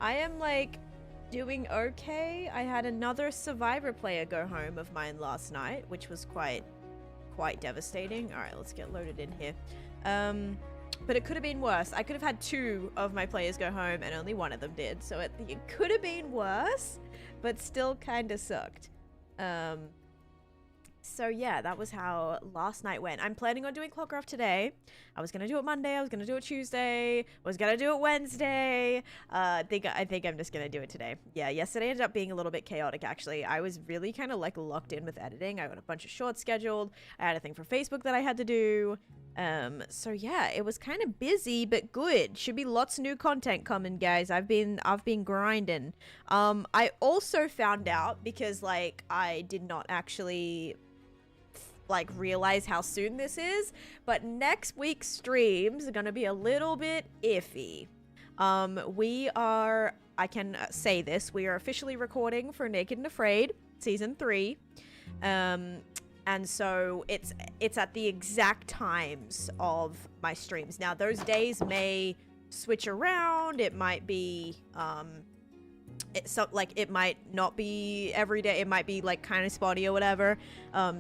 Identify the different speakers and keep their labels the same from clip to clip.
Speaker 1: I am like doing okay. I had another Survivor player go home of mine last night, which was quite devastating. All right, let's get loaded in here. But it could have been worse. I could have had 2 of my players go home and only one of them did. So it could have been worse, but still kind of sucked. So yeah, that was how last night went. I'm planning on doing Clockcraft today. I was gonna do it Monday, I was gonna do it Tuesday, I was gonna do it Wednesday. I think I'm just gonna do it today. Yeah, yesterday ended up being a little bit chaotic actually. I was really kind of like locked in with editing. I got a bunch of shorts scheduled. I had a thing for Facebook that I had to do. So yeah, it was kind of busy but good. Should be lots of new content coming, guys. I've been grinding. I also found out, because like I did not actually like realize how soon this is, but next week's streams are gonna be a little bit iffy. I can say this, we are officially recording for Naked and Afraid season 3. And so it's at the exact times of my streams. Now those days may switch around. It might be it might not be every day. It might be like kind of spotty or whatever.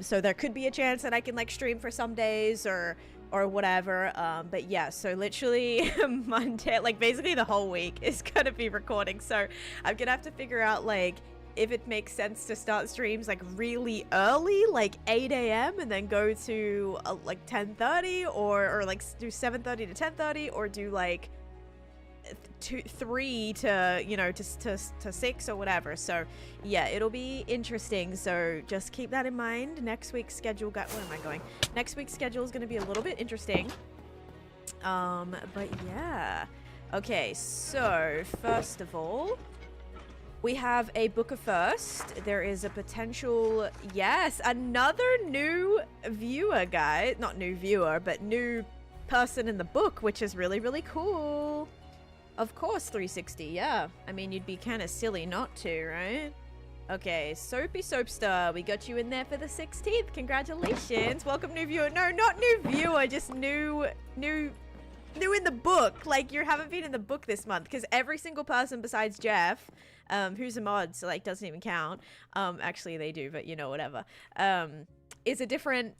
Speaker 1: So there could be a chance that I can like stream for some days or whatever. But yeah, so literally Monday, like basically the whole week is gonna be recording. So I'm gonna have to figure out like if it makes sense to start streams like really early, like 8 a.m. and then go to like 10:30 or like do 7:30 to 10:30, or do like 3 to, you know, to 6 or whatever. So yeah, it'll be interesting, so just keep that in mind. Next week's schedule where am I going? Next week's schedule is going to be a little bit interesting. But yeah, okay, so first of all, we have a booker first. There is a potential, yes, another new viewer, guys. Not new viewer, but new person in the book, which is really, really cool. Of course, 360, yeah. I mean, you'd be kind of silly not to, right? Okay, Soapy Soapstar, we got you in there for the 16th. Congratulations. Welcome, new viewer. No, not new viewer, just new in the book. Like, you haven't been in the book this month, because every single person besides Jeff, who's a mod, so like doesn't even count. Actually they do, but you know, whatever. Is a different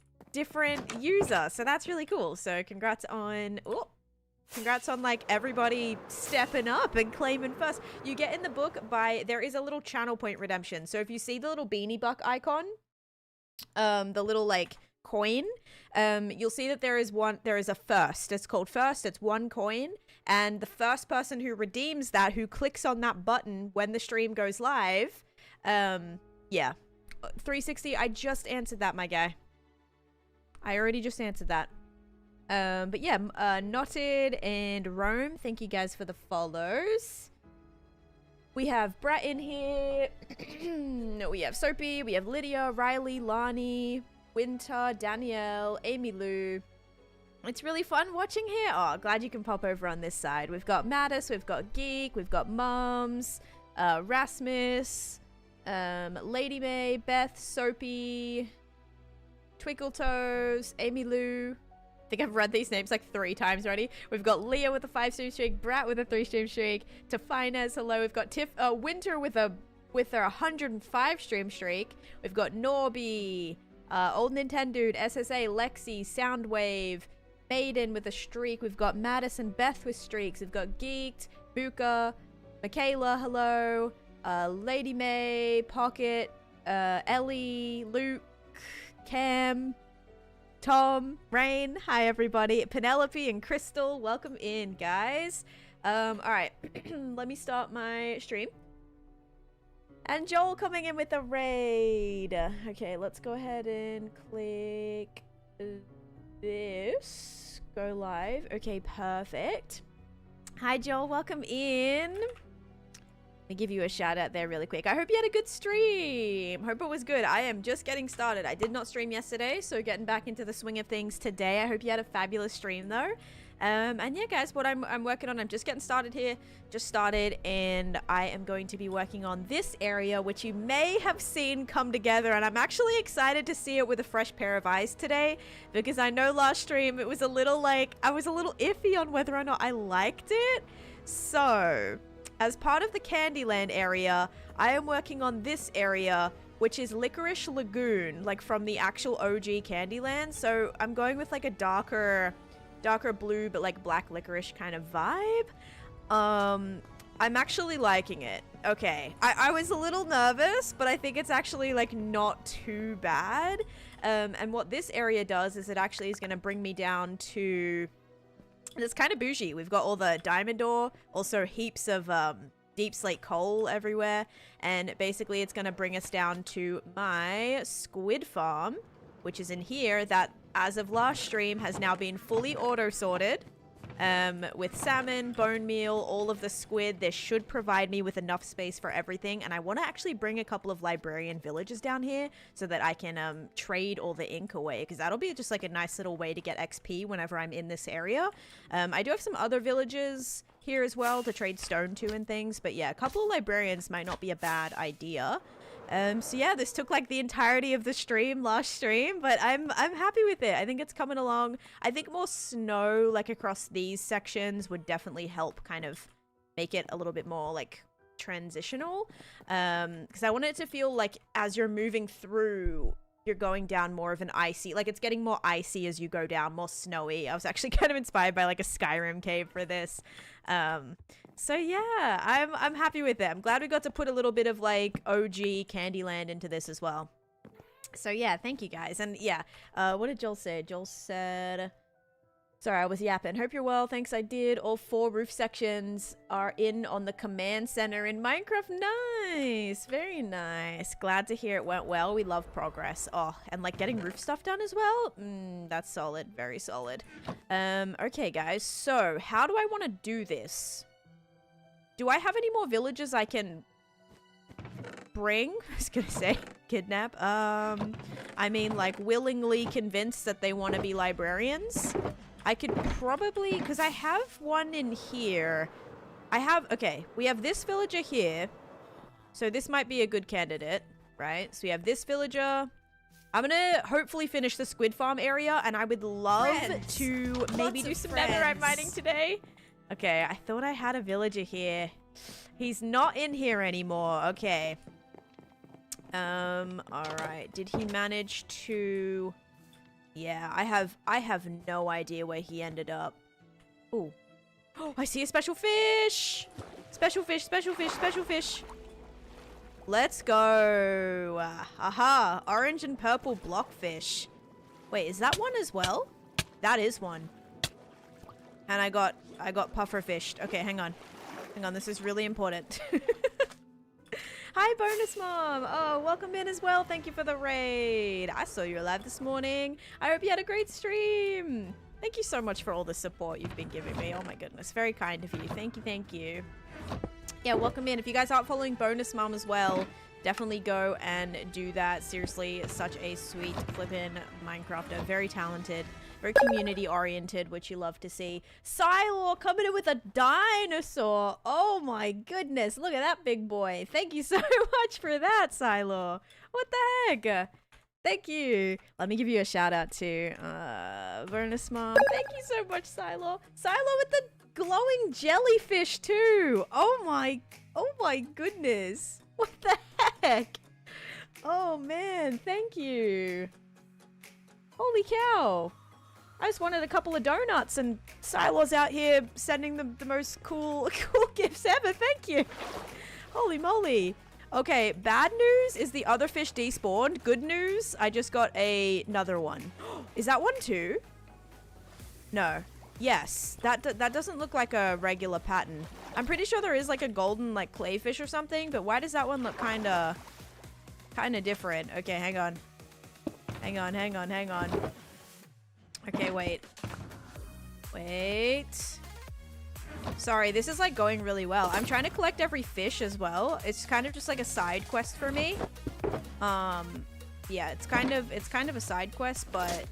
Speaker 1: user, so that's really cool. So congrats on like everybody stepping up and claiming first. You get in the book there is a little channel point redemption. So if you see the little beanie buck icon, the little like coin, you'll see that there is a first. It's called first. It's 1 coin, and the first person who redeems that, who clicks on that button when the stream goes live, yeah, 360. I just answered that, my guy. I already just answered that. But yeah, Knotted and Rome, thank you guys for the follows. We have Brat in here. We have Soapy, we have Lydia, Riley, Lani, Winter, Danielle, Amy Lou. It's really fun watching here. Oh, glad you can pop over on this side. We've got Mattis, we've got Geek, we've got Mums, Rasmus, Lady May, Beth, Soapy, Twinkletoes, Amy Lou. I think I've read these names like 3 times already. We've got Leah with a 5-stream streak, Brat with a 3-stream streak, Tafines, hello. We've got Winter with her 105 stream streak. We've got Norby, Old Nintendude, SSA, Lexi, Soundwave, Maiden with a streak. We've got Madison, Beth with streaks. We've got Geeked, Buka, Michaela, hello, Lady May, Pocket, Ellie, Luke, Cam, Tom, Rain, hi everybody, Penelope and Crystal, welcome in, guys. All right, let me start my stream. And Joel coming in with a raid. Okay, let's go ahead and click this. Go live. Okay, perfect. Hi Joel, welcome in. Let me give you a shout out there really quick. I hope you had a good stream. Hope it was good. I am just getting started. I did not stream yesterday, so getting back into the swing of things today. I hope you had a fabulous stream though. And yeah, guys, what I'm working on, I'm just getting started here. Just started, and I am going to be working on this area, which you may have seen come together, and I'm actually excited to see it with a fresh pair of eyes today, because I know last stream it was a little like, I was a little iffy on whether or not I liked it. So as part of the Candyland area, I am working on this area, which is Licorice Lagoon, like from the actual OG Candyland. So I'm going with like a darker blue, but like black licorice kind of vibe. I'm actually liking it. Okay, I was a little nervous, but I think it's actually like not too bad. And what this area does is it actually is going to bring me down to... It's kind of bougie. We've got all the diamond ore, also heaps of deep slate coal everywhere, and basically it's going to bring us down to my squid farm, which is in here, that as of last stream has now been fully auto sorted. With salmon, bone meal, all of the squid. This should provide me with enough space for everything, and I want to actually bring a couple of librarian villages down here so that I can trade all the ink away, because that'll be just like a nice little way to get XP whenever I'm in this area. I do have some other villages here as well to trade stone to and things, but yeah, a couple of librarians might not be a bad idea. So yeah, this took like the entirety of the stream last stream, but I'm happy with it. I think it's coming along. I think more snow like across these sections would definitely help kind of make it a little bit more like transitional. Because I want it to feel like as you're moving through, you're going down more of an icy, like it's getting more icy as you go down, more snowy. I was actually kind of inspired by like a Skyrim cave for this. So yeah, I'm happy with it. I'm glad we got to put a little bit of like OG Candyland into this as well. So yeah, thank you guys. And yeah, what did Joel say? Joel said, sorry, I was yapping. Hope you're well. Thanks, I did. All 4 roof sections are in on the command center in Minecraft. Nice. Very nice. Glad to hear it went well. We love progress. Oh, and like getting roof stuff done as well. That's solid. Very solid. Okay, guys. So how do I want to do this? Do I have any more villages I can bring? I was gonna say kidnap. I mean, like willingly convinced that they want to be librarians. I could probably, because I have one in here. Okay, we have this villager here. So this might be a good candidate, right? So we have this villager. I'm gonna hopefully finish the squid farm area, and I would love to maybe do some netherite mining today. Okay, I thought I had a villager here. He's not in here anymore. Okay. Alright. Did he manage to... Yeah, I have no idea where he ended up. Ooh. Oh, I see a special fish! Special fish, special fish, special fish. Let's go. Aha. Orange and purple blockfish. Wait, is that one as well? That is one. And I got pufferfished. Okay, hang on. Hang on, this is really important. Hi, Bonus Mom. Oh, welcome in as well. Thank you for the raid. I saw you live this morning. I hope you had a great stream. Thank you so much for all the support you've been giving me. Oh my goodness, very kind of you. Thank you, thank you. Yeah, welcome in. If you guys aren't following Bonus Mom as well, definitely go and do that. Seriously, such a sweet flippin' Minecrafter. Very talented. Very community-oriented, which you love to see. Silo coming in with a dinosaur. Oh my goodness. Look at that big boy. Thank you so much for that, Silo. What the heck? Thank you. Let me give you a shout out to Vernus Mom. Thank you so much, Silo. Silo with the glowing jellyfish too. Oh my goodness. What the heck? Oh man, thank you. Holy cow. I just wanted a couple of donuts, and Silo's out here sending them the most cool gifts ever. Thank you. Holy moly. Okay, bad news is the other fish despawned. Good news, I just got another one. Is that one too? No. Yes. That doesn't look like a regular pattern. I'm pretty sure there is like a golden like clayfish or something, but why does that one look kind of different? Okay, hang on. Hang on. Okay, wait. Sorry, this is like going really well. I'm trying to collect every fish as well. It's kind of just like a side quest for me. Yeah, it's kind of a side quest, but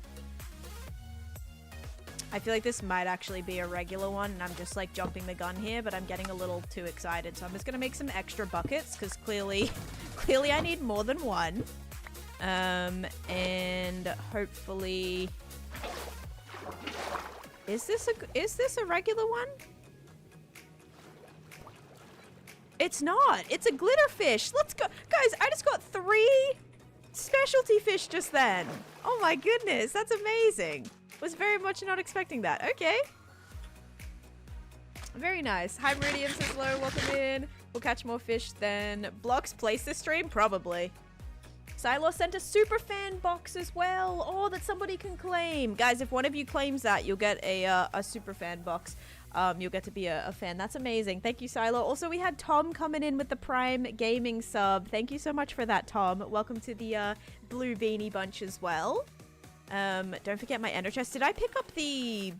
Speaker 1: I feel like this might actually be a regular one, and I'm just like jumping the gun here, but I'm getting a little too excited. So I'm just gonna make some extra buckets because clearly I need more than one. And hopefully, is this a regular one? It's not. It's a glitter fish. Let's go. Guys, I just got 3 specialty fish just then. Oh my goodness. That's amazing. Was very much not expecting that. Okay. Very nice. Hi, Meridian says hello. Welcome in. We'll catch more fish then. Blocks place this stream? Probably. Silo sent a super fan box as well. Oh, that somebody can claim. Guys, if one of you claims that, you'll get a super fan box. You'll get to be a fan. That's amazing. Thank you, Silo. Also, we had Tom coming in with the Prime Gaming sub. Thank you so much for that, Tom. Welcome to the Blue Beanie Bunch as well. Don't forget my ender chest. Did I pick up the...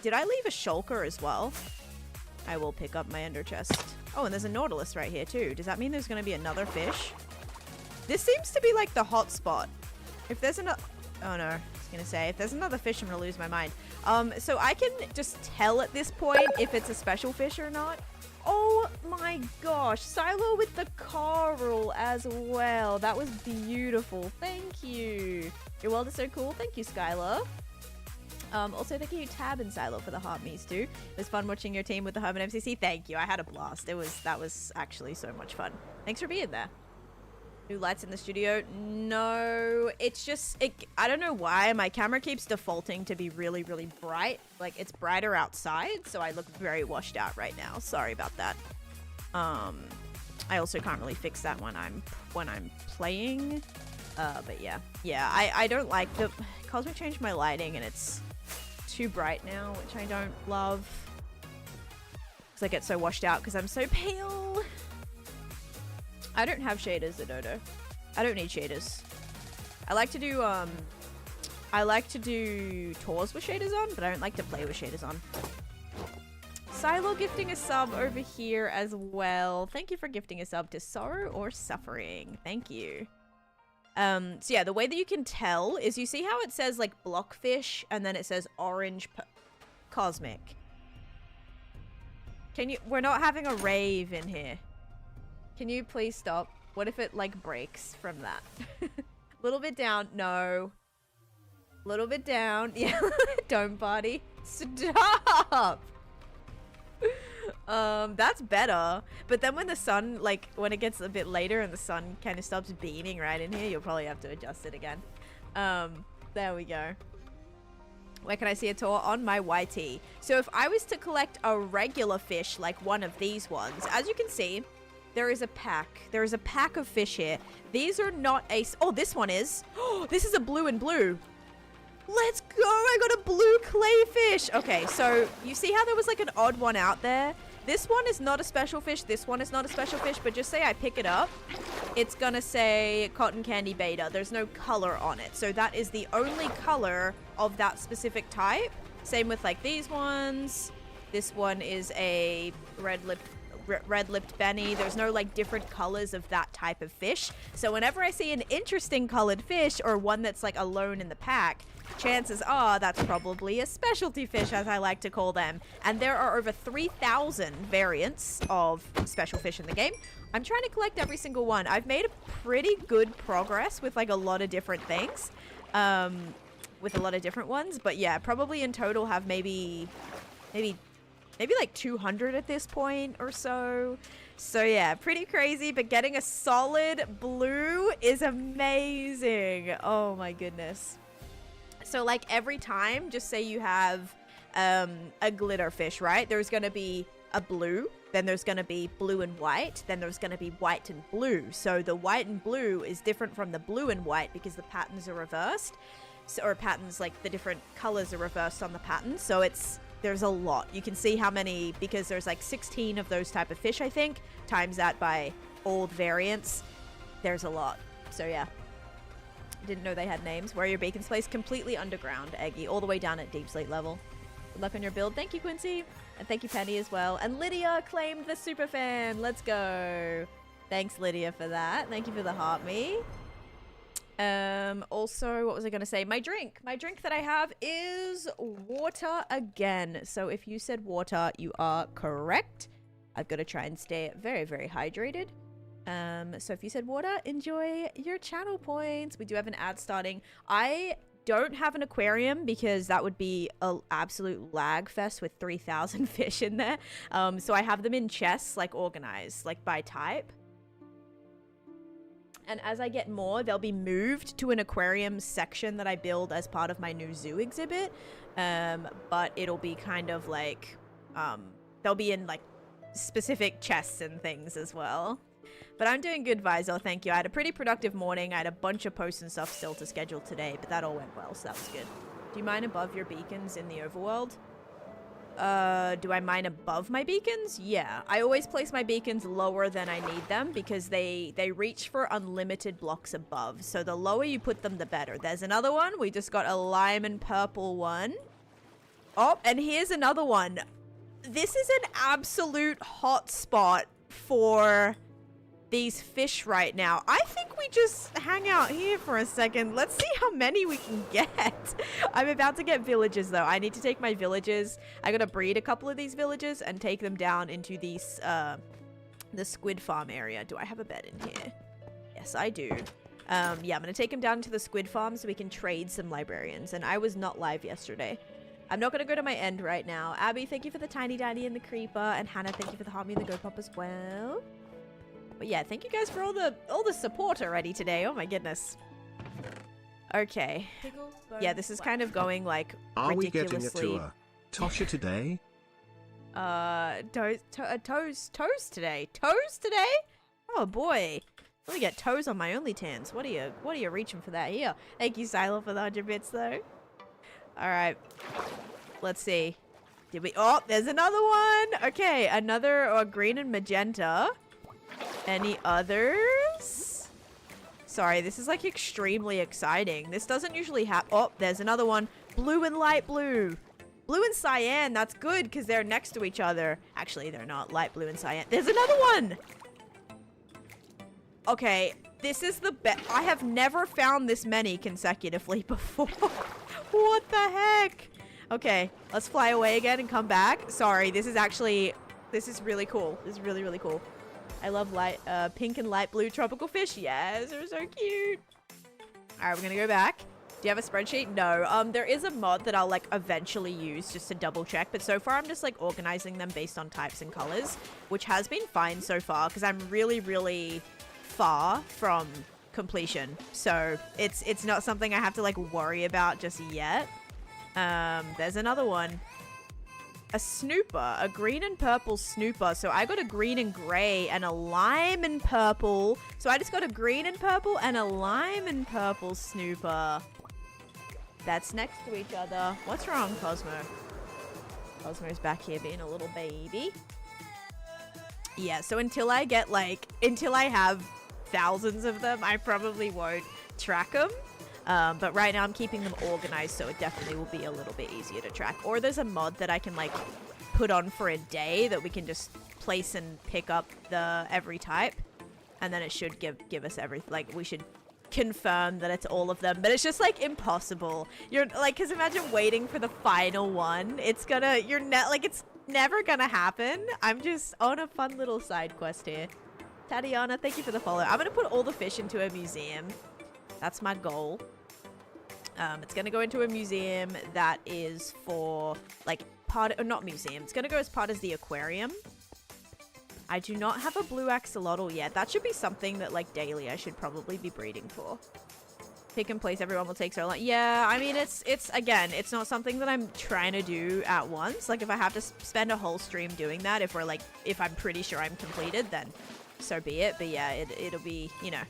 Speaker 1: did I leave a shulker as well? I will pick up my ender chest. Oh, and there's a nautilus right here too. Does that mean there's going to be another fish? This seems to be like the hot spot. If there's another... Oh no, I was gonna say, if there's another fish, I'm gonna lose my mind. So I can just tell at this point if it's a special fish or not. Oh my gosh, Silo with the coral as well. That was beautiful. Thank you. Your world is so cool. Thank you, Skylar. Also, thank you, Tab and Silo, for the heart meets too. It was fun watching your team with the Herman MCC. Thank you. I had a blast. That was actually so much fun. Thanks for being there. New lights in the studio? No, it's just, I don't know why my camera keeps defaulting to be really, really bright. Like, it's brighter outside, so I look very washed out right now. Sorry about that. I also can't really fix that when I'm playing. But yeah. Yeah, I don't like the... Cosmic changed my lighting and it's too bright now, which I don't love. Because I get so washed out because I'm so pale. I don't have shaders, Adodo. I don't need shaders. I like to do tours with shaders on, but I don't like to play with shaders on. Silo gifting a sub over here as well. Thank you for gifting a sub to Sorrow or Suffering. Thank you. So yeah, the way that you can tell is you see how it says like blockfish and then it says orange cosmic. We're not having a rave in here. Can you please stop? What if it like breaks from that? Little bit down. No. Little bit down. Yeah. Don't party. Stop. That's better. But then when the sun, like when it gets a bit later and the sun kind of stops beaming right in here, you'll probably have to adjust it again. There we go. Where can I see a tour? On my YT. So if I was to collect a regular fish, like one of these ones, as you can see, there is a pack. There is a pack of fish here. These are not a... Oh, this one is. Oh, this is a blue and blue. Let's go. I got a blue clayfish. Okay, so you see how there was like an odd one out there? This one is not a special fish. This one is not a special fish. But just say I pick it up. It's going to say cotton candy beta. There's no color on it. So that is the only color of that specific type. Same with like these ones. This one is a red-lipped Benny. There's no like different colors of that type of fish. So whenever I see an interesting colored fish or one that's like alone in the pack, chances are that's probably a specialty fish, as I like to call them. And there are over 3,000 variants of special fish in the game. I'm trying to collect every single one. I've made a pretty good progress with like a lot of different things, with a lot of different ones. But yeah, probably in total have maybe like 200 at this point or so. So yeah, pretty crazy, but getting a solid blue is amazing. Oh my goodness. So like every time, just say you have a glitter fish, right? There's going to be a blue, then there's going to be blue and white, then there's going to be white and blue. So the white and blue is different from the blue and white because the patterns are reversed. So, or patterns, like the different colors are reversed on the pattern. So there's a lot. You can see how many, because there's like 16 of those type of fish, I think, times that by all the variants. There's a lot. So yeah. Didn't know they had names. Where are your beacons placed? Completely underground, Eggy, all the way down at deep slate level. Good luck on your build. Thank you, Quincy. And thank you, Penny, as well. And Lydia claimed the super fan. Let's go. Thanks, Lydia, for that. Thank you for the heart me. Also, what was I going to say? My drink that I have is water again. So if you said water, you are correct. I've got to try and stay very, very hydrated. So if you said water, enjoy your channel points. We do have an ad starting. I don't have an aquarium because that would be an absolute lag fest with 3,000 fish in there. So I have them in chests, like organized, like by type. And as I get more, they'll be moved to an aquarium section that I build as part of my new zoo exhibit. But it'll be kind of like, they'll be in like specific chests and things as well. But I'm doing good, Visor, thank you. I had a pretty productive morning. I had a bunch of posts and stuff still to schedule today, but that all went well, so that was good. Do you mine above your beacons in the overworld? Do I mine above my beacons? Yeah. I always place my beacons lower than I need them because they reach for unlimited blocks above. So the lower you put them, the better. There's another one. We just got a lime and purple one. Oh, and here's another one. This is an absolute hot spot for these fish right now. I think we just hang out here for a second. Let's see how many we can get. I'm about to get villagers though. I need to take my villagers. I gotta breed a couple of these villagers and take them down into these the squid farm area. Do I have a bed in here? Yes, I do. Yeah, I'm gonna take them down to the squid farm so we can trade some librarians. And I was not live yesterday. I'm not gonna go to my end right now. Abby, thank you for the tiny daddy and the creeper, and Hannah, thank you for the hot me and the go pop as well. But yeah, thank you guys for all the support already today. Oh my goodness. Okay. Yeah, this is kind of going like ridiculously.
Speaker 2: Are we getting a tour? Tosha today?
Speaker 1: Toes today. Toes today? Oh boy. Let me get toes on my OnlyTans. What are you reaching for that here? Thank you, Silo, for the 100 bits though. Alright. Let's see. Did we oh, there's another one! Okay, another green and magenta. Any others? Sorry, this is like extremely exciting. This doesn't usually happen. Oh, there's another one. Blue and light blue. Blue and cyan. That's good because they're next to each other. Actually, they're not. Light blue and cyan. There's another one. Okay, this is the best. I have never found this many consecutively before. What the heck? Okay, let's fly away again and come back. Sorry, this is really cool. This is really, really cool. I love pink and light blue tropical fish. Yes, they're so cute. All right, we're gonna go back. Do you have a spreadsheet? No. There is a mod that I'll like eventually use just to double check. But so far I'm just like organizing them based on types and colors, which has been fine so far because I'm really, really far from completion. So it's not something I have to like worry about just yet. There's another one. A snooper, a green and purple snooper. So I got a green and gray and a lime and purple. So I just got a green and purple and a lime and purple snooper. That's next to each other. What's wrong, Cosmo? Cosmo's back here being a little baby. Yeah, so until I have thousands of them, I probably won't track them. But right now I'm keeping them organized, so it definitely will be a little bit easier to track. Or there's a mod that I can like put on for a day that we can just place and pick up every type, and then it should give us everything. Like we should confirm that it's all of them, but it's just like impossible. You're like, cause imagine waiting for the final one. It's never gonna happen. I'm just on a fun little side quest here. Tatiana, thank you for the follow. I'm gonna put all the fish into a museum. That's my goal. It's gonna go into a museum that is for like not museum. It's gonna go as part of the aquarium. I do not have a blue axolotl yet. That should be something that like daily I should probably be breeding for. Pick and place, everyone will take so long. Yeah, I mean it's again, it's not something that I'm trying to do at once. Like if I have to spend a whole stream doing that, if I'm pretty sure I'm completed, then so be it. But yeah, it'll be, you know.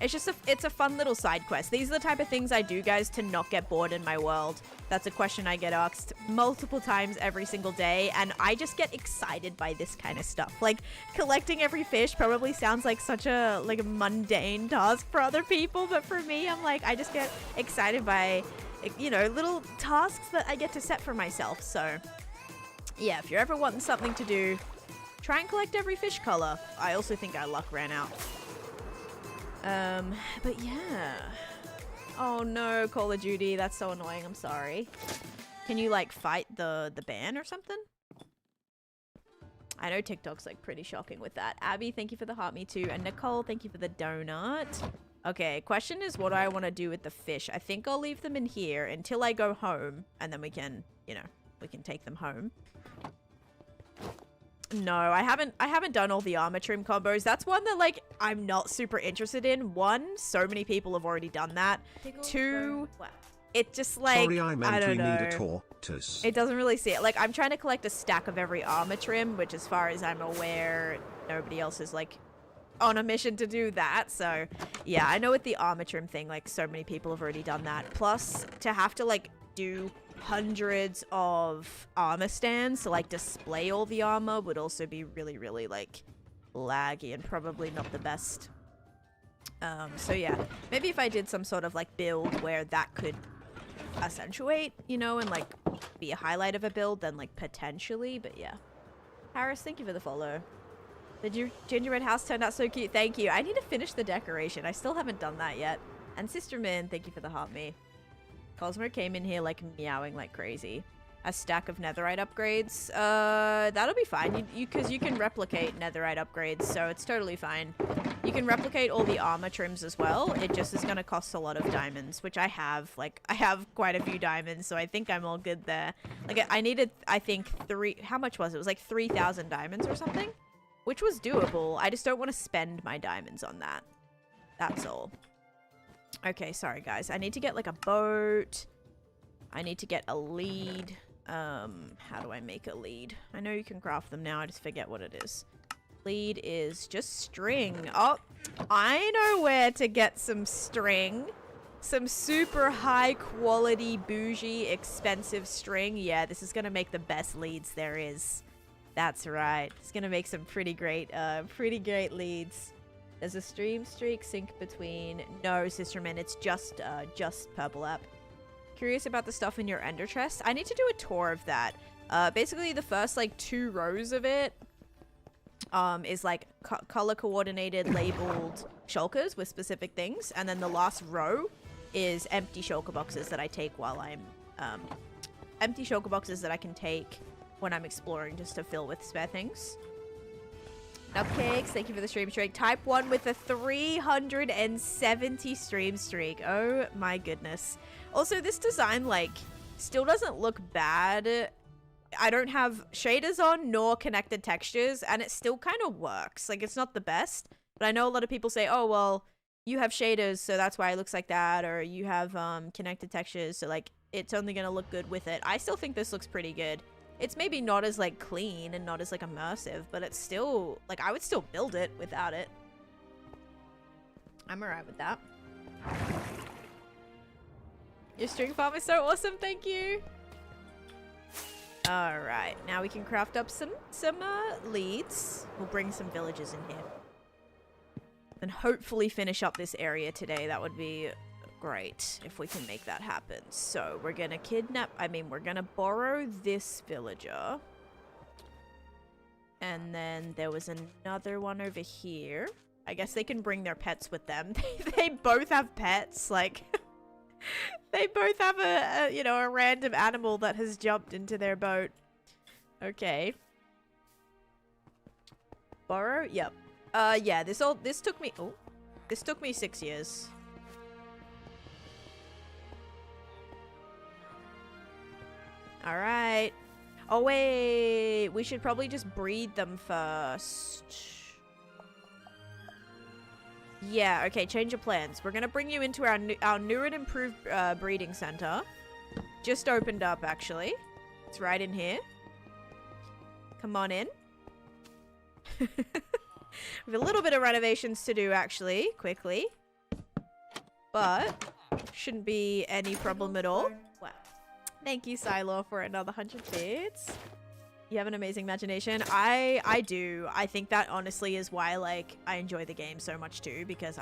Speaker 1: It's a fun little side quest. These are the type of things I do, guys, to not get bored in my world. That's a question I get asked multiple times every single day, and I just get excited by this kind of stuff. Like, collecting every fish probably sounds like such a mundane task for other people, but for me, I'm like, I just get excited by, you know, little tasks that I get to set for myself. So, yeah, if you're ever wanting something to do, try and collect every fish color. I also think our luck ran out. But yeah. Oh no, Call of Duty, that's so annoying, I'm sorry. Can you like fight the ban or something? I know TikTok's like pretty shocking with that. Abby, thank you for the heart, me too. And Nicole, thank you for the donut. Okay, question is what do I want to do with the fish? I think I'll leave them in here until I go home, and then we can, you know, we can take them home. No, I haven't done all the armor trim combos. That's one that, like, I'm not super interested in. One, so many people have already done that. Two, it just, like,
Speaker 2: Sorry, I meant
Speaker 1: don't
Speaker 2: we
Speaker 1: know.
Speaker 2: need a tortoise.
Speaker 1: It doesn't really see it. Like, I'm trying to collect a stack of every armor trim, which as far as I'm aware, nobody else is, like, on a mission to do that. So yeah, I know with the armor trim thing, like, so many people have already done that. Plus, to have to, like, do hundreds of armor stands to, like, display all the armor would also be really, really, like, laggy and probably not the best. So yeah, maybe if I did some sort of, like, build where that could accentuate, you know, and, like, be a highlight of a build, then, like, potentially. But yeah, Harris, thank you for the follow. The gingerbread house turned out so cute. Thank you. I need to finish the decoration. I still haven't done that yet. And Sister Min, thank you for the heart me. Cosmo came in here, like, meowing like crazy. A stack of netherite upgrades. That'll be fine. Because you can replicate netherite upgrades, so it's totally fine. You can replicate all the armor trims as well. It just is going to cost a lot of diamonds, which I have. Like, I have quite a few diamonds, so I think I'm all good there. Like, I needed, I think, how much was it? It was like 3,000 diamonds or something? Which was doable. I just don't want to spend my diamonds on that. That's all. Okay, sorry guys. I need to get, like, a boat. I need to get a lead. How do I make a lead? I know you can craft them now. I just forget what it is. Lead is just string. Oh, I know where to get some string. Some super high quality, bougie, expensive string. Yeah, this is going to make the best leads there is. That's right. It's gonna make some pretty great leads. There's a stream streak sync between. No, Sisterman, it's just purple app. Curious about the stuff in your ender chest. I need to do a tour of that. Basically, the first, like, 2 rows of it is, like, color coordinated labeled shulkers with specific things, and then the last row is empty shulker boxes that I take while I'm empty shulker boxes that I can take when I'm exploring, just to fill with spare things. Cupcakes, thank you for the stream streak. Type 1 with a 370 stream streak. Oh my goodness. Also, this design, like, still doesn't look bad. I don't have shaders on nor connected textures, and it still kind of works. Like, it's not the best, but I know a lot of people say, oh, well, you have shaders, so that's why it looks like that, or you have connected textures, so, like, it's only gonna look good with it. I still think this looks pretty good. It's maybe not as, like, clean and not as, like, immersive, but it's still, like, I would still build it without it. I'm alright with that. Your string farm is so awesome, thank you. Alright, now we can craft up some leads. We'll bring some villagers in here. And hopefully finish up this area today. That would be great if we can make that happen. So we're gonna we're gonna borrow this villager. And then there was another one over here. I guess they can bring their pets with them. They both have pets, like they both have a you know, a random animal that has jumped into their boat. Okay. Borrow? Yep. Yeah, this took me 6 years. Alright. Oh, wait. We should probably just breed them first. Yeah, okay. Change of plans. We're going to bring you into our new and improved breeding center. Just opened up, actually. It's right in here. Come on in. We have a little bit of renovations to do, actually, quickly. But shouldn't be any problem at all. Wow. Thank you, Silo, for another 100 bits. You have an amazing imagination. I do. I think that honestly is why, like, I enjoy the game so much too, because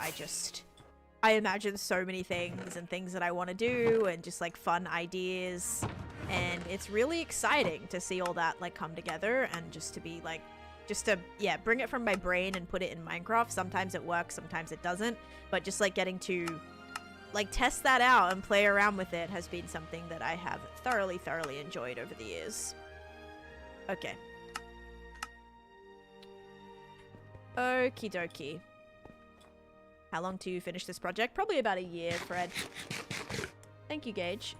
Speaker 1: I imagine so many things and things that I want to do and just, like, fun ideas. And it's really exciting to see all that, like, come together and just to be, like, yeah, bring it from my brain and put it in Minecraft. Sometimes it works, sometimes it doesn't. But just, like, getting to, like, test that out and play around with it has been something that I have thoroughly enjoyed over the years. Okay. Okie dokie. How long do you finish this project? Probably about a year, Fred. Thank you, Gage.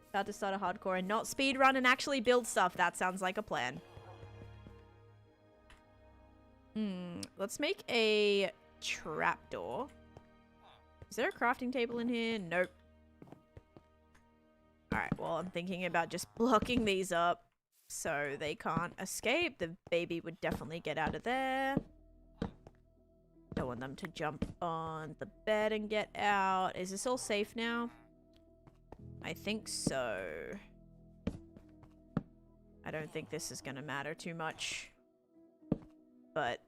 Speaker 1: About to start a hardcore and not speedrun and actually build stuff. That sounds like a plan. Let's make a trapdoor. Is there a crafting table in here? Nope. Alright, well, I'm thinking about just blocking these up so they can't escape. The baby would definitely get out of there. Don't want them to jump on the bed and get out. Is this all safe now? I think so. I don't think this is gonna matter too much. But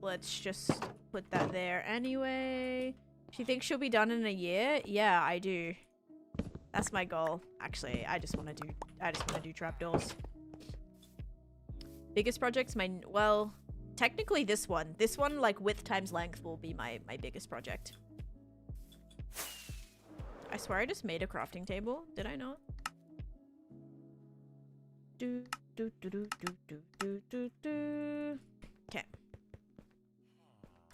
Speaker 1: let's just put that there anyway. Do you think she'll be done in a year? Yeah, I do. That's my goal. Actually, I just want to do trapdoors. Biggest project's well, technically this one. This one, like, width times length will be my biggest project. I swear I just made a crafting table. Did I not? Okay.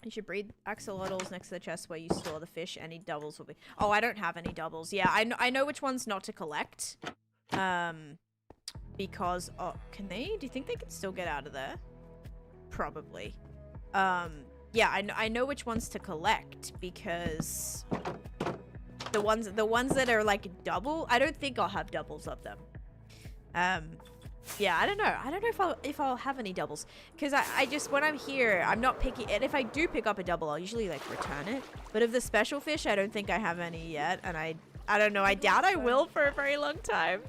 Speaker 1: You should breed axolotls next to the chest where you store the fish. Any doubles will be... Oh, I don't have any doubles. Yeah, I know which ones not to collect. Because... Oh, can they? Do you think they can still get out of there? Probably. Yeah, I know which ones to collect because... The ones that are, like, double... I don't think I'll have doubles of them. Yeah, I don't know. I don't know if I'll have any doubles. Because I just, when I'm here, I'm not picky. And if I do pick up a double, I'll usually, like, return it. But of the special fish, I don't think I have any yet. And I don't know. I doubt I will for a very long time.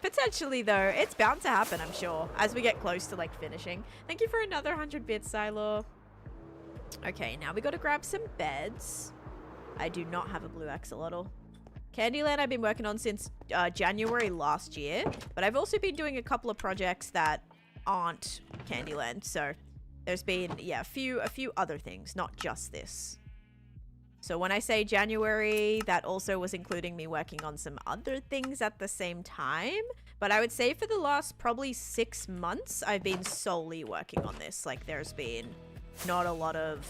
Speaker 1: Potentially, though. It's bound to happen, I'm sure. As we get close to, like, finishing. Thank you for another 100 bits, Silo. Okay, now we got to grab some beds. I do not have a blue axolotl. Candyland I've been working on since January last year, but I've also been doing a couple of projects that aren't Candyland, so there's been, yeah, a few other things, not just this. So when I say January, that also was including me working on some other things at the same time, but I would say for the last probably 6 months, I've been solely working on this. Like, there's been not a lot of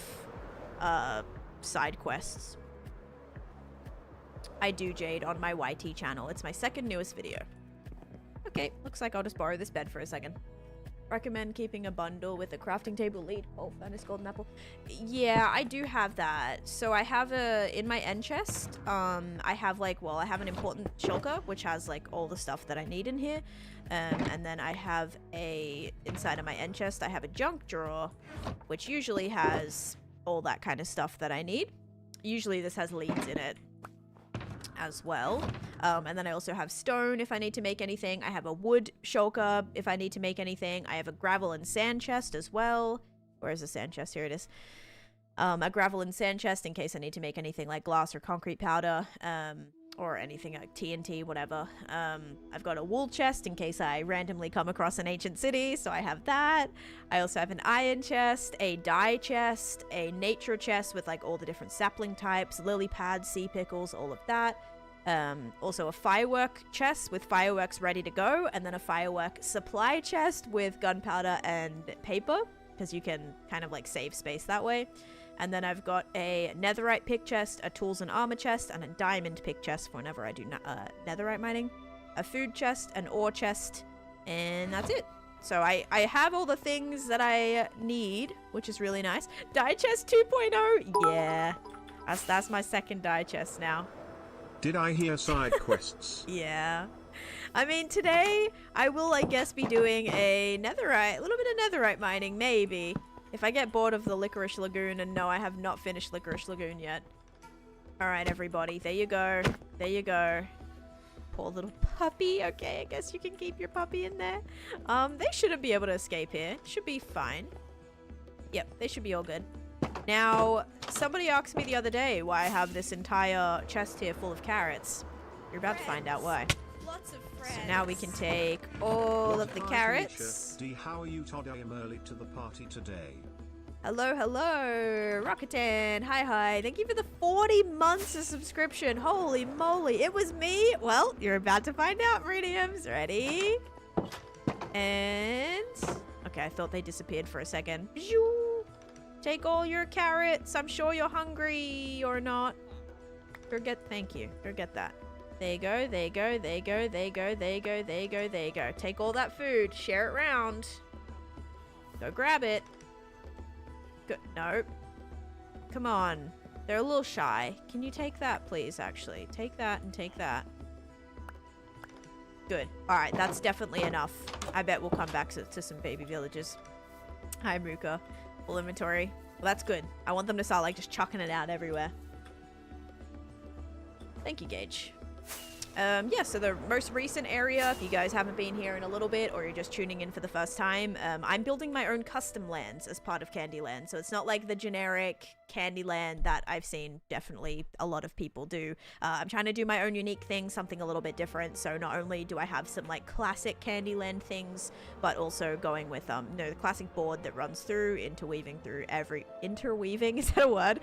Speaker 1: side quests. I do Jade on my YT channel. It's my second newest video. Okay, looks like I'll just borrow this bed for a second. Recommend keeping a bundle with a crafting table lead. Oh, furnace golden apple. Yeah, I do have that. So I have in my end chest, I have like, well, I have an important shulker, which has like all the stuff that I need in here. And then I have inside of my end chest, I have a junk drawer, which usually has all that kind of stuff that I need. Usually this has leads in it as well. And then I also have stone if I need to make anything. I have a wood shulker if I need to make anything. I have a gravel and sand chest as well. Where is the sand chest? Here it is. A gravel and sand chest in case I need to make anything like glass or concrete powder, or anything like TNT, whatever. I've got a wool chest in case I randomly come across an ancient city, so I have that. I also have an iron chest, a dye chest, a nature chest with like all the different sapling types, lily pads, sea pickles, all of that. Also a firework chest with fireworks ready to go, and then a firework supply chest with gunpowder and paper, because you can kind of like save space that way. And then I've got a netherite pick chest, a tools and armor chest, and a diamond pick chest for whenever I do netherite mining. A food chest, an ore chest, and that's it. So I have all the things that I need, which is really nice. Dye chest 2.0, yeah. That's my second dye chest now.
Speaker 2: Did I hear side quests?
Speaker 1: Yeah. I mean, today I will, I guess, be doing a little bit of netherite mining, maybe. If I get bored of the Licorice Lagoon, and no, I have not finished Licorice Lagoon yet. Alright, everybody. There you go. There you go. Poor little puppy. Okay, I guess you can keep your puppy in there. They shouldn't be able to escape here. Should be fine. Yep, they should be all good. Now, somebody asked me the other day why I have this entire chest here full of carrots. You're about to find out why. Lots of friends.
Speaker 3: friends.
Speaker 1: So now we can take all of the carrots.
Speaker 2: D, how are you, Todd? I am early to the party today.
Speaker 1: Hello, hello, Rakuten. Hi. Thank you for the 40 months of subscription. Holy moly, it was me. Well, you're about to find out, Meridiums. Ready? And... okay, I thought they disappeared for a second. Take all your carrots. I'm sure you're hungry or not. Thank you. Forget that. There you go, there you go, there you go, there you go, there you go, there you go, there you go. Take all that food, share it round. Go grab it. Good. Nope. Come on. They're a little shy. Can you take that, please, actually? Take that and take that. Good. Alright, that's definitely enough. I bet we'll come back to some baby villages. Hi, Muka. Full inventory. Well, that's good. I want them to start, like, just chucking it out everywhere. Thank you, Gage. Yeah, so the most recent area, if you guys haven't been here in a little bit or you're just tuning in for the first time, I'm building my own custom lands as part of Candyland. So it's not like the generic Candyland that I've seen definitely a lot of people do. I'm trying to do my own unique thing, something a little bit different. So not only do I have some like classic Candyland things, but also going with the classic board that runs through, interweaving, is that a word?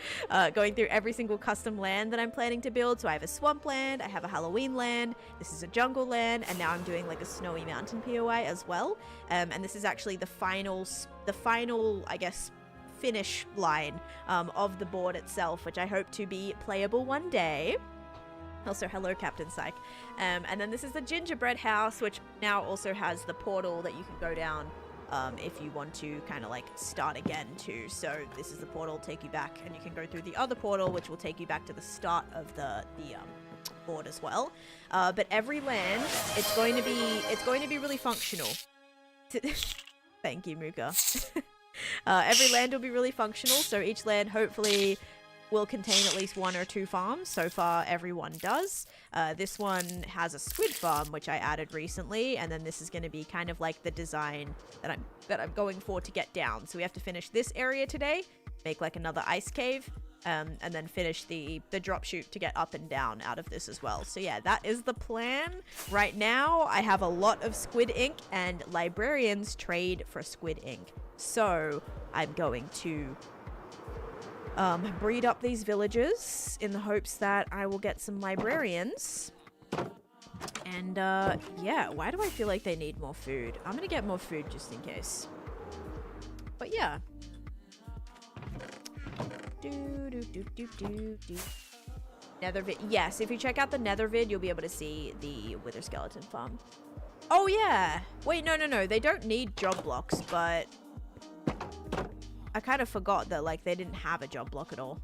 Speaker 1: Going through every single custom land that I'm planning to build. So I have a swamp land, I have a Halloween land, this is a jungle land, and now I'm doing like a snowy mountain POI as well. And this is actually the final, I guess, finish line of the board itself, which I hope to be playable one day. Also, hello, Captain Psych. And then this is the Gingerbread house, which now also has the portal that you can go down if you want to kind of like start again too. So this is the portal, take you back, and you can go through the other portal, which will take you back to the start of the board as well. But every land, it's going to be really functional. Thank you, Muka. Every land will be really functional, so each land hopefully will contain at least 1 or 2 farms. So far, everyone does. This one has a squid farm, which I added recently, and then this is going to be kind of like the design that I'm going for to get down. So we have to finish this area today, make like another ice cave, and then finish the drop chute to get up and down out of this as well. So yeah, that is the plan. Right now, I have a lot of squid ink, and librarians trade for squid ink. So I'm going to breed up these villagers in the hopes that I will get some librarians. And yeah, why do I feel like they need more food? I'm gonna get more food just in case. But yeah. Nether vid. Yes, if you check out the Nether vid, you'll be able to see the Wither Skeleton farm. Oh yeah. Wait, no. They don't need job blocks, but I kind of forgot that like they didn't have a job block at all.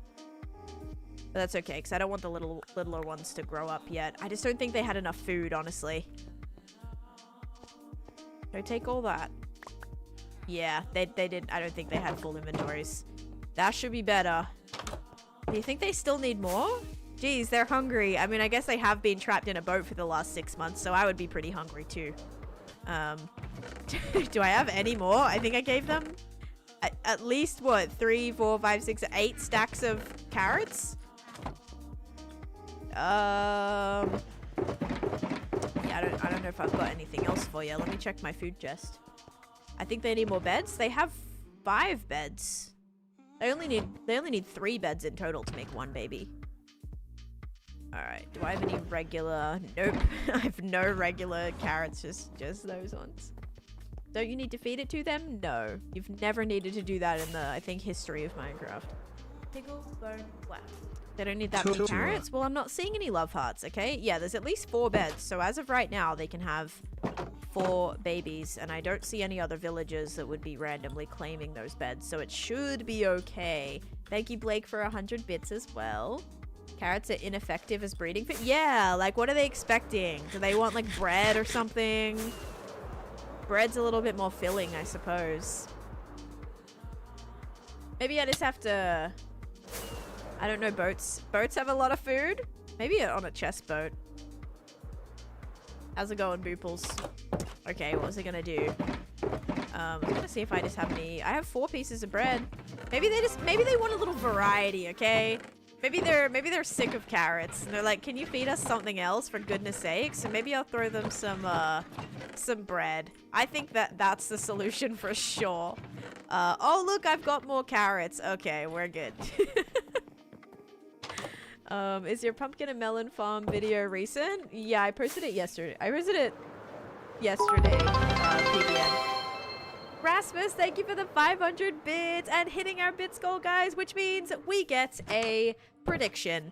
Speaker 1: But that's okay, because I don't want the littler ones to grow up yet. I just don't think they had enough food, honestly. Don't take all that. Yeah, they didn't. I don't think they had full inventories. That should be better. Do you think they still need more? Geez, they're hungry. I mean, I guess they have been trapped in a boat for the last 6 months, so I would be pretty hungry too. Do I have any more? I think I gave them at least, what, 3, 4, 5, 6, 8 stacks of carrots? Yeah, I don't know if I've got anything else for you. Let me check my food chest. I think they need more beds. They have 5 beds. They only need 3 beds in total to make 1 baby. Alright, do I have any regular? Nope. I have no regular carrots, just those ones. Don't you need to feed it to them? No. You've never needed to do that in the, I think, history of Minecraft. Pickle, bone, flat. They don't need that many carrots? Well, I'm not seeing any love hearts, okay? Yeah, there's at least 4 beds. So as of right now, they can have 4 babies. And I don't see any other villagers that would be randomly claiming those beds. So it should be okay. Thank you, Blake, for 100 bits as well. Carrots are ineffective as breeding food? Yeah, like what are they expecting? Do they want like bread or something? Bread's a little bit more filling, I suppose. Maybe I just have to... I don't know, boats. Boats have a lot of food? Maybe on a chest boat. How's it going, Booples? Okay, what was I gonna do? I'm gonna see if I just have any... I have 4 pieces of bread. Maybe they want a little variety, okay? Maybe they're sick of carrots and they're like, can you feed us something else for goodness sakes? So maybe I'll throw them some bread. I think that's the solution for sure. Oh look, I've got more carrots. Okay, we're good. Is your pumpkin and melon farm video recent? Yeah, I posted it yesterday. PBN. Rasmus, thank you for the 500 bits and hitting our bits goal, guys, which means we get a prediction.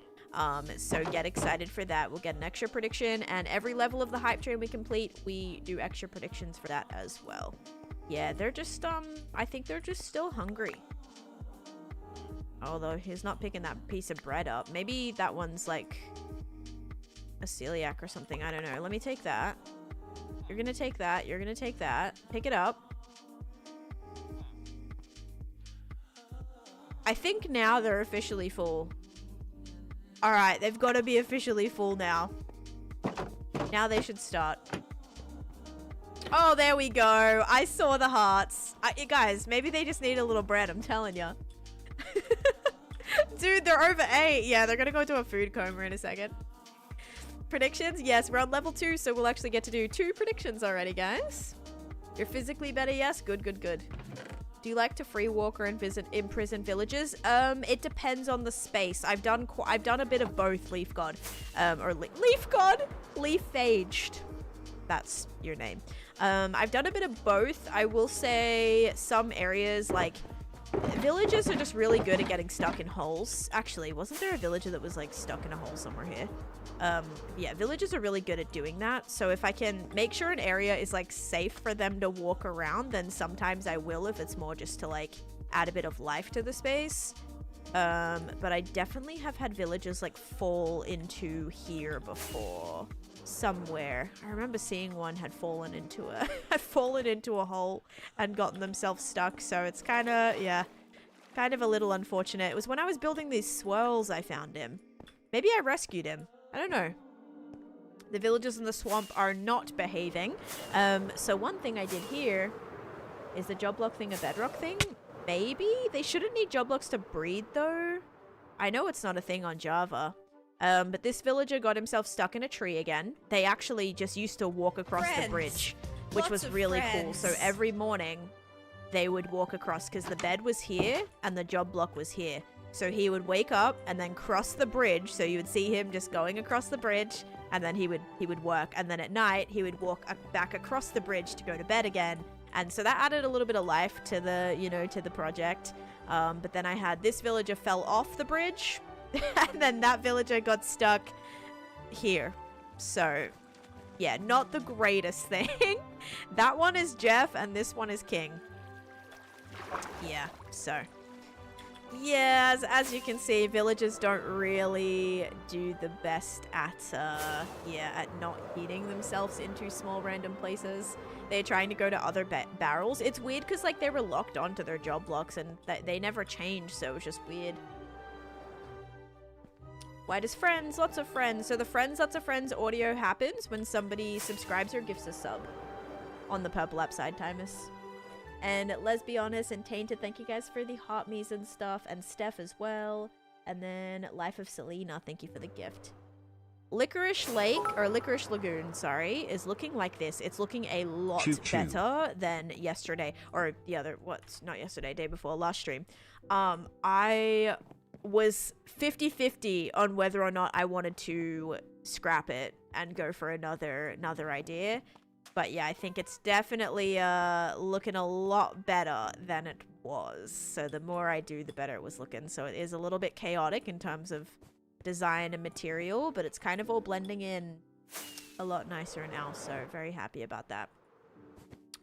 Speaker 1: So get excited for that. We'll get an extra prediction, and every level of the hype train we complete, we do extra predictions for that as well. Yeah, they're just, I think they're just still hungry. Although he's not picking that piece of bread up. Maybe that one's like a celiac or something. I don't know. Let me take that. You're gonna take that. You're gonna take that. Pick it up. I think now they're officially full. Alright, they've got to be officially full now. Now they should start. Oh, there we go. I saw the hearts. Guys, maybe they just need a little bread, I'm telling you. Dude, they're over 8. Yeah, they're gonna go into a food coma in a second. Predictions? Yes, we're on level 2, so we'll actually get to do 2 predictions already, guys. You're physically better? Yes? Good, good, good. Do you like to free walk or imprison villages? It depends on the space. I've done a bit of both, Leaf God. Leaf God? Leaf Aged. That's your name. I've done a bit of both. I will say some areas, like, villages are just really good at getting stuck in holes. Actually, wasn't there a villager that was, like, stuck in a hole somewhere here? Yeah, villages are really good at doing that. So if I can make sure an area is, like, safe for them to walk around, then sometimes I will, if it's more just to, like, add a bit of life to the space. But I definitely have had villagers, like, fall into here before. Somewhere. I remember seeing one had fallen into a hole and gotten themselves stuck. So it's kind of, yeah, kind of a little unfortunate. It was when I was building these swirls I found him. Maybe I rescued him. I don't know. The villagers in the swamp are not behaving. So one thing I did here is the job block thing a bedrock thing. Maybe they shouldn't need job blocks to breed though. I know it's not a thing on Java. But this villager got himself stuck in a tree again. They actually just used to walk across the bridge, which was really cool. So every morning they would walk across because the bed was here and the job block was here. So he would wake up and then cross the bridge. So you would see him just going across the bridge, and then he would work. And then at night he would walk back across the bridge to go to bed again. And so that added a little bit of life to the, to the project. But then I had this villager fell off the bridge. And then that villager got stuck here. So, yeah, not the greatest thing. That one is Jeff, and this one is King. Yeah, so. Yeah, as you can see, villagers don't really do the best at not eating themselves into small random places. They're trying to go to other barrels. It's weird because, like, they were locked onto their job blocks, and they never changed, so it was just weird. Why does friends? Lots of friends. So the friends, lots of friends audio happens when somebody subscribes or gifts a sub on the purple app side timers. And let's be honest, and Tainted, thank you guys for the hot me's and stuff, and Steph as well. And then Life of Selena, thank you for the gift. Licorice Lake, or Licorice Lagoon, sorry, is looking like this. It's looking a lot better than yesterday, or the other, not yesterday, day before, last stream. I was 50-50 on whether or not I wanted to scrap it and go for another idea. But yeah, I think it's definitely looking a lot better than it was. So the more I do, the better it was looking. So it is a little bit chaotic in terms of design and material, but it's kind of all blending in a lot nicer now. So very happy about that.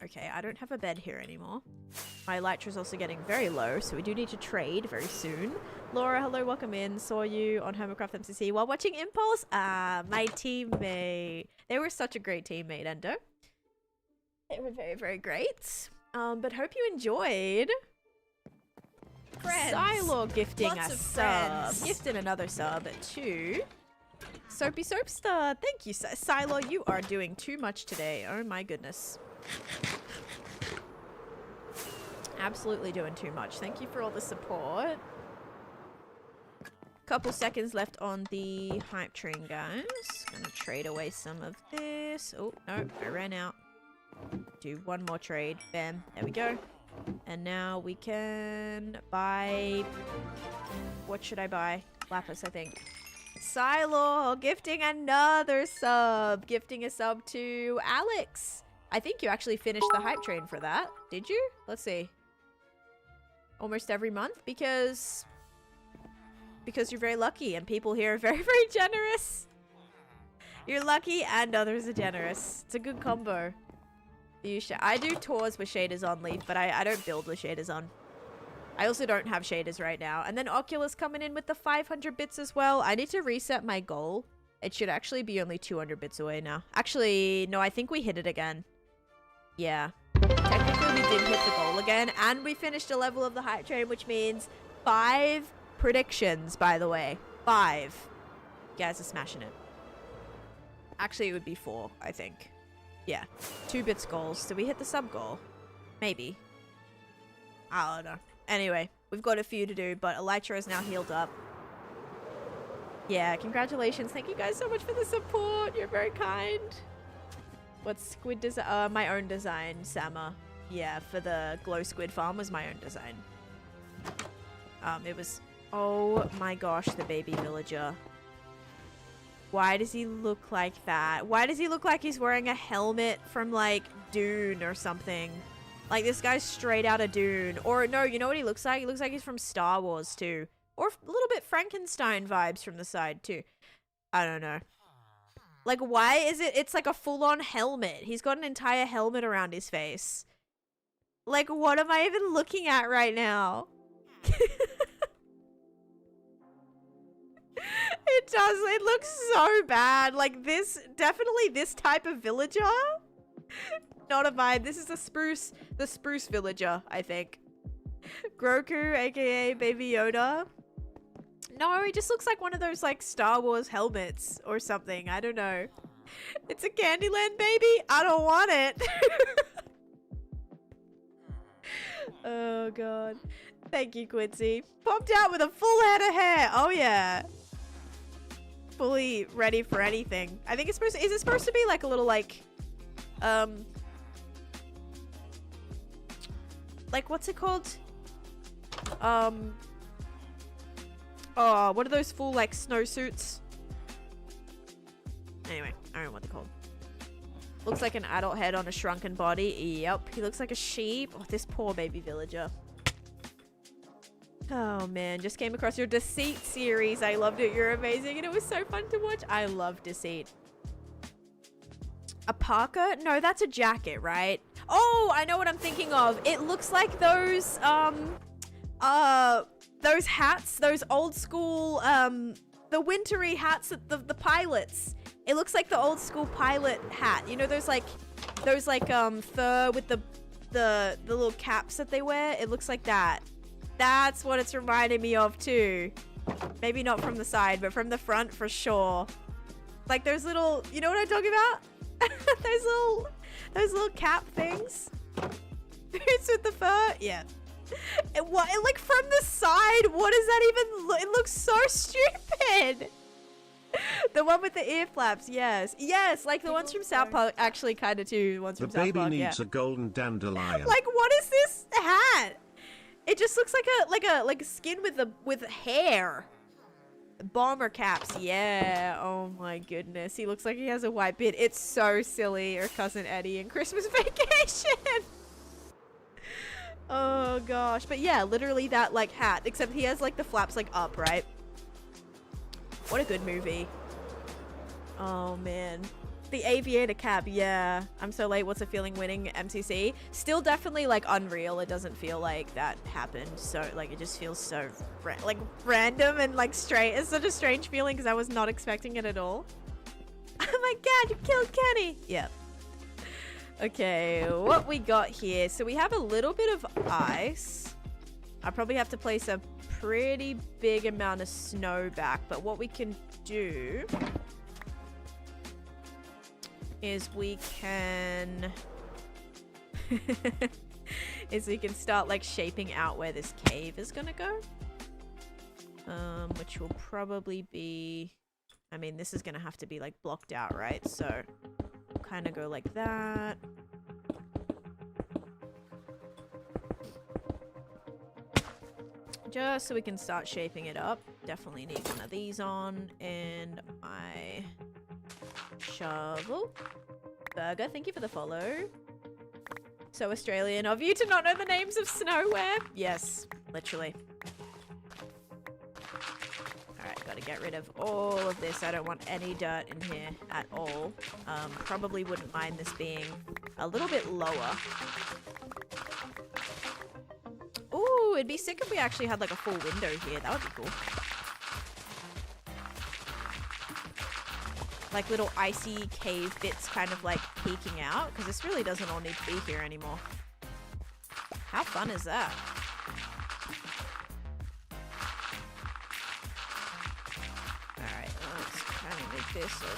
Speaker 1: Okay, I don't have a bed here anymore. My elytra is also getting very low, so we do need to trade very soon. Laura, hello, welcome in. Saw you on Homocraft MCC while watching Impulse. Ah, my teammate. They were such a great teammate, Endo. They were very, very great. But hope you enjoyed.
Speaker 3: Friends.
Speaker 1: Silo gifting
Speaker 3: Lots
Speaker 1: a
Speaker 3: of
Speaker 1: sub.
Speaker 3: friends.
Speaker 1: Gifting another sub to Soapy Soapstar. Thank you, Silo. You are doing too much today. Oh my goodness. Absolutely doing too much. Thank you for all the support. Couple seconds left on the hype train, guys. Gonna trade away some of this. Oh, no, I ran out. Do one more trade. Bam. There we go. And now we can buy... What should I buy? Lapis, I think. Silo gifting another sub. Gifting a sub to Alex. I think you actually finished the hype train for that. Did you? Let's see. Almost every month because you're very lucky and people here are very, very generous. You're lucky and others are generous. It's a good combo. I do tours with shaders on, Leaf, but I don't build with shaders on. I also don't have shaders right now. And then Oculus coming in with the 500 bits as well. I need to reset my goal. It should actually be only 200 bits away now. Actually, no, I think we hit it again. Yeah. Technically, we did hit the goal again. And we finished a level of the hype train, which means 5 predictions, by the way. 5. You guys are smashing it. Actually, it would be 4, I think. Yeah. 2 bits goals. Did we hit the sub goal? Maybe. I don't know. Anyway, we've got a few to do, but Elytra is now healed up. Yeah, congratulations. Thank you guys so much for the support. You're very kind. What's Squid design? My own design, Sama. Yeah, for the glow squid farm was my own design. It was... Oh my gosh, the baby villager. Why does he look like that? Why does he look like he's wearing a helmet from, like, Dune or something? Like, this guy's straight out of Dune. Or, no, you know what he looks like? He looks like he's from Star Wars, too. Or a little bit Frankenstein vibes from the side, too. I don't know. Like, why is it? It's like a full-on helmet. He's got an entire helmet around his face. Like, what am I even looking at right now? It does. It looks so bad. Like, this, definitely this type of villager. Not a vibe. This is the spruce villager, I think. Groku, aka Baby Yoda. No, he just looks like one of those, like, Star Wars helmets or something. I don't know. It's a Candyland baby. I don't want it. Oh, God. Thank you, Quincy. Popped out with a full head of hair. Oh, yeah. Fully ready for anything. I think it's supposed to, is it supposed to be like a little, like what's it called? Oh, what are those full, like, snowsuits? Anyway, I don't know what they're called. Looks like an adult head on a shrunken body. Yep, he looks like a sheep. Oh, this poor baby villager. Oh man, just came across your Deceit series. I loved it. You're amazing and it was so fun to watch. I love Deceit. A parka? No, that's a jacket, right? Oh, I know what I'm thinking of. It looks like those hats, those old school, the wintry hats that the pilots. It looks like the old school pilot hat. You know, those fur with the little caps that they wear? It looks like that. That's what it's reminding me of too. Maybe not from the side, but from the front for sure. Like those little, you know what I'm talking about? those little cap things. Boots with the fur. Yeah. And what? And like from the side, what does that even look? It looks so stupid. The one with the ear flaps, yes. Yes, like the ones from South Park, actually kind of too. Ones from South Park, yeah.
Speaker 2: The baby needs a golden dandelion.
Speaker 1: Like, what is this hat? It just looks like a skin with hair. Bomber caps, yeah. Oh my goodness, he looks like he has a white beard. It's so silly. Or Cousin Eddie in Christmas Vacation. Oh gosh, but yeah, literally that like hat, except he has like the flaps like up, right? What a good movie. Oh man. The aviator cap, yeah. I'm so late. What's the feeling winning MCC? Still definitely like unreal. It doesn't feel like that happened. So like it just feels so like random and like straight. It's such a strange feeling because I was not expecting it at all. Oh my god, you killed Kenny. Yep. Okay, what we got here? So we have a little bit of ice. I probably have to place a pretty big amount of snow back, but what we can do is we can start like shaping out where this cave is gonna go, which will probably be, I mean, this is gonna have to be like blocked out, right? So we'll kind of go like that. Just so we can start shaping it up. Definitely need one of these on, and my shovel. Burger, thank you for the follow. So Australian of you to not know the names of snowware. Yes, literally. Alright, gotta get rid of all of this. I don't want any dirt in here at all. Probably wouldn't mind this being a little bit lower. Ooh, it'd be sick if we actually had like a full window here. That would be cool. Like little icy cave bits kind of like peeking out, because this really doesn't all need to be here anymore. How fun is that? Alright, let's kind of make this a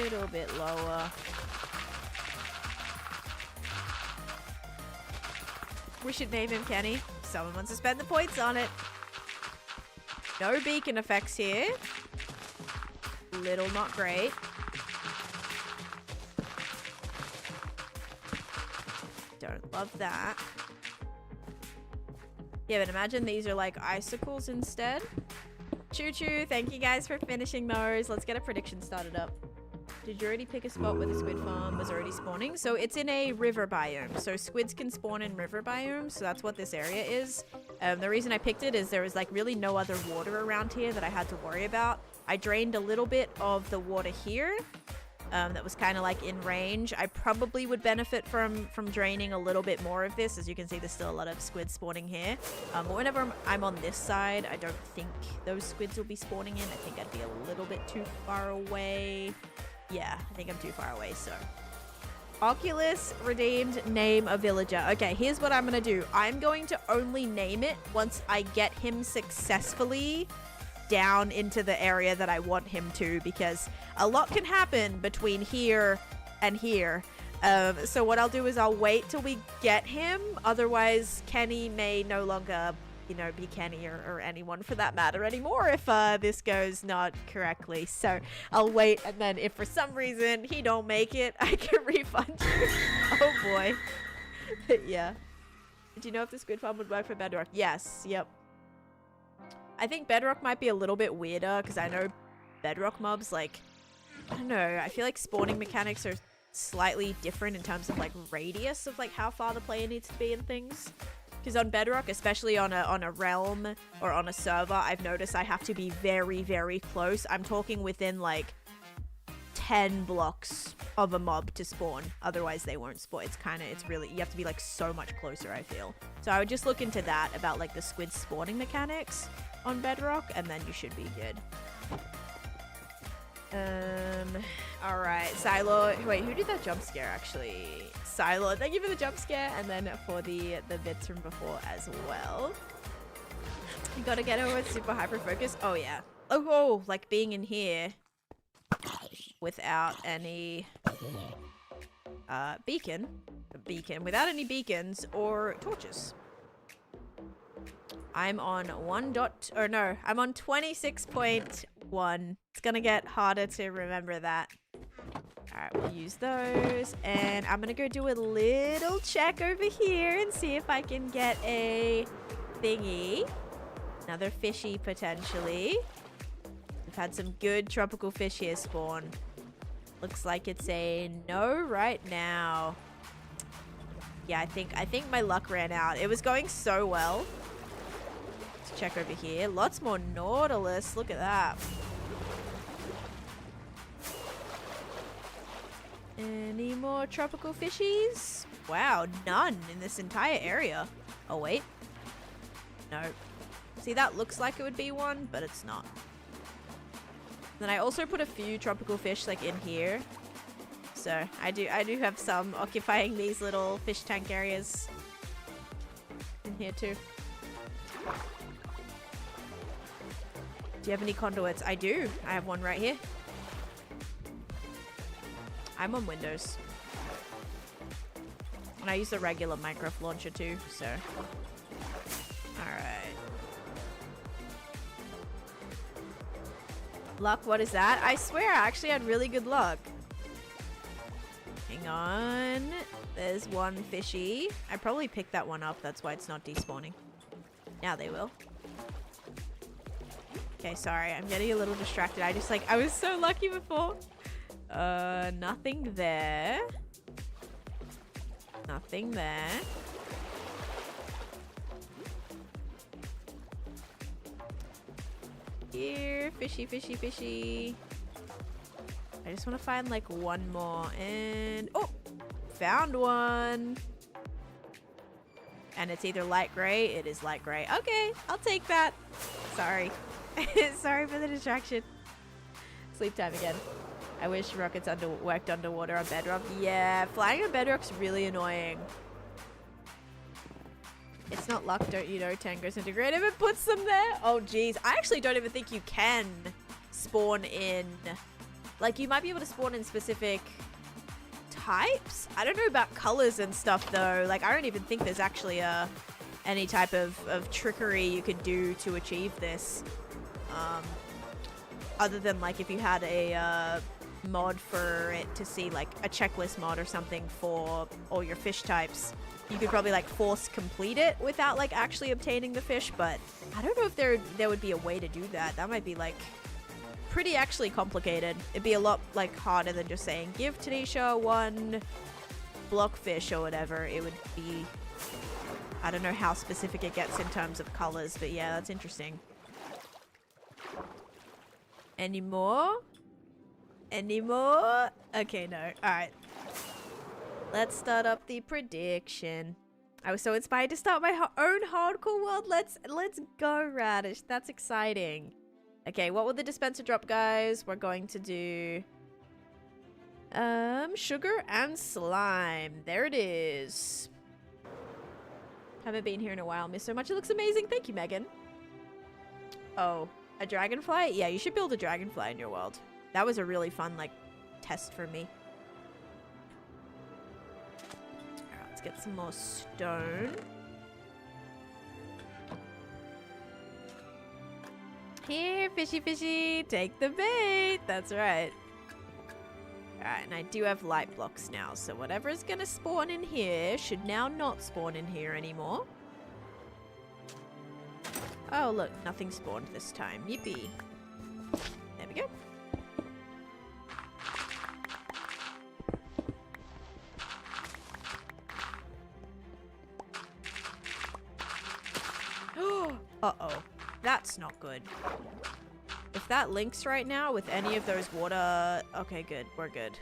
Speaker 1: little bit lower. We should name him Kenny. Someone wants to spend the points on it. No beacon effects here. Little not great. Don't love that. Yeah, but imagine these are like icicles instead. Choo choo, thank you guys for finishing those. Let's get a prediction started up. Did you already pick a spot where the squid farm was already spawning? So it's in a river biome. So squids can spawn in river biomes. So that's what this area is. The reason I picked it is there was like really no other water around here that I had to worry about. I drained a little bit of the water here. That was kind of like in range. I probably would benefit from draining a little bit more of this. As you can see, there's still a lot of squids spawning here. But whenever I'm on this side, I don't think those squids will be spawning in. I think I'd be a little bit too far away. Yeah, I think I'm too far away, so. Oculus redeemed, name a villager. Okay, here's what I'm gonna do. I'm going to only name it once I get him successfully down into the area that I want him to, because a lot can happen between here and here. So what I'll do is I'll wait till we get him. Otherwise, Kenny may no longer, you know, be Kenny or anyone for that matter anymore if this goes not correctly. So I'll wait, and then if for some reason he don't make it, I can refund you. Oh boy. Yeah. Do you know if the squid farm would work for Bedrock? Yes. Yep. I think Bedrock might be a little bit weirder because I know Bedrock mobs, like, I don't know, I feel like spawning mechanics are slightly different in terms of like radius of like how far the player needs to be and things. Because on Bedrock, especially on a realm or on a server, I've noticed I have to be very, very close. I'm talking within like 10 blocks of a mob to spawn. Otherwise they won't spawn. It's really, you have to be like so much closer, I feel. So I would just look into that about like the squid spawning mechanics on Bedrock, and then you should be good. Alright, Silo. Wait, who did that jump scare actually? Silo, thank you for the jump scare, and then for the bits from before as well. You gotta get over super hyper focus. Oh yeah. Oh, like being in here without any beacon without any beacons or torches. I'm on I'm on 26.1. It's gonna get harder to remember that. Alright, we'll use those. And I'm gonna go do a little check over here and see if I can get a thingy. Another fishy, potentially. We've had some good tropical fish here spawn. Looks like it's a no right now. Yeah, I think my luck ran out. It was going so well. Let's check over here. Lots more Nautilus. Look at that. Any more tropical fishies? Wow, none in this entire area. Oh, wait. No. See, that looks like it would be one, but it's not. Then I also put a few tropical fish like in here. So I do have some occupying these little fish tank areas in here too. Do you have any conduits? I do. I have one right here. I'm on Windows. And I use the regular Minecraft launcher too, so. Alright. Luck, what is that? I swear I actually had really good luck. Hang on. There's one fishy. I probably picked that one up, that's why it's not despawning. Now they will. Okay, sorry, I'm getting a little distracted. I was so lucky before. Nothing there. Nothing there. Here, fishy, fishy, fishy. I just want to find like one more and oh, found one. And it's either light gray. It is light gray. Okay, I'll take that. Sorry. Sorry for the distraction. Sleep time again. I wish rockets worked underwater on bedrock. Yeah, flying on bedrock's really annoying. It's not luck, don't you know? Tango's integrative and puts them there. Oh, geez. I actually don't even think you can spawn in. Like, you might be able to spawn in specific types. I don't know about colors and stuff, though. Like, I don't even think there's actually any type of trickery you could do to achieve this. Other than, like, if you had a mod for it to see, like, a checklist mod or something for all your fish types. You could probably like force complete it without like actually obtaining the fish, but I don't know if there would be a way to do that. That might be like pretty actually complicated. It'd be a lot like harder than just saying give Taneesha one blockfish or whatever. It would be, I don't know how specific it gets in terms of colors, but yeah, that's interesting. Any more? Any more? Okay, no. All right. Let's start up the prediction. I was so inspired to start my own hardcore world. Let's go, Radish. That's exciting. Okay, what will the dispenser drop, guys? We're going to do sugar and slime. There it is. Haven't been here in a while. Miss so much. It looks amazing. Thank you, Megan. Oh, a dragonfly? Yeah, you should build a dragonfly in your world. That was a really fun like test for me. Get some more stone. Here, fishy fishy, take the bait. That's right. Alright, and I do have light blocks now, so whatever is gonna spawn in here should now not spawn in here anymore. Oh look, nothing spawned this time. Yippee. There we go. Uh-oh. That's not good. If that links right now with any of those water... Okay, good. We're good.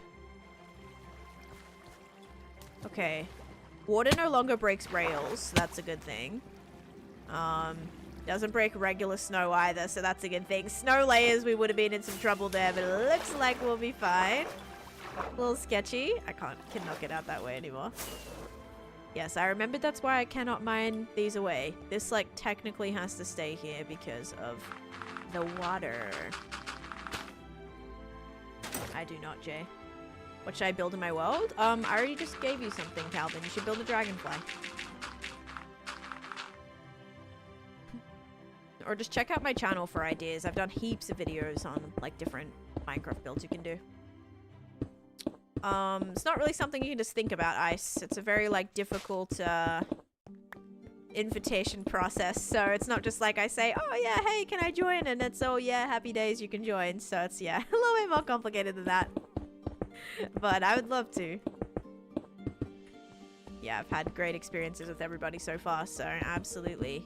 Speaker 1: Okay. Water no longer breaks rails. That's a good thing. Doesn't break regular snow either, so that's a good thing. Snow layers, we would have been in some trouble there, but it looks like we'll be fine. A little sketchy. I cannot get out that way anymore. Yes, I remembered that's why I cannot mine these away. This, like, technically has to stay here because of the water. I do not, Jay. What should I build in my world? I already just gave you something, Calvin. You should build a dragonfly. Or just check out my channel for ideas. I've done heaps of videos on, like, different Minecraft builds you can do. It's not really something you can just think about, Ice. It's a very, like, difficult, invitation process. So it's not just like I say, oh, yeah, hey, can I join? And it's, oh, yeah, happy days, you can join. So it's, yeah, a little bit more complicated than that. But I would love to. Yeah, I've had great experiences with everybody so far, so absolutely.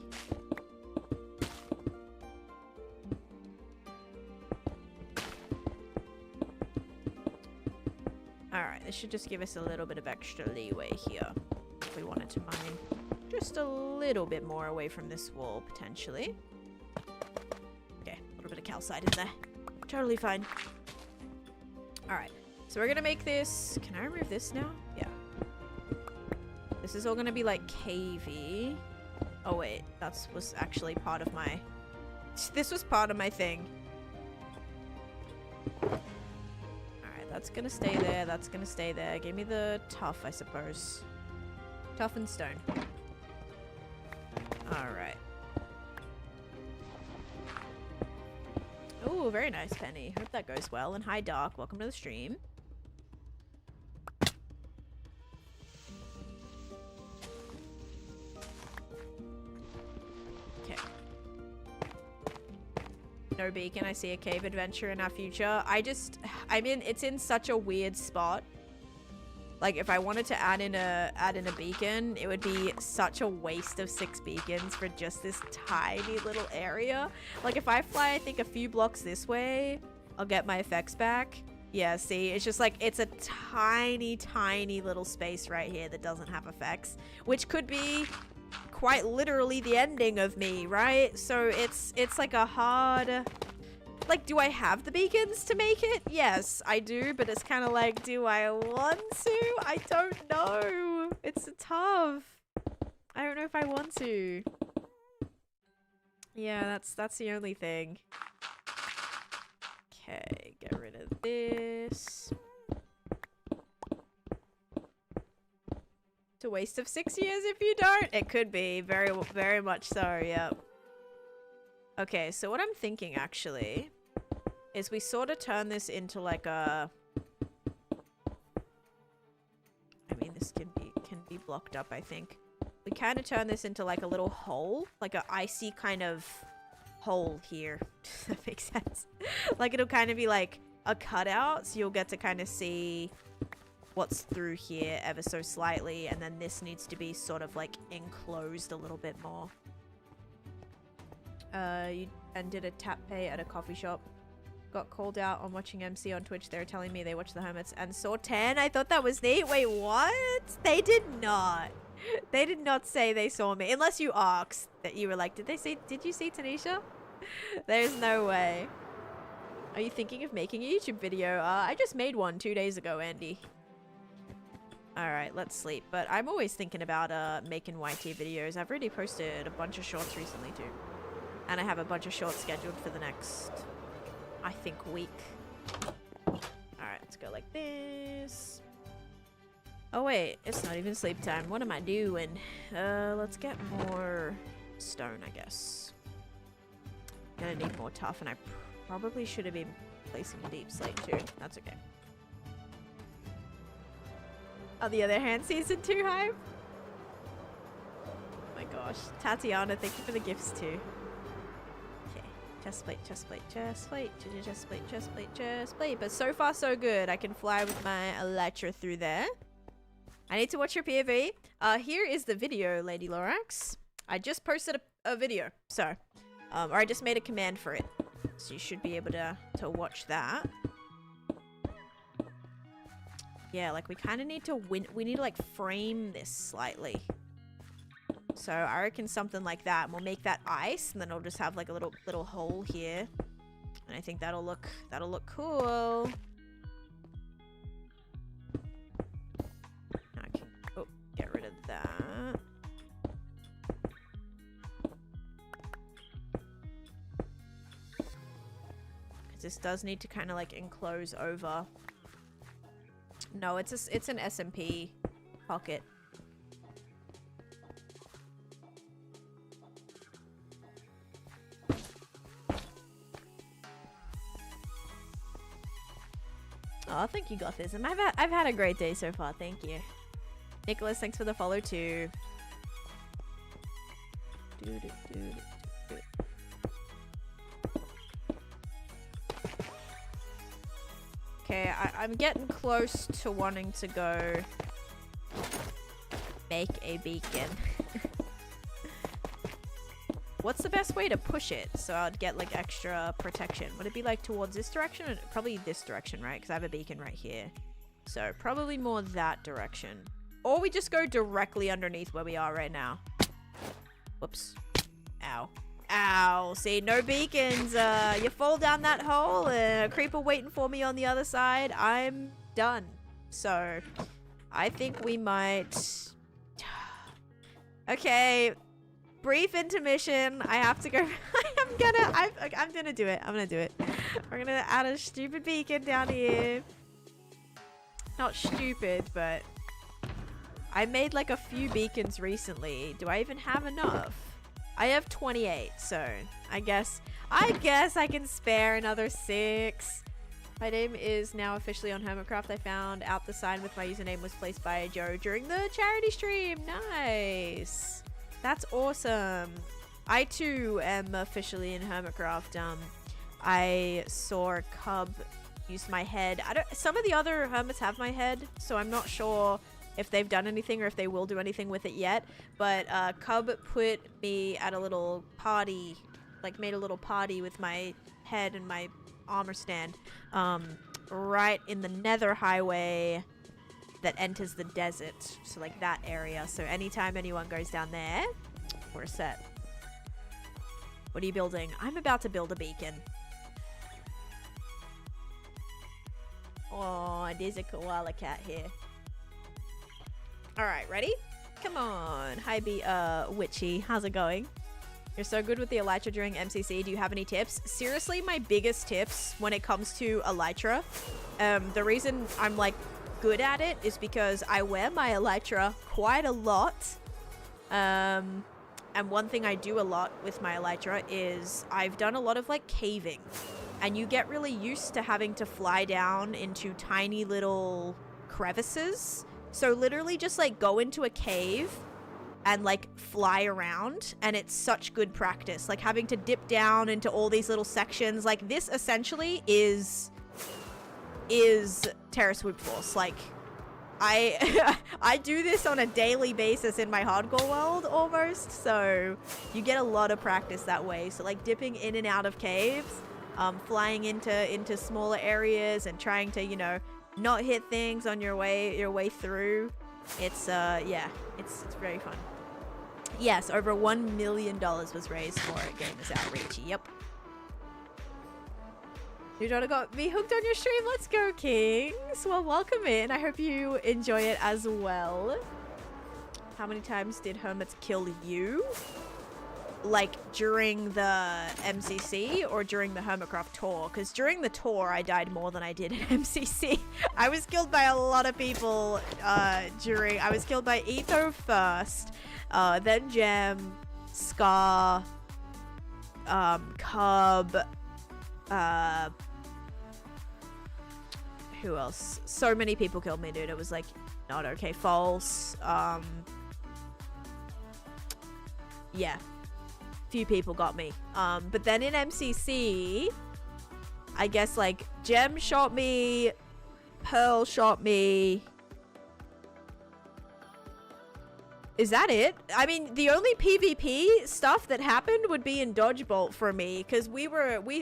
Speaker 1: Alright, this should just give us a little bit of extra leeway here. If we wanted to mine just a little bit more away from this wall, potentially. Okay, a little bit of calcite in there. Totally fine. Alright, so we're gonna make this... Can I remove this now? Yeah. This is all gonna be, like, cavey. Oh, wait. That was actually part of my... This was part of my thing. That's gonna stay there, that's gonna stay there. Give me the tough, I suppose. Tough and stone. Alright. Ooh, very nice, Penny. Hope that goes well. And hi, Dark. Welcome to the stream. Okay. No beacon. I see a cave adventure in our future. I'm in, it's in such a weird spot. Like if I wanted to add in a beacon, it would be such a waste of 6 beacons for just this tiny little area. Like if I fly, I think a few blocks this way, I'll get my effects back. Yeah, see, it's just like, it's a tiny, tiny little space right here that doesn't have effects, which could be quite literally the ending of me, right? So it's like a hard... Like, do I have the beacons to make it? Yes, I do, but it's kind of like, do I want to? I don't know. It's tough. I don't know if I want to. Yeah, that's the only thing. Okay, get rid of this. It's a waste of 6 years if you don't. It could be. Very, very much so, yep. Okay, so what I'm thinking, actually... is we sort of turn this into like a... I mean, this can be blocked up, I think. We kind of turn this into like a little hole. Like a icy kind of hole here. Does that make sense? Like it'll kind of be like a cutout. So you'll get to kind of see what's through here ever so slightly. And then this needs to be sort of like enclosed a little bit more. You did a tap pay at a coffee shop. Got called out on watching MC on Twitch. They were telling me they watched the Hermits and saw 10. I thought that was neat. Wait, what? They did not. They did not say they saw me. Unless you asked that you were like, did you see Taneesha? There's no way. Are you thinking of making a YouTube video? I just made one 2 days ago, Andy. Alright, let's sleep. But I'm always thinking about making YT videos. I've already posted a bunch of shorts recently too. And I have a bunch of shorts scheduled for the next... I think week. Alright, let's go like this. Oh wait, it's not even sleep time. What am I doing? Let's get more stone, I guess. Gonna need more tough, and I probably should have been placing deep slate too. That's okay. On the other hand, season 2 hype? Oh my gosh. Tatiana, thank you for the gifts too. Chest plate, chest plate, chest plate, chest plate, chest plate, chest plate. But so far, so good. I can fly with my Elytra through there. I need to watch your POV. Here is the video, Lady Lorax. I just posted a video, so, or I just made a command for it. So you should be able to watch that. Yeah, like we kind of need to we need to like frame this slightly. So I reckon something like that. And we'll make that ice, and then it'll just have like a little hole here. And I think that'll look cool. I can get rid of that. Because this does need to kind of like enclose over. No, it's an SMP pocket. Oh, I think you got this. And I've had a great day so far. Thank you. Nicholas, thanks for the follow too. Okay, I'm getting close to wanting to go make a beacon. What's the best way to push it so I'd get like extra protection? Would it be like towards this direction? Or probably this direction, right? Because I have a beacon right here. So probably more that direction. Or we just go directly underneath where we are right now. Whoops. Ow. Ow. See, no beacons. You fall down that hole and a creeper waiting for me on the other side. I'm done. So I think we might... Okay. Brief intermission. I have to go. I'm gonna do it. I'm gonna do it. We're gonna add a stupid beacon down here. Not stupid, but I made like a few beacons recently. Do I even have enough? I have 28, so I guess I can spare another 6. My name is now officially on Hermitcraft. I found out the sign with my username was placed by Joe during the charity stream. Nice. That's awesome. I too am officially in Hermitcraft. I saw Cub used my head. Some of the other hermits have my head, so I'm not sure if they've done anything or if they will do anything with it yet. But Cub put me at a little party, like made a little party with my head and my armor stand, right in the nether highway that enters the desert. So like that area. So anytime anyone goes down there, we're set. What are you building? I'm about to build a beacon. Oh, there's a koala cat here. Alright, ready? Come on. Hi, Witchy. How's it going? You're so good with the elytra during MCC. Do you have any tips? Seriously, my biggest tips when it comes to elytra, the reason I'm like good at it is because I wear my elytra quite a lot. And one thing I do a lot with my elytra is I've done a lot of like caving. And you get really used to having to fly down into tiny little crevices. So literally just like go into a cave and like fly around, and it's such good practice. Like having to dip down into all these little sections. Like this essentially is Terra Swoop Force. Like I do this on a daily basis in my hardcore world almost. So you get a lot of practice that way. So like dipping in and out of caves. Flying into smaller areas and trying to, you know, not hit things on your way through. It's yeah, it's very fun. Yes, over $1 million was raised for it. Gamers Outreach. Yep. Your daughter got me hooked on your stream. Let's go, Kings. Well, welcome in. I hope you enjoy it as well. How many times did hermits kill you? Like during the MCC or during the Hermitcraft tour? Because during the tour I died more than I did in MCC. I was killed by a lot of people I was killed by Etho first, then Gem, Scar, Cub, who else? So many people killed me, dude. It was like not okay. False. Yeah. Few people got me. But then in MCC, I guess like Gem shot me, Pearl shot me. Is that it? I mean, the only PvP stuff that happened would be in Dodgebolt for me, because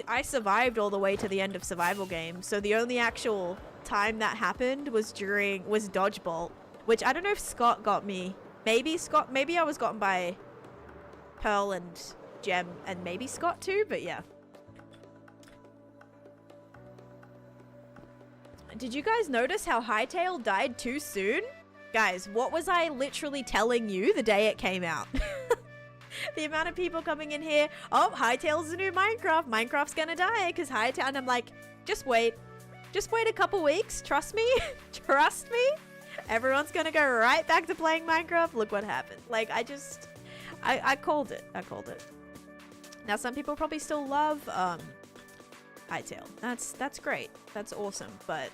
Speaker 1: I survived all the way to the end of survival game. So the only actual time that happened was Dodgebolt, which I don't know if Scott got me. Maybe I was gotten by Pearl and Gem and maybe Scott too, but yeah. Did you guys notice how Hytale died too soon? Guys, what was I literally telling you the day it came out? The amount of people coming in here, oh, Hytale's the new Minecraft. Minecraft's gonna die because Hytale, and I'm like, just wait a couple weeks. Trust me. Trust me. Everyone's gonna go right back to playing Minecraft. Look what happened. Like, I called it. Now, some people probably still love Hytale. That's great. That's awesome. But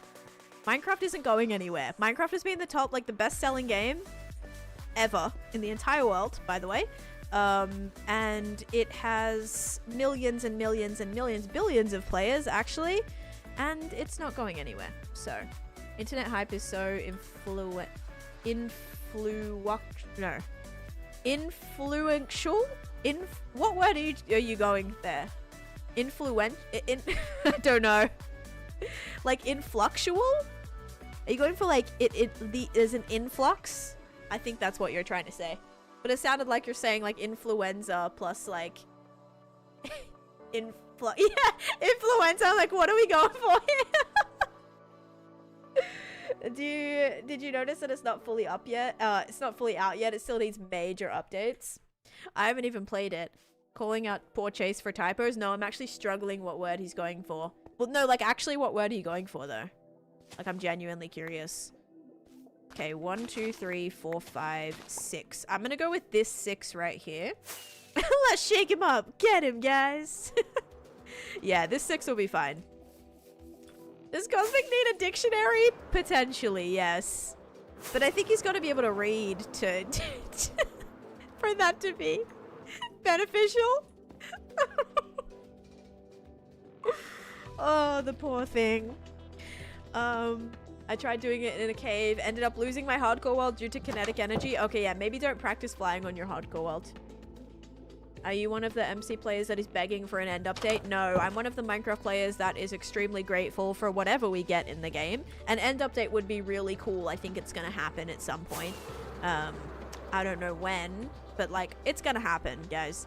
Speaker 1: Minecraft isn't going anywhere. Minecraft has been the top, like the best-selling game ever in the entire world, by the way. And it has millions and millions and millions, billions of players actually, and it's not going anywhere. So, internet hype is so influential. What word are you going there? I don't know. Like influxual? Are you going for like there's an influx? I think that's what you're trying to say. But it sounded like you're saying like influenza plus like yeah, influenza. Like, what are we going for here? Did you notice that it's not fully up yet? It's not fully out yet. It still needs major updates. I haven't even played it. Calling out poor Chase for typos? No, I'm actually struggling what word he's going for. Well, no, like actually what word are you going for though? Like, I'm genuinely curious. Okay, 1, 2, 3, 4, 5, 6. I'm gonna go with this 6 right here. Let's shake him up. Get him, guys. Yeah, this 6 will be fine. Does Cosmic need a dictionary? Potentially, yes. But I think he's got to be able to read to for that to be beneficial. Oh, the poor thing. I tried doing it in a cave, ended up losing my hardcore world due to kinetic energy. Okay, yeah, maybe don't practice flying on your hardcore world. Are you one of the MC players that is begging for an end update? No, I'm one of the Minecraft players that is extremely grateful for whatever we get in the game. An end update would be really cool. I think it's gonna happen at some point. I don't know when, but like, it's gonna happen, guys.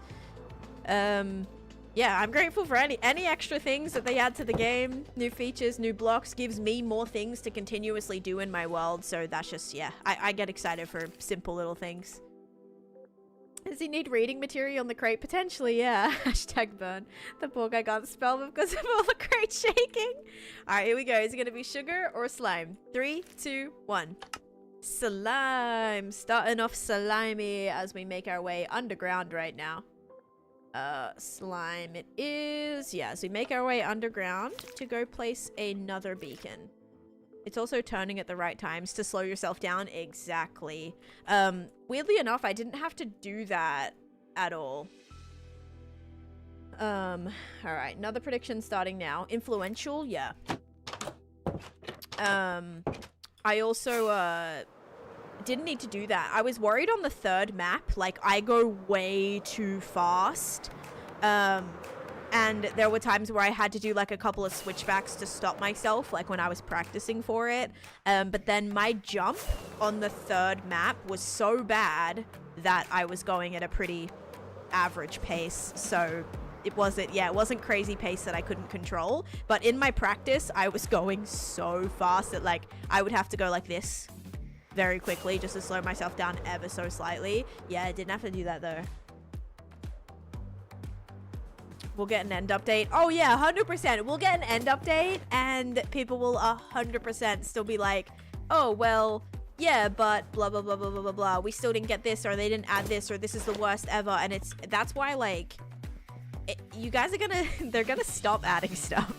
Speaker 1: Yeah, I'm grateful for any extra things that they add to the game. New features, new blocks, gives me more things to continuously do in my world. So that's just, yeah, I get excited for simple little things. Does he need reading material on the crate? Potentially, yeah. Hashtag burn. The poor guy can't spell because of all the crate shaking. Alright, here we go. Is it going to be sugar or slime? 3, 2, 1. Slime. Starting off slimy as we make our way underground right now. Slime it is. Yeah, so we make our way underground to go place another beacon. It's also turning at the right times to slow yourself down. Exactly. Weirdly enough, I didn't have to do that at all. Alright, another prediction starting now. Influential, yeah. I also, didn't need to do that. I was worried on the third map. Like, I go way too fast. And there were times where I had to do like a couple of switchbacks to stop myself, like when I was practicing for it. But then my jump on the third map was so bad that I was going at a pretty average pace. So it wasn't crazy pace that I couldn't control. But in my practice, I was going so fast that like I would have to go like this very quickly just to slow myself down ever so slightly. Yeah, I didn't have to do that though. We'll get an end update. Oh yeah, 100%. We'll get an end update and people will 100% still be like, oh, well, yeah, but blah, blah, blah, blah, blah, blah, blah. We still didn't get this, or they didn't add this, or this is the worst ever. And that's why, like, you guys are they're gonna stop adding stuff.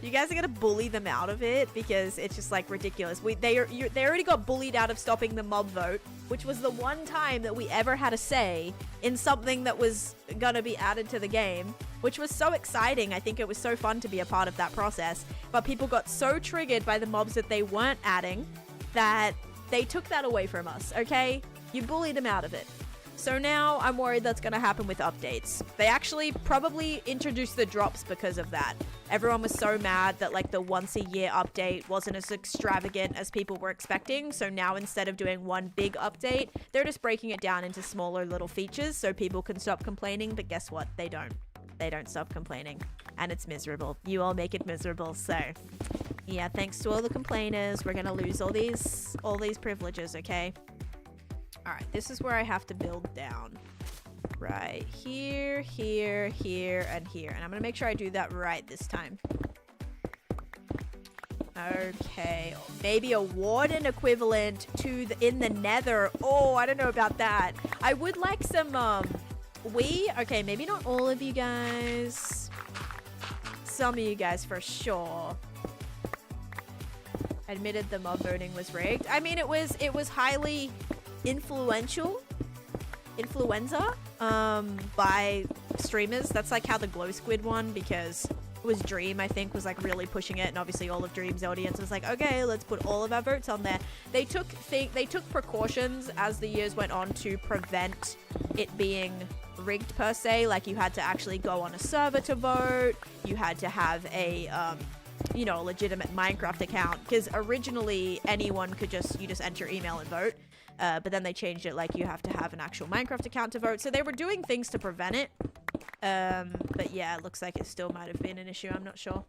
Speaker 1: You guys are gonna bully them out of it because it's just like ridiculous. They already got bullied out of stopping the mob vote, which was the one time that we ever had a say in something that was gonna be added to the game, which was so exciting. I think it was so fun to be a part of that process. But people got so triggered by the mobs that they weren't adding that they took that away from us, okay? You bullied them out of it. So now I'm worried that's going to happen with updates. They actually probably introduced the drops because of that. Everyone was so mad that like the once a year update wasn't as extravagant as people were expecting. So now instead of doing one big update, they're just breaking it down into smaller little features so people can stop complaining. But guess what? They don't. They don't stop complaining. And it's miserable. You all make it miserable. So yeah, thanks to all the complainers, we're going to lose all these privileges, okay? Alright, this is where I have to build down. Right here, here, here, and here. And I'm gonna make sure I do that right this time. Okay, maybe a warden equivalent to in the nether. Oh, I don't know about that. I would like some, okay, maybe not all of you guys. Some of you guys for sure. Admitted the mob voting was rigged. I mean, it was highly influenza by streamers. That's like how the Glow Squid won, because it was Dream, I think, was like really pushing it, and obviously all of Dream's audience was like, okay, let's put all of our votes on there. They took precautions as the years went on to prevent it being rigged per se. Like, you had to actually go on a server to vote. You had to have a you know, a legitimate Minecraft account, because originally anyone could just enter your email and vote. But then they changed it, like you have to have an actual Minecraft account to vote. So they were doing things to prevent it. But yeah, it looks like it still might have been an issue. I'm not sure.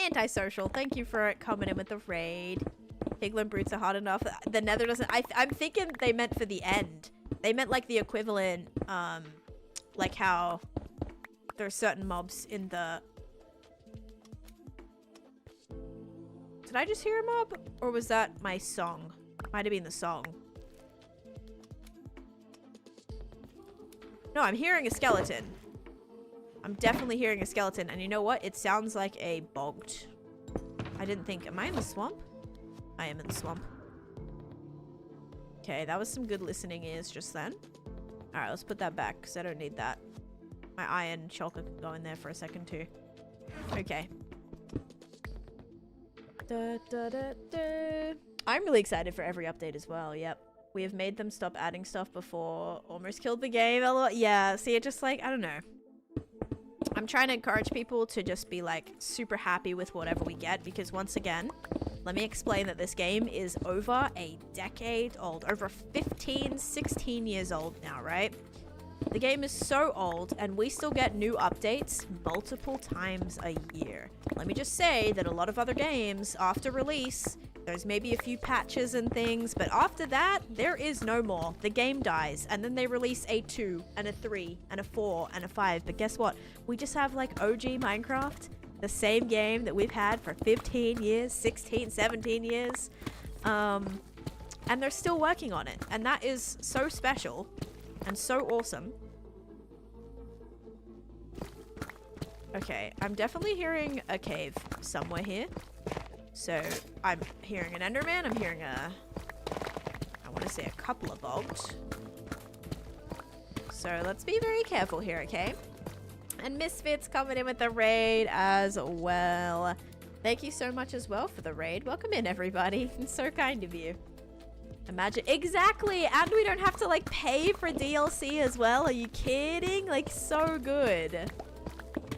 Speaker 1: Antisocial, thank you for coming in with the raid. Piglin brutes are hard enough. The nether doesn't... I'm thinking they meant for the end. They meant like the equivalent, like how there are certain mobs in the... Did I just hear a mob? Or was that my song? Might have been the song. No, I'm hearing a skeleton. I'm definitely hearing a skeleton. And you know what? It sounds like a bogged. I didn't think... Am I in the swamp? I am in the swamp. Okay, that was some good listening ears just then. Alright, let's put that back, because I don't need that. My iron shulker can go in there for a second too. Okay. Da, da, da, da. I'm really excited for every update as well. Yep. We have made them stop adding stuff before. Almost killed the game. Yeah, see, it just like, I don't know. I'm trying to encourage people to just be like super happy with whatever we get, because once again, let me explain that this game is over a decade old, over 15, 16 years old now, right? The game is so old and we still get new updates multiple times a year. Let me just say that a lot of other games after release, there's maybe a few patches and things, but after that, there is no more. The game dies, and then they release a 2, and a 3, and a 4, and a 5. But guess what? We just have like OG Minecraft, the same game that we've had for 15 years, 16, 17 years. And they're still working on it. And that is so special and so awesome. Okay, I'm definitely hearing a cave somewhere here. So, I'm hearing an Enderman, I'm hearing I want to say a couple of bogs. So, let's be very careful here, okay? And Misfits coming in with the raid as well. Thank you so much as well for the raid. Welcome in, everybody. It's so kind of you. Imagine, exactly, and we don't have to, like, pay for DLC as well. Are you kidding? Like, so good.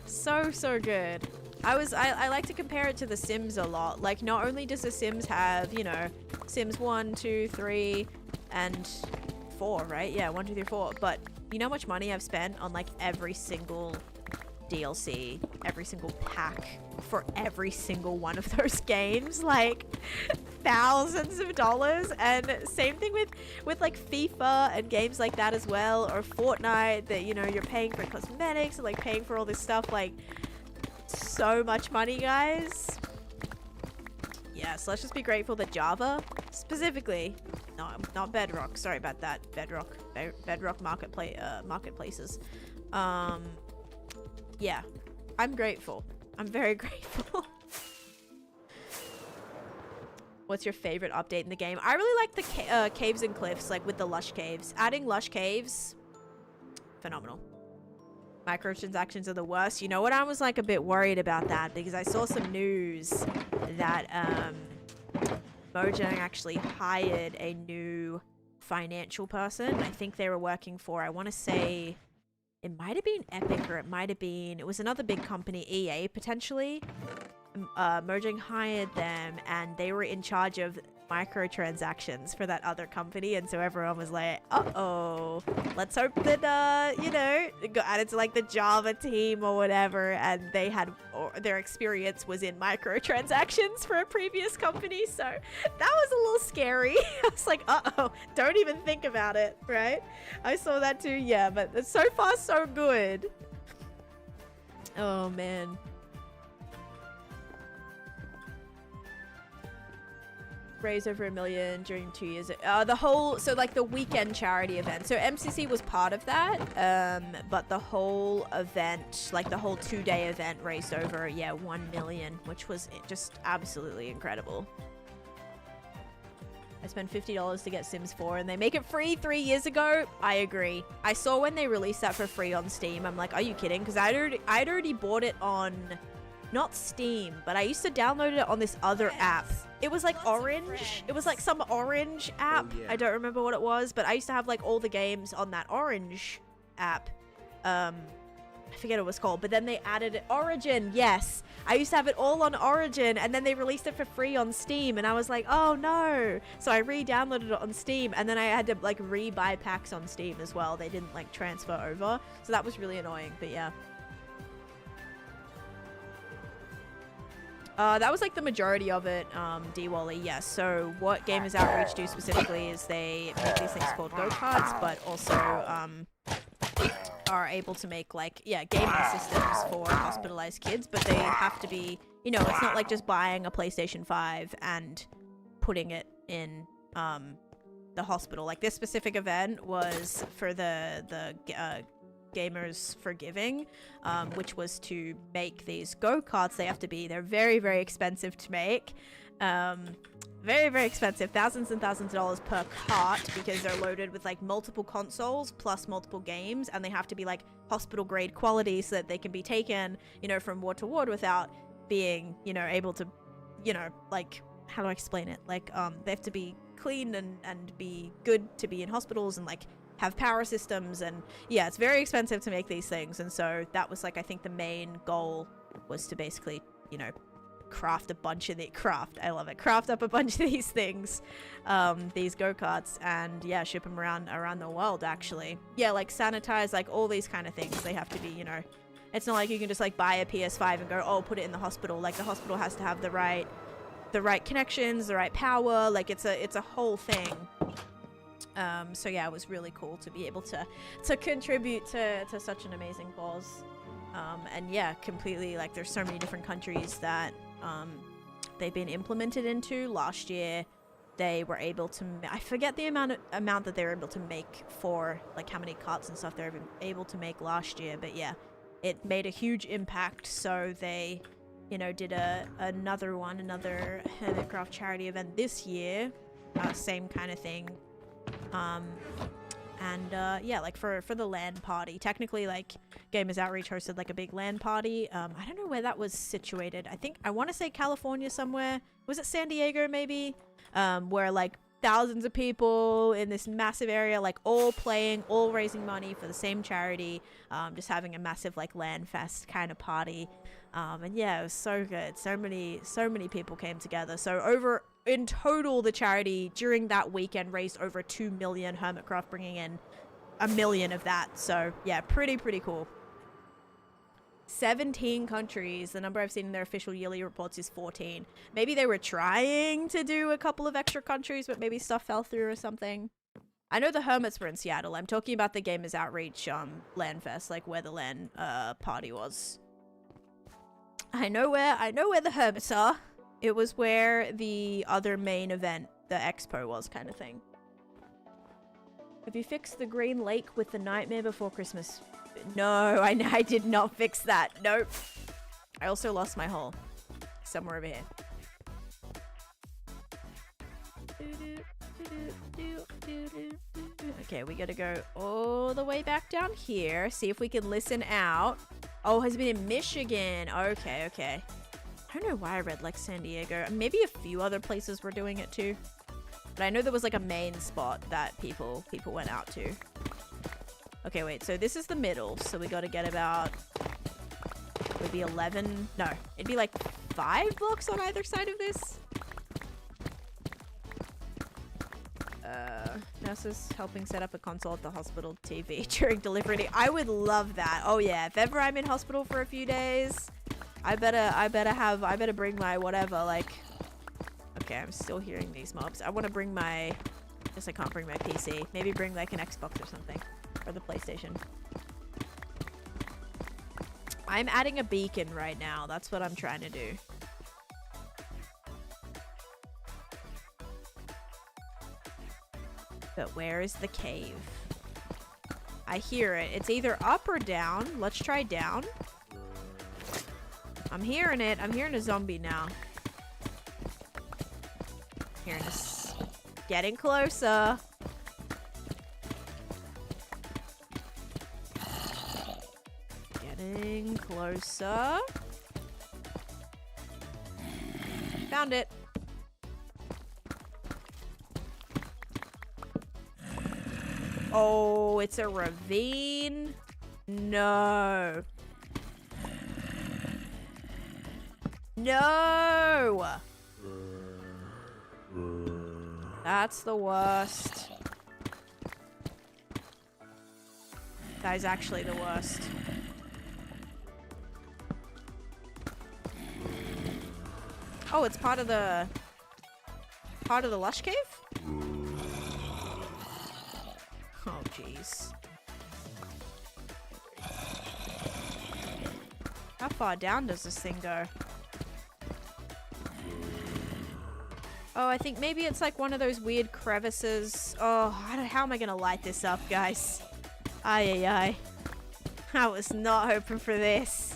Speaker 1: So good. I like to compare it to The Sims a lot. Like, not only does The Sims have, you know, Sims 1, 2, 3, and 4, right? Yeah, 1, 2, 3, 4. But you know how much money I've spent on, like, every single DLC, every single pack for every single one of those games? Like, thousands of dollars. And same thing with like FIFA and games like that as well, or Fortnite, that, you know, you're paying for cosmetics and like paying for all this stuff. Like, so much money, guys. Yeah, so let's just be grateful that Java specifically, no, not Bedrock, sorry about that, Bedrock marketplaces, yeah, I'm grateful. I'm very grateful. What's your favorite update in the game? I really like the caves and cliffs, like with the lush caves. Adding lush caves, phenomenal. Microtransactions are the worst. You know what? I was like a bit worried about that because I saw some news that Mojang actually hired a new financial person. I think they were working for, I want to say, it might have been Epic, or it was another big company, EA potentially. Mojang hired them and they were in charge of microtransactions for that other company, and so everyone was like, uh-oh, let's hope that you know, it got added to like the Java team or whatever, and they had, or their experience was in microtransactions for a previous company. So that was a little scary. I was like, uh-oh, don't even think about it, right? I saw that too. Yeah, but so far so good. Oh man. Raised over $1 million during 2 years. So like the weekend charity event. So MCC was part of that, but the whole event, like the whole 2-day event, raised over, yeah, 1 million, which was just absolutely incredible. I spent $50 to get Sims 4 and they make it free 3 years ago. I agree. I saw when they released that for free on Steam. I'm like, are you kidding? Because I'd already bought it on, not Steam, but I used to download it on this other app. It was like Orange. It was like some Orange app.
Speaker 2: Oh, yeah.
Speaker 1: I don't remember what it was, but I used to have like all the games on that Orange app. I forget what it was called, but then they added it. Origin, yes. I used to have it all on Origin, and then they released it for free on Steam, and I was like, oh no. So I re-downloaded it on Steam, and then I had to like re-buy packs on Steam as well. They didn't like transfer over. So that was really annoying, but yeah. That was like the majority of it, D-Wally, yes. So what Gamers Outreach do specifically is they make these things called go-karts, but also are able to make like, yeah, gaming systems for hospitalized kids, but they have to be, you know, it's not like just buying a PlayStation 5 and putting it in the hospital. Like this specific event was for the Gamers for Giving, which was to make these go-karts. They're very, very expensive to make. Very, very expensive. Thousands and thousands of dollars per cart, because they're loaded with like multiple consoles plus multiple games, and they have to be like hospital grade quality so that they can be taken, you know, from ward to ward without being, you know, able to you know, like, how do I explain it? Like, they have to be clean and be good to be in hospitals and, like, have power systems. And, yeah, it's very expensive to make these things. And so that was, like, I think the main goal was to basically, you know, craft a bunch of the craft up a bunch of these things, these go-karts, and yeah, ship them around the world. Actually, yeah, like sanitize, like all these kind of things. They have to be, you know, it's not like you can just like buy a PS5 and go, oh, put it in the hospital. Like the hospital has to have the right connections, the right power. Like it's a whole thing. So yeah, it was really cool to be able to contribute to such an amazing cause. And yeah, completely, like there's so many different countries that they've been implemented into. Last year they were able to, I forget the amount that they were able to make for, like how many carts and stuff they were able to make last year, but yeah, it made a huge impact. So they, you know, did another Hermitcraft charity event this year, same kind of thing. Yeah, like for the LAN party, technically, like Gamers Outreach hosted like a big LAN party. I don't know where that was situated. I want to say California somewhere. Was it San Diego maybe? Where like thousands of people in this massive area, like all playing, all raising money for the same charity, just having a massive like LAN fest kind of party. And yeah, it was so good. So many people came together. So in total, the charity during that weekend raised over 2 million Hermitcraft, bringing in 1 million of that. So yeah, pretty cool. 17 countries. The number I've seen in their official yearly reports is 14. Maybe they were trying to do a couple of extra countries, but maybe stuff fell through or something. I know the Hermits were in Seattle. I'm talking about the Gamers Outreach LAN fest, like where the LAN party was. I know where the Hermits are. It was where the other main event, the expo, was, kind of thing. Have you fixed the Green Lake with the Nightmare Before Christmas? No, I did not fix that. Nope. I also lost my hole. Somewhere over here. Okay, we gotta go all the way back down here. See if we can listen out. Oh, has been in Michigan. Okay. I don't know why I read like San Diego. Maybe a few other places were doing it too. But I know there was like a main spot that people went out to. Okay, wait. So this is the middle. So we got to get about, it would be 11. No, it'd be like 5 blocks on either side of this. Nurses helping set up a console at the hospital TV during delivery. I would love that. Oh yeah, if ever I'm in hospital for a few days, I better bring my whatever, like, okay, I'm still hearing these mobs. I want to bring my, guess I can't bring my PC. Maybe bring like an Xbox or something, or the PlayStation. I'm adding a beacon right now. That's what I'm trying to do. But where is the cave? I hear it. It's either up or down. Let's try down. I'm hearing it. I'm hearing a zombie now. Hearing this. Getting closer. Getting closer. Found it. Oh, it's a ravine. No. No! That's the worst. That is actually the worst. Oh, it's part of the lush cave? Oh, jeez. How far down does this thing go? Oh, I think maybe it's like one of those weird crevices. Oh, how am I gonna light this up, guys? Ay. I was not hoping for this.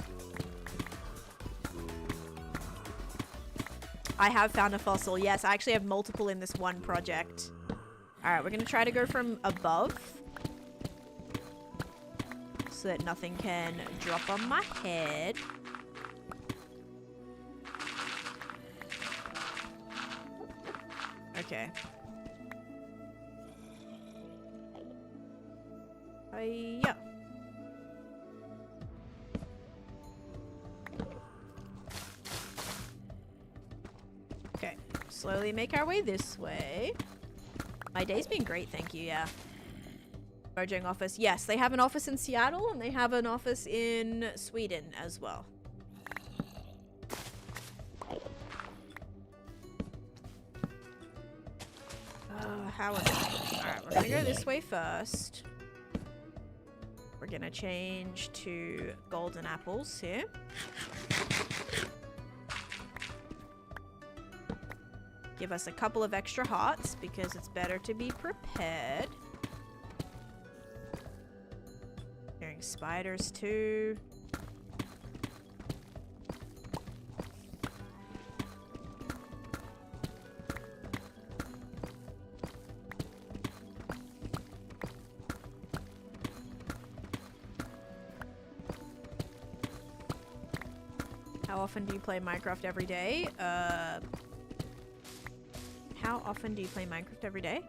Speaker 1: I have found a fossil. Yes, I actually have multiple in this one project. Alright, we're gonna try to go from above, so that nothing can drop on my head. Okay. Yeah. Okay. Slowly make our way this way. My day's been great, thank you, yeah. Mojang office. Yes, they have an office in Seattle and they have an office in Sweden as well. How is it? Alright, we're gonna go this way first. We're gonna change to golden apples here. Give us a couple of extra hearts because it's better to be prepared. Hearing spiders too. How often do you play Minecraft every day? How often do you play Minecraft every day?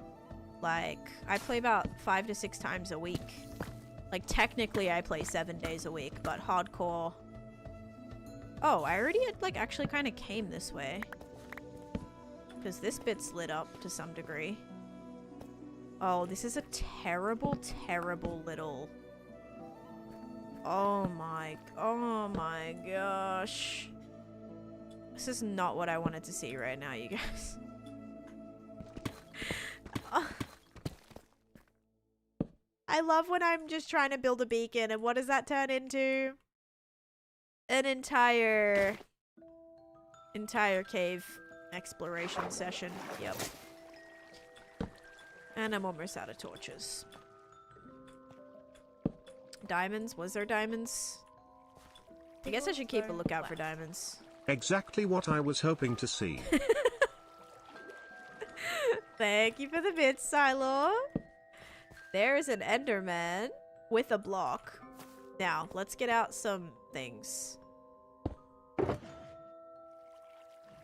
Speaker 1: Like, I play about 5 to 6 times a week. Like, technically I play 7 days a week, but hardcore... Oh, I already had, like, actually kind of came this way. Because this bit's lit up to some degree. Oh, this is a terrible, terrible little... Oh my gosh. This is not what I wanted to see right now, you guys. I love when I'm just trying to build a beacon, and what does that turn into? An entire cave exploration session. Yep. And I'm almost out of torches. Diamonds? Was there diamonds? I guess I should keep a lookout for diamonds.
Speaker 2: Exactly what I was hoping to see.
Speaker 1: Thank you for the bits, Silo. There's an Enderman with a block. Now, let's get out some things.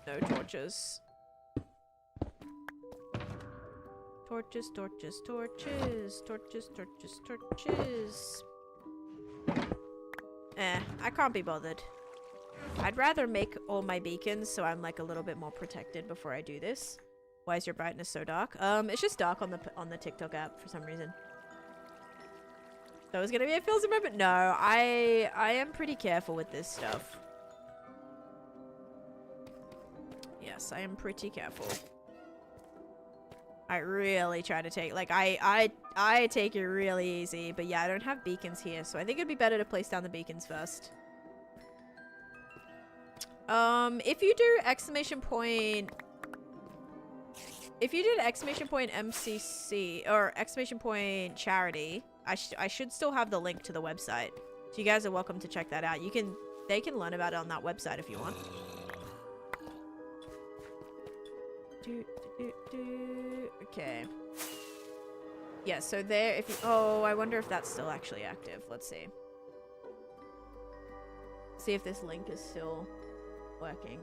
Speaker 1: No torches. Torches, torches, torches. Torches, torches, torches. I can't be bothered. I'd rather make all my beacons so I'm like a little bit more protected before I do this. Why is your brightness so dark? It's just dark on the TikTok app for some reason. So it's gonna be a filter moment? No, I am pretty careful with this stuff. Yes, I am pretty careful. I really try to take, like, I take it really easy, but yeah, I don't have beacons here, so I think it'd be better to place down the beacons first. If you do exclamation point... If you did exclamation point MCC, or exclamation point charity, I should still have the link to the website. So you guys are welcome to check that out. They can learn about it on that website if you want. Okay. Yeah, so there, if you... Oh, I wonder if that's still actually active. Let's see. See if this link is still working.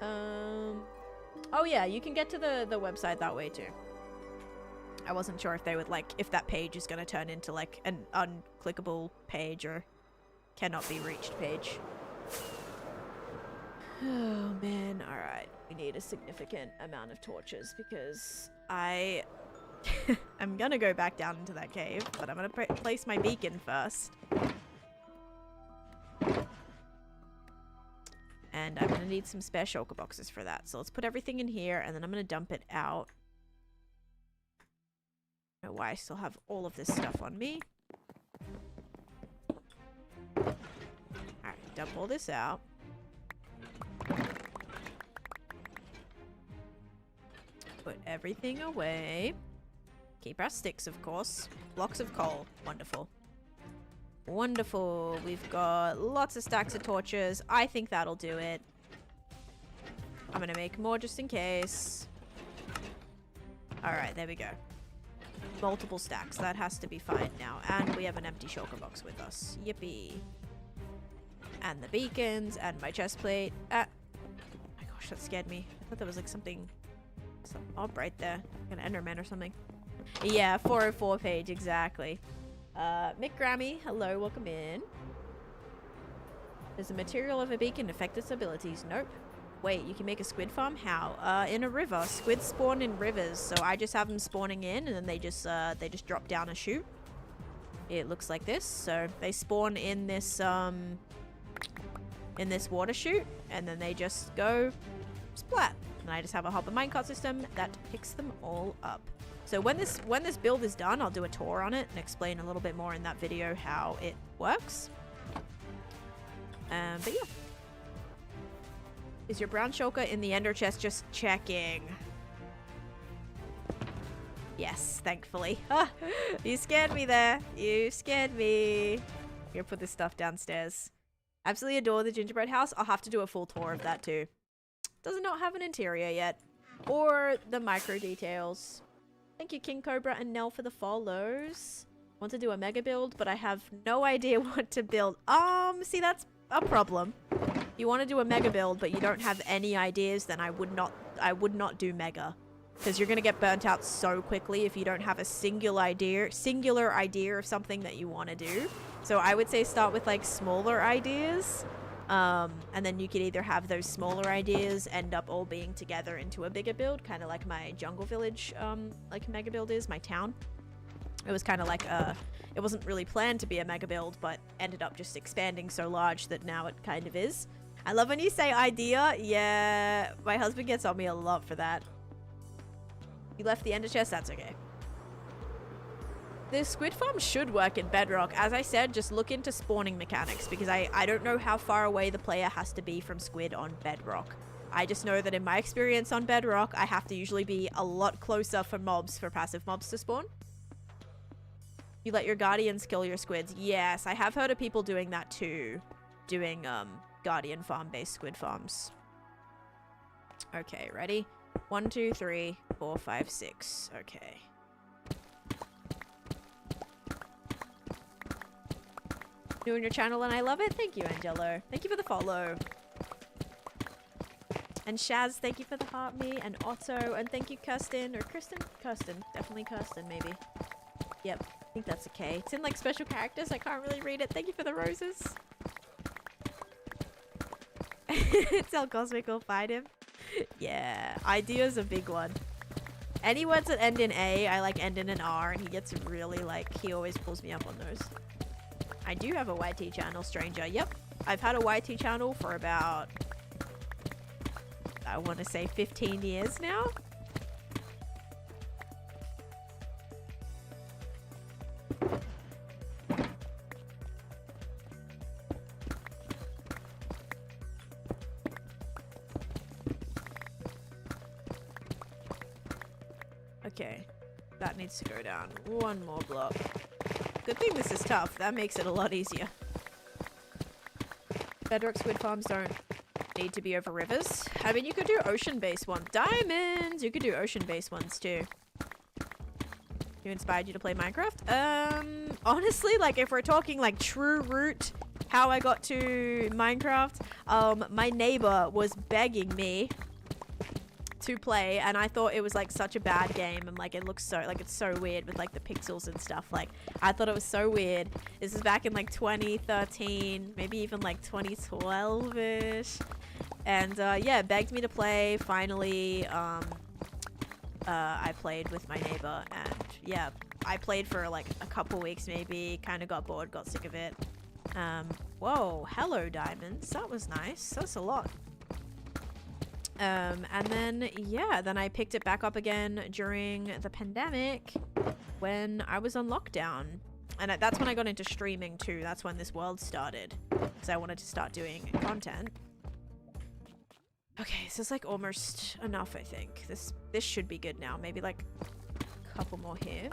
Speaker 1: Oh yeah, you can get to the website that way too. I wasn't sure if they would, like, if that page is going to turn into, like, an unclickable page or cannot be reached page. Oh, man. Alright. We need a significant amount of torches because I'm going to go back down into that cave, but I'm going to place my beacon first. And I'm going to need some spare shulker boxes for that. So let's put everything in here, and then I'm going to dump it out. I don't know why I still have all of this stuff on me. Alright, dump all this out. Put everything away. Keep our sticks, of course. Blocks of coal. Wonderful. Wonderful. We've got lots of stacks of torches. I think that'll do it. I'm gonna make more just in case. Alright, there we go. Multiple stacks. That has to be fine now. And we have an empty shulker box with us. Yippee. And the beacons and my chest plate. Oh my gosh, that scared me. I thought there was like something There's a mob right there. Like an Enderman or something. Yeah, 404 page, exactly. Mick Grammy, hello, welcome in. Does the material of a beacon affect its abilities? Nope. Wait, you can make a squid farm? How? In a river. Squids spawn in rivers, so I just have them spawning in, and then they just drop down a chute. It looks like this. So they spawn in this water chute, and then they just go splat. And I just have a hopper minecart system that picks them all up. So when this build is done, I'll do a tour on it and explain a little bit more in that video how it works. But yeah. Is your brown shulker in the ender chest? Just checking. Yes, thankfully. You scared me there. You scared me. I'm gonna put this stuff downstairs. Absolutely adore the gingerbread house. I'll have to do a full tour of that too. Does not have an interior yet. Or the micro details. Thank you, King Cobra and Nell, for the follows. Want to do a mega build, but I have no idea what to build. See, that's a problem. You want to do a mega build, but you don't have any ideas, then I would not do mega. Because you're going to get burnt out so quickly if you don't have a singular idea of something that you want to do. So I would say start with like smaller ideas. And then you could either have those smaller ideas end up all being together into a bigger build, kind of like my jungle village like mega build is, my town. It was kind of like it wasn't really planned to be a mega build, but ended up just expanding so large that now it kind of is. I love when you say idea. Yeah, my husband gets on me a lot for that. You left the ender chest? That's okay. The squid farm should work in bedrock. As I said, just look into spawning mechanics, because I don't know how far away the player has to be from squid on bedrock. I just know that in my experience on bedrock, I have to usually be a lot closer for passive mobs to spawn. You let your guardians kill your squids. Yes, I have heard of people doing that too. Doing guardian farm based squid farms. Okay, ready? 1, 2, 3, 4, 5, 6. Okay. New on your channel and I love it. Thank you, Angelo. Thank you for the follow. And Shaz, thank you for the heart me. And Otto, and thank you, Kirsten. Or Kirsten? Kirsten. Definitely Kirsten, maybe. Yep. I think that's okay. It's in like special characters. I can't really read it. Thank you for the roses. Tell Cosmic will find him. Yeah. Idea's a big one. Any words that end in A, I like end in an R, and he gets really like, he always pulls me up on those. I do have a YT channel, stranger. Yep. I've had a YT channel for about, I want to say 15 years now. Okay, that needs to go down one more block. Good thing this is tough. That makes it a lot easier. Bedrock squid farms don't need to be over rivers. I mean, you could do ocean-based ones. Diamonds! You could do ocean-based ones too. Who inspired you to play Minecraft? Honestly, like if we're talking like true root, how I got to Minecraft, my neighbor was begging me to play, and I thought it was like such a bad game, and like it looks so like it's so weird with like the pixels and stuff. Like I thought it was so weird. This is back in like 2013, maybe even like 2012ish, and yeah, begged me to play. Finally I played with my neighbor, and yeah, I played for like a couple weeks, maybe kind of got bored, got sick of it. Whoa, hello diamonds, that was nice. That's a lot. And then, yeah, then I picked it back up again during the pandemic when I was on lockdown. And that's when I got into streaming too. That's when this world started, because I wanted to start doing content. Okay, this is like almost enough, I think. This should be good now. Maybe like a couple more here.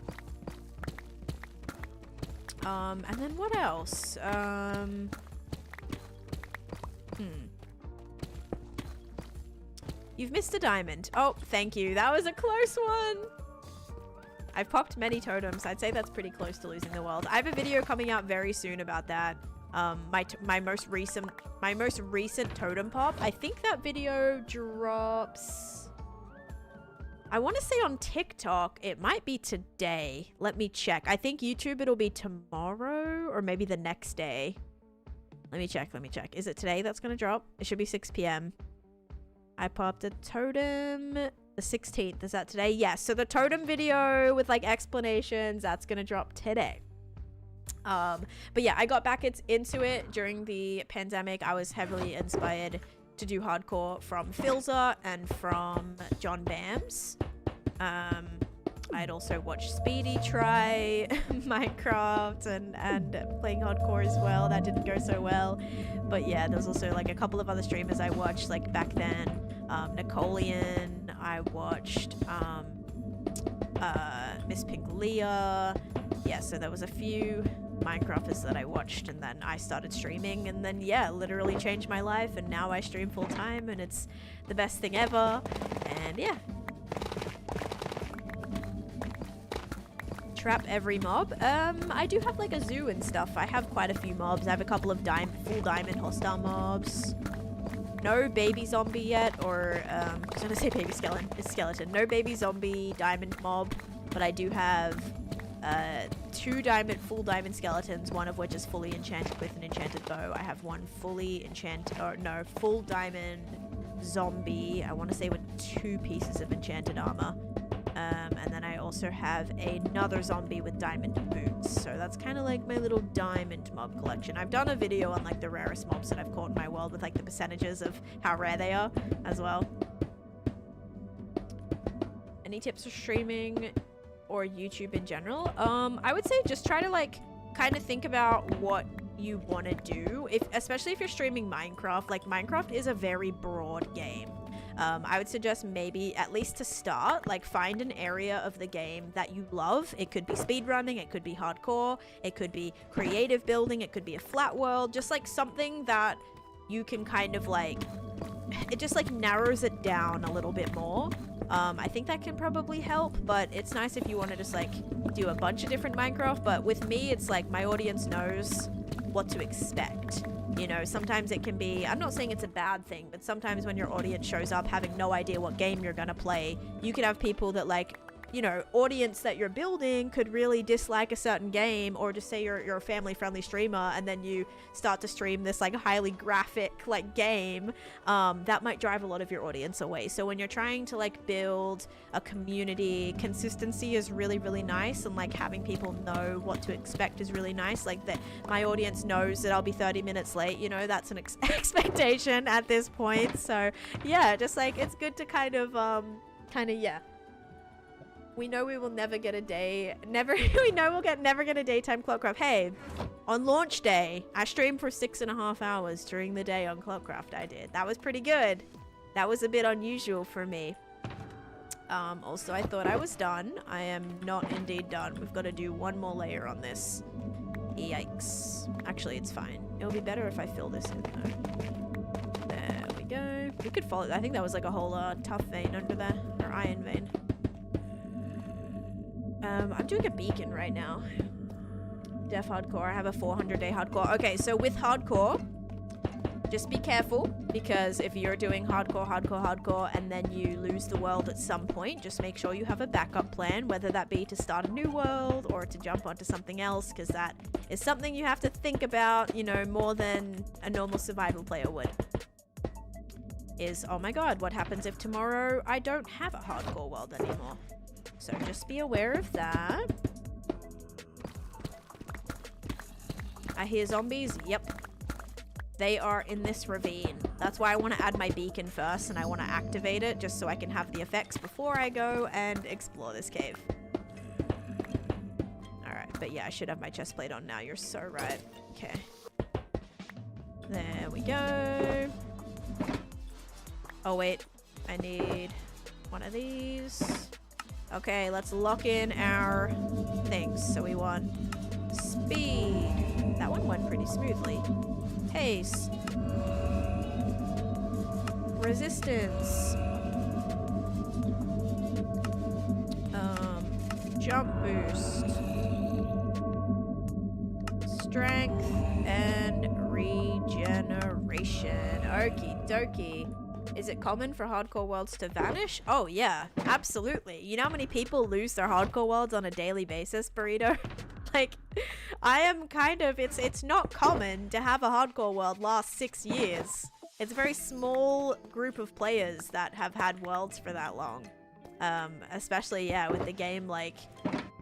Speaker 1: And then what else? You've missed a diamond. Oh, thank you. That was a close one. I've popped many totems. I'd say that's pretty close to losing the world. I have a video coming out very soon about that. My most recent totem pop. I think that video drops I want to say on TikTok, it might be today. Let me check. I think YouTube, it'll be tomorrow or maybe the next day. Let me check. Is it today that's going to drop? It should be 6 p.m. I popped a totem. The 16th. Is that today? Yes. So the totem video with like explanations, that's going to drop today. But yeah, I got back into it during the pandemic. I was heavily inspired to do hardcore from Filza and from John Bams. I'd also watched Speedy try Minecraft and playing hardcore as well. That didn't go so well. But yeah, there was also like a couple of other streamers I watched like back then. Napoleon, I watched Miss Pink Leah. Yeah, so there was a few Minecrafters that I watched, and then I started streaming, and then yeah, literally changed my life, and now I stream full time, and it's the best thing ever. And yeah, trap every mob. I do have like a zoo and stuff. I have quite a few mobs. I have a couple of full diamond hostile mobs. No baby zombie yet, or I was gonna say baby skeleton. No baby zombie diamond mob, but I do have 2 full diamond skeletons, one of which is fully enchanted with an enchanted bow. I have one full diamond zombie, I want to say with 2 pieces of enchanted armor. And then I also have another zombie with diamond boots. So that's kind of like my little diamond mob collection. I've done a video on like the rarest mobs that I've caught in my world with like the percentages of how rare they are as well. Any tips for streaming or YouTube in general? I would say just try to like kind of think about what you want to do, especially if you're streaming Minecraft. Like Minecraft is a very broad game. I would suggest maybe at least to start, like find an area of the game that you love. It could be speedrunning, it could be hardcore, it could be creative building, it could be a flat world, just like something that you can kind of like, it just like narrows it down a little bit more. I think that can probably help, but it's nice if you want to just like do a bunch of different Minecraft. But with me, it's like my audience knows what to expect. You know, sometimes it can be, I'm not saying it's a bad thing, but sometimes when your audience shows up having no idea what game you're gonna play, you could have people that like, you know, audience that you're building could really dislike a certain game, or just say you're a family-friendly streamer, and then you start to stream this like highly graphic like game, that might drive a lot of your audience away. So when you're trying to like build a community, consistency is really, really nice, and like having people know what to expect is really nice. Like that my audience knows that I'll be 30 minutes late, you know, that's an expectation at this point. So yeah, just like it's good to kind of yeah. We know we will never get a day. We know we'll never get a daytime Clockcraft. Hey, on launch day, I streamed for 6.5 hours during the day on Clockcraft. I did. That was pretty good. That was a bit unusual for me. Also, I thought I was done. I am not indeed done. We've got to do one more layer on this. Yikes. Actually, it's fine. It'll be better if I fill this in, though. There we go. We could follow. I think that was like a whole tough vein under there. Or iron vein. I'm doing a beacon right now. Def hardcore. I have a 400-day hardcore. Okay, so with hardcore, just be careful, because if you're doing hardcore, and then you lose the world at some point, just make sure you have a backup plan, whether that be to start a new world or to jump onto something else, because that is something you have to think about, you know, more than a normal survival player would. Is, oh my god, what happens if tomorrow I don't have a hardcore world anymore? So just be aware of that. I hear zombies. Yep. They are in this ravine. That's why I want to add my beacon first, and I want to activate it just so I can have the effects before I go and explore this cave. Alright, but yeah, I should have my chest plate on now. You're so right. Okay. There we go. Oh wait, I need one of these. Okay, let's lock in our things. So we want speed. That one went pretty smoothly. Haste. Resistance. Jump boost. Strength and regeneration. Okie dokie. Is it common for hardcore worlds to vanish? Oh yeah, absolutely. You know how many people lose their hardcore worlds on a daily basis, Burrito? Like, I am kind of, it's not common to have a hardcore world last 6 years. It's a very small group of players that have had worlds for that long. Especially, yeah, with the game, like,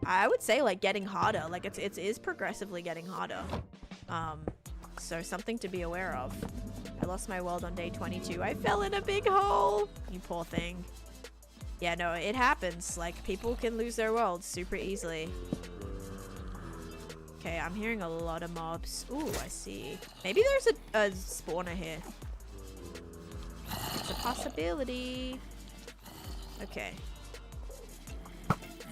Speaker 1: I would say, like, getting harder. Like, it is progressively getting harder. So something to be aware of. I lost my world on day 22. I fell in a big hole. You poor thing. Yeah, no, it happens. Like, people can lose their worlds super easily. Okay, I'm hearing a lot of mobs. Ooh, I see. Maybe there's a spawner here. It's a possibility. Okay.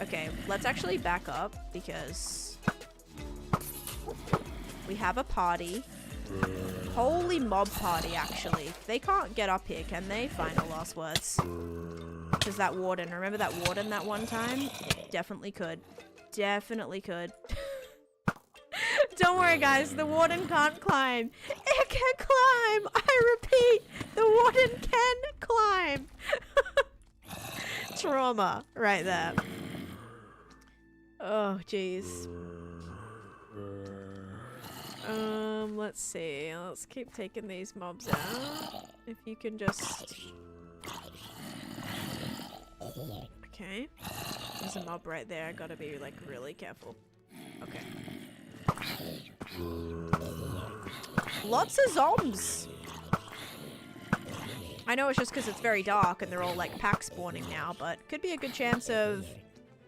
Speaker 1: Okay, let's actually back up because we have a party. Holy mob party, actually. They can't get up here, can they? Final last words. Because that warden, remember that warden that one time? Definitely could. Definitely could. Don't worry, guys. The warden can't climb. It can climb! I repeat, the warden can climb! Trauma right there. Oh, jeez. Let's see. Let's keep taking these mobs out. If you can just... Okay. There's a mob right there. I gotta be, like, really careful. Okay. Lots of zombies. I know it's just because it's very dark and they're all, like, pack spawning now, but could be a good chance of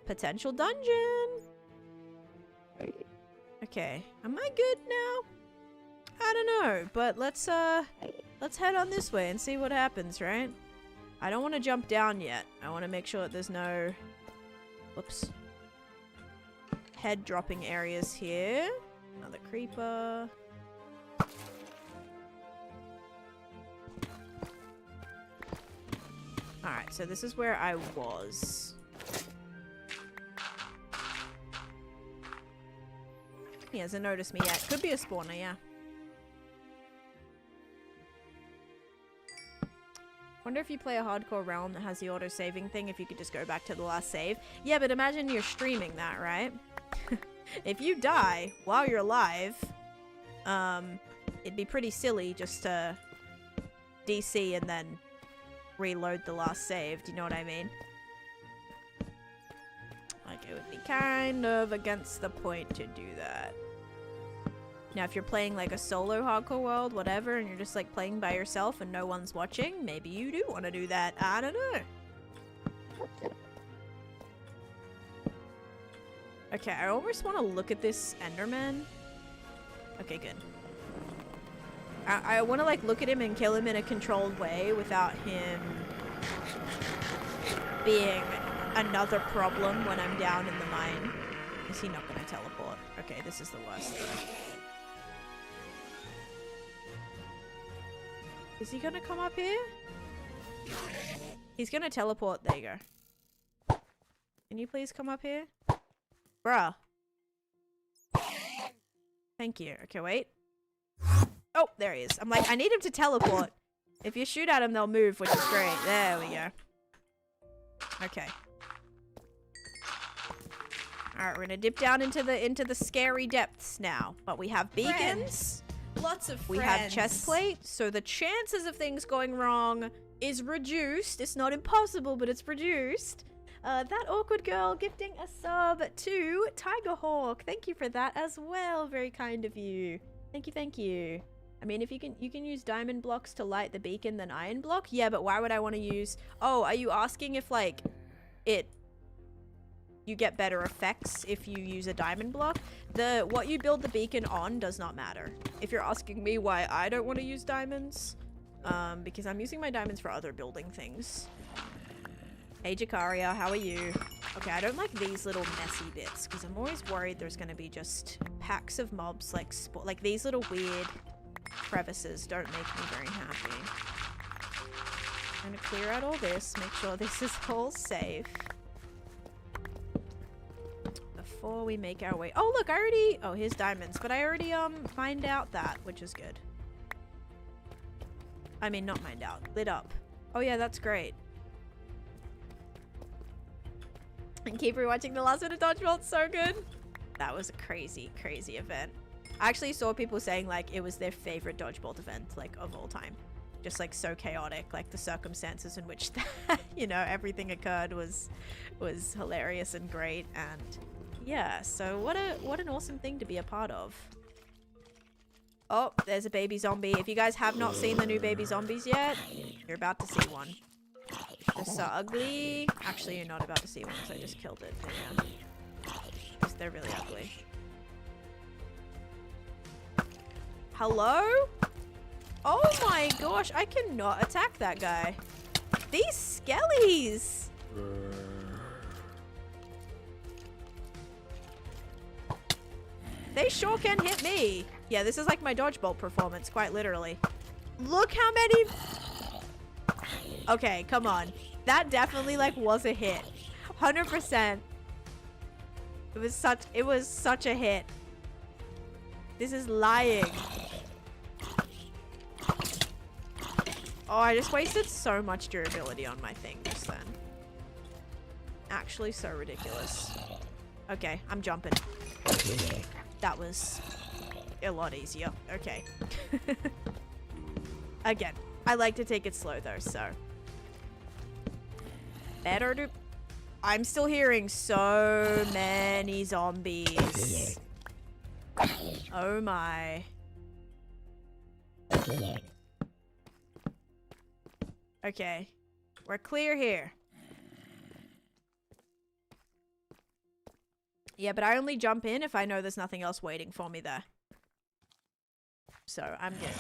Speaker 1: potential dungeon. Okay. Am I good now? I don't know, but let's head on this way and see what happens, right? I don't want to jump down yet. I want to make sure that there's no... Whoops. Head dropping areas here. Another creeper. Alright, so this is where I was. He hasn't noticed me yet. Could be a spawner, yeah. Wonder if you play a hardcore realm that has the auto-saving thing, if you could just go back to the last save. Yeah, but imagine you're streaming that, right? If you die while you're live, it'd be pretty silly just to DC and then reload the last save. Do you know what I mean? Like, it would be kind of against the point to do that. Now, if you're playing like a solo hardcore world, whatever, and you're just like playing by yourself and no one's watching, maybe you do want to do that. I don't know. Okay, I almost want to look at this Enderman. Okay, good. I want to like look at him and kill him in a controlled way without him being another problem when I'm down in the mine. Is he not going to teleport? Okay, this is the worst though. Is he gonna come up here? He's gonna teleport. There you go. Can you please come up here? Bruh. Thank you. Okay, wait. Oh, there he is. I'm like, I need him to teleport. If you shoot at him, they'll move, which is great. There we go. Okay. Alright, we're gonna dip down into the scary depths now. But we have beacons.
Speaker 3: Lots of friends.
Speaker 1: We have chest plate, so the chances of things going wrong is reduced. It's not impossible, but it's reduced. That awkward girl gifting a sub to Tiger Hawk. Thank you for that as well. Very kind of you. Thank you, thank you. I mean, if you can use diamond blocks to light the beacon, then iron block. Yeah, but why would I want to use... Oh, are you asking if, like, you get better effects if you use a diamond block? What you build the beacon on does not matter. If you're asking me why I don't want to use diamonds, because I'm using my diamonds for other building things. Hey Jakaria, how are you? Okay, I don't like these little messy bits because I'm always worried there's going to be just packs of mobs like these little weird crevices don't make me very happy. I'm going to clear out all this, make sure this is all safe. Before we make our way... Oh, look, I already... Oh, here's diamonds. But I already, mined out that, which is good. I mean, not mined out. Lit up. Oh yeah, that's great. And keep rewatching the last minute dodgeball. It's so good. That was a crazy, crazy event. I actually saw people saying like it was their favorite dodgeball event like of all time. Just like so chaotic, like the circumstances in which that, you know, everything occurred was hilarious and great. And yeah, so what an awesome thing to be a part of. Oh, there's a baby zombie. If you guys have not seen the new baby zombies yet, you're about to see one. They're so ugly. Actually, you're not about to see one because I just killed it. But yeah. Because they're really ugly. Hello? Oh my gosh, I cannot attack that guy. These skellies! They sure can hit me. Yeah, this is like my dodgeball performance, quite literally. Look how many... Okay, come on. That definitely like was a hit. 100%. It was such a hit. This is lying. Oh, I just wasted so much durability on my thing just then. Actually so ridiculous. Okay, I'm jumping. That was a lot easier. Okay. Again, I like to take it slow though, so. Better to... I'm still hearing so many zombies. Oh my. Okay. We're clear here. Yeah, but I only jump in if I know there's nothing else waiting for me there. So, I'm good.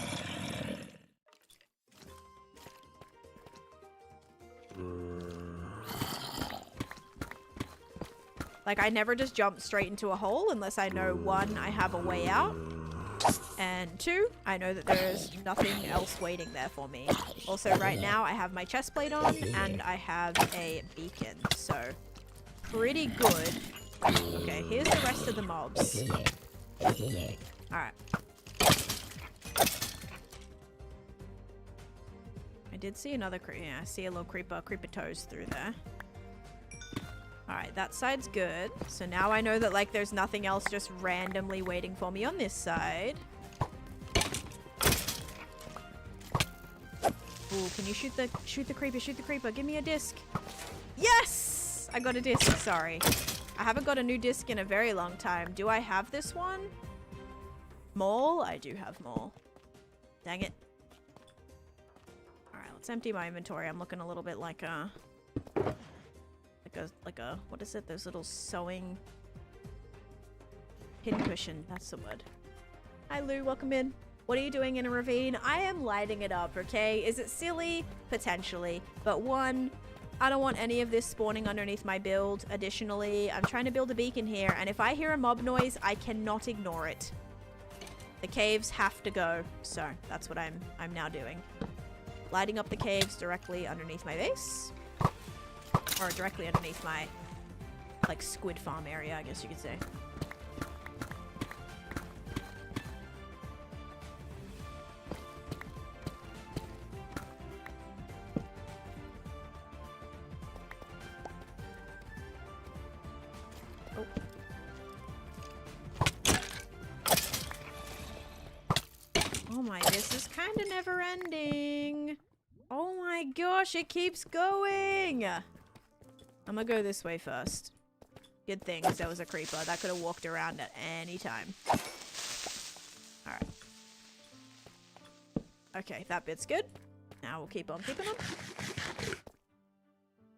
Speaker 1: Like, I never just jump straight into a hole unless I know, one, I have a way out. And two, I know that there's nothing else waiting there for me. Also, right now, I have my chest plate on and I have a beacon. So, pretty good. Okay, here's the rest of the mobs. Alright. I did see another creeper. Yeah, I see a little creeper toes through there. Alright, that side's good. So now I know that, like, there's nothing else just randomly waiting for me on this side. Ooh, can you shoot the creeper, give me a disc. Yes! I got a disc, sorry. I haven't got a new disc in a very long time. Do I have this one? Mole? I do have mole. Dang it. Alright, let's empty my inventory. I'm looking a little bit like a... what is it? Those little sewing... pin cushion. That's the word. Hi, Lou. Welcome in. What are you doing in a ravine? I am lighting it up, okay? Is it silly? Potentially. But one, I don't want any of this spawning underneath my build. Additionally, I'm trying to build a beacon here, and if I hear a mob noise, I cannot ignore it. The caves have to go, so that's what I'm now doing. Lighting up the caves directly underneath my base. Or directly underneath my, like, squid farm area, I guess you could say. Oh my, this is kind of never ending. Oh my gosh, it keeps going. I'm gonna go this way first. Good thing, because there was a creeper. That could have walked around at any time. Alright. Okay, that bit's good. Now we'll keep on keeping on.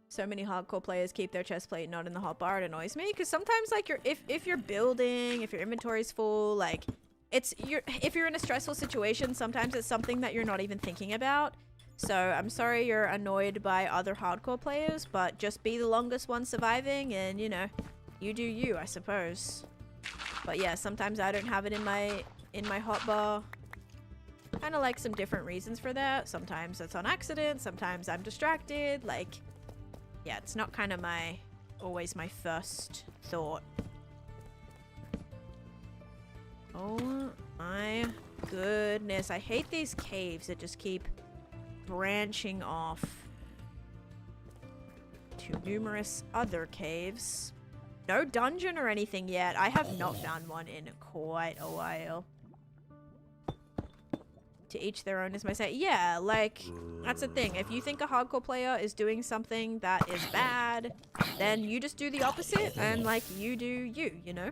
Speaker 1: So many hardcore players keep their chest plate not in the hotbar. It annoys me, because sometimes, like, if you're building, if your inventory's full, like, if you're in a stressful situation, sometimes it's something that you're not even thinking about. So, I'm sorry you're annoyed by other hardcore players, but just be the longest one surviving and, you know, you do you, I suppose. But yeah, sometimes I don't have it in my hotbar. Kind of like some different reasons for that. Sometimes it's on accident, sometimes I'm distracted, like, yeah, it's not kind of always my first thought. Oh my goodness, I hate these caves that just keep branching off to numerous other caves. No dungeon or anything yet. I have not found one in quite a while. To each their own, as my say. Yeah, like, that's the thing. If you think a hardcore player is doing something that is bad, then you just do the opposite and, like, you do you, you know?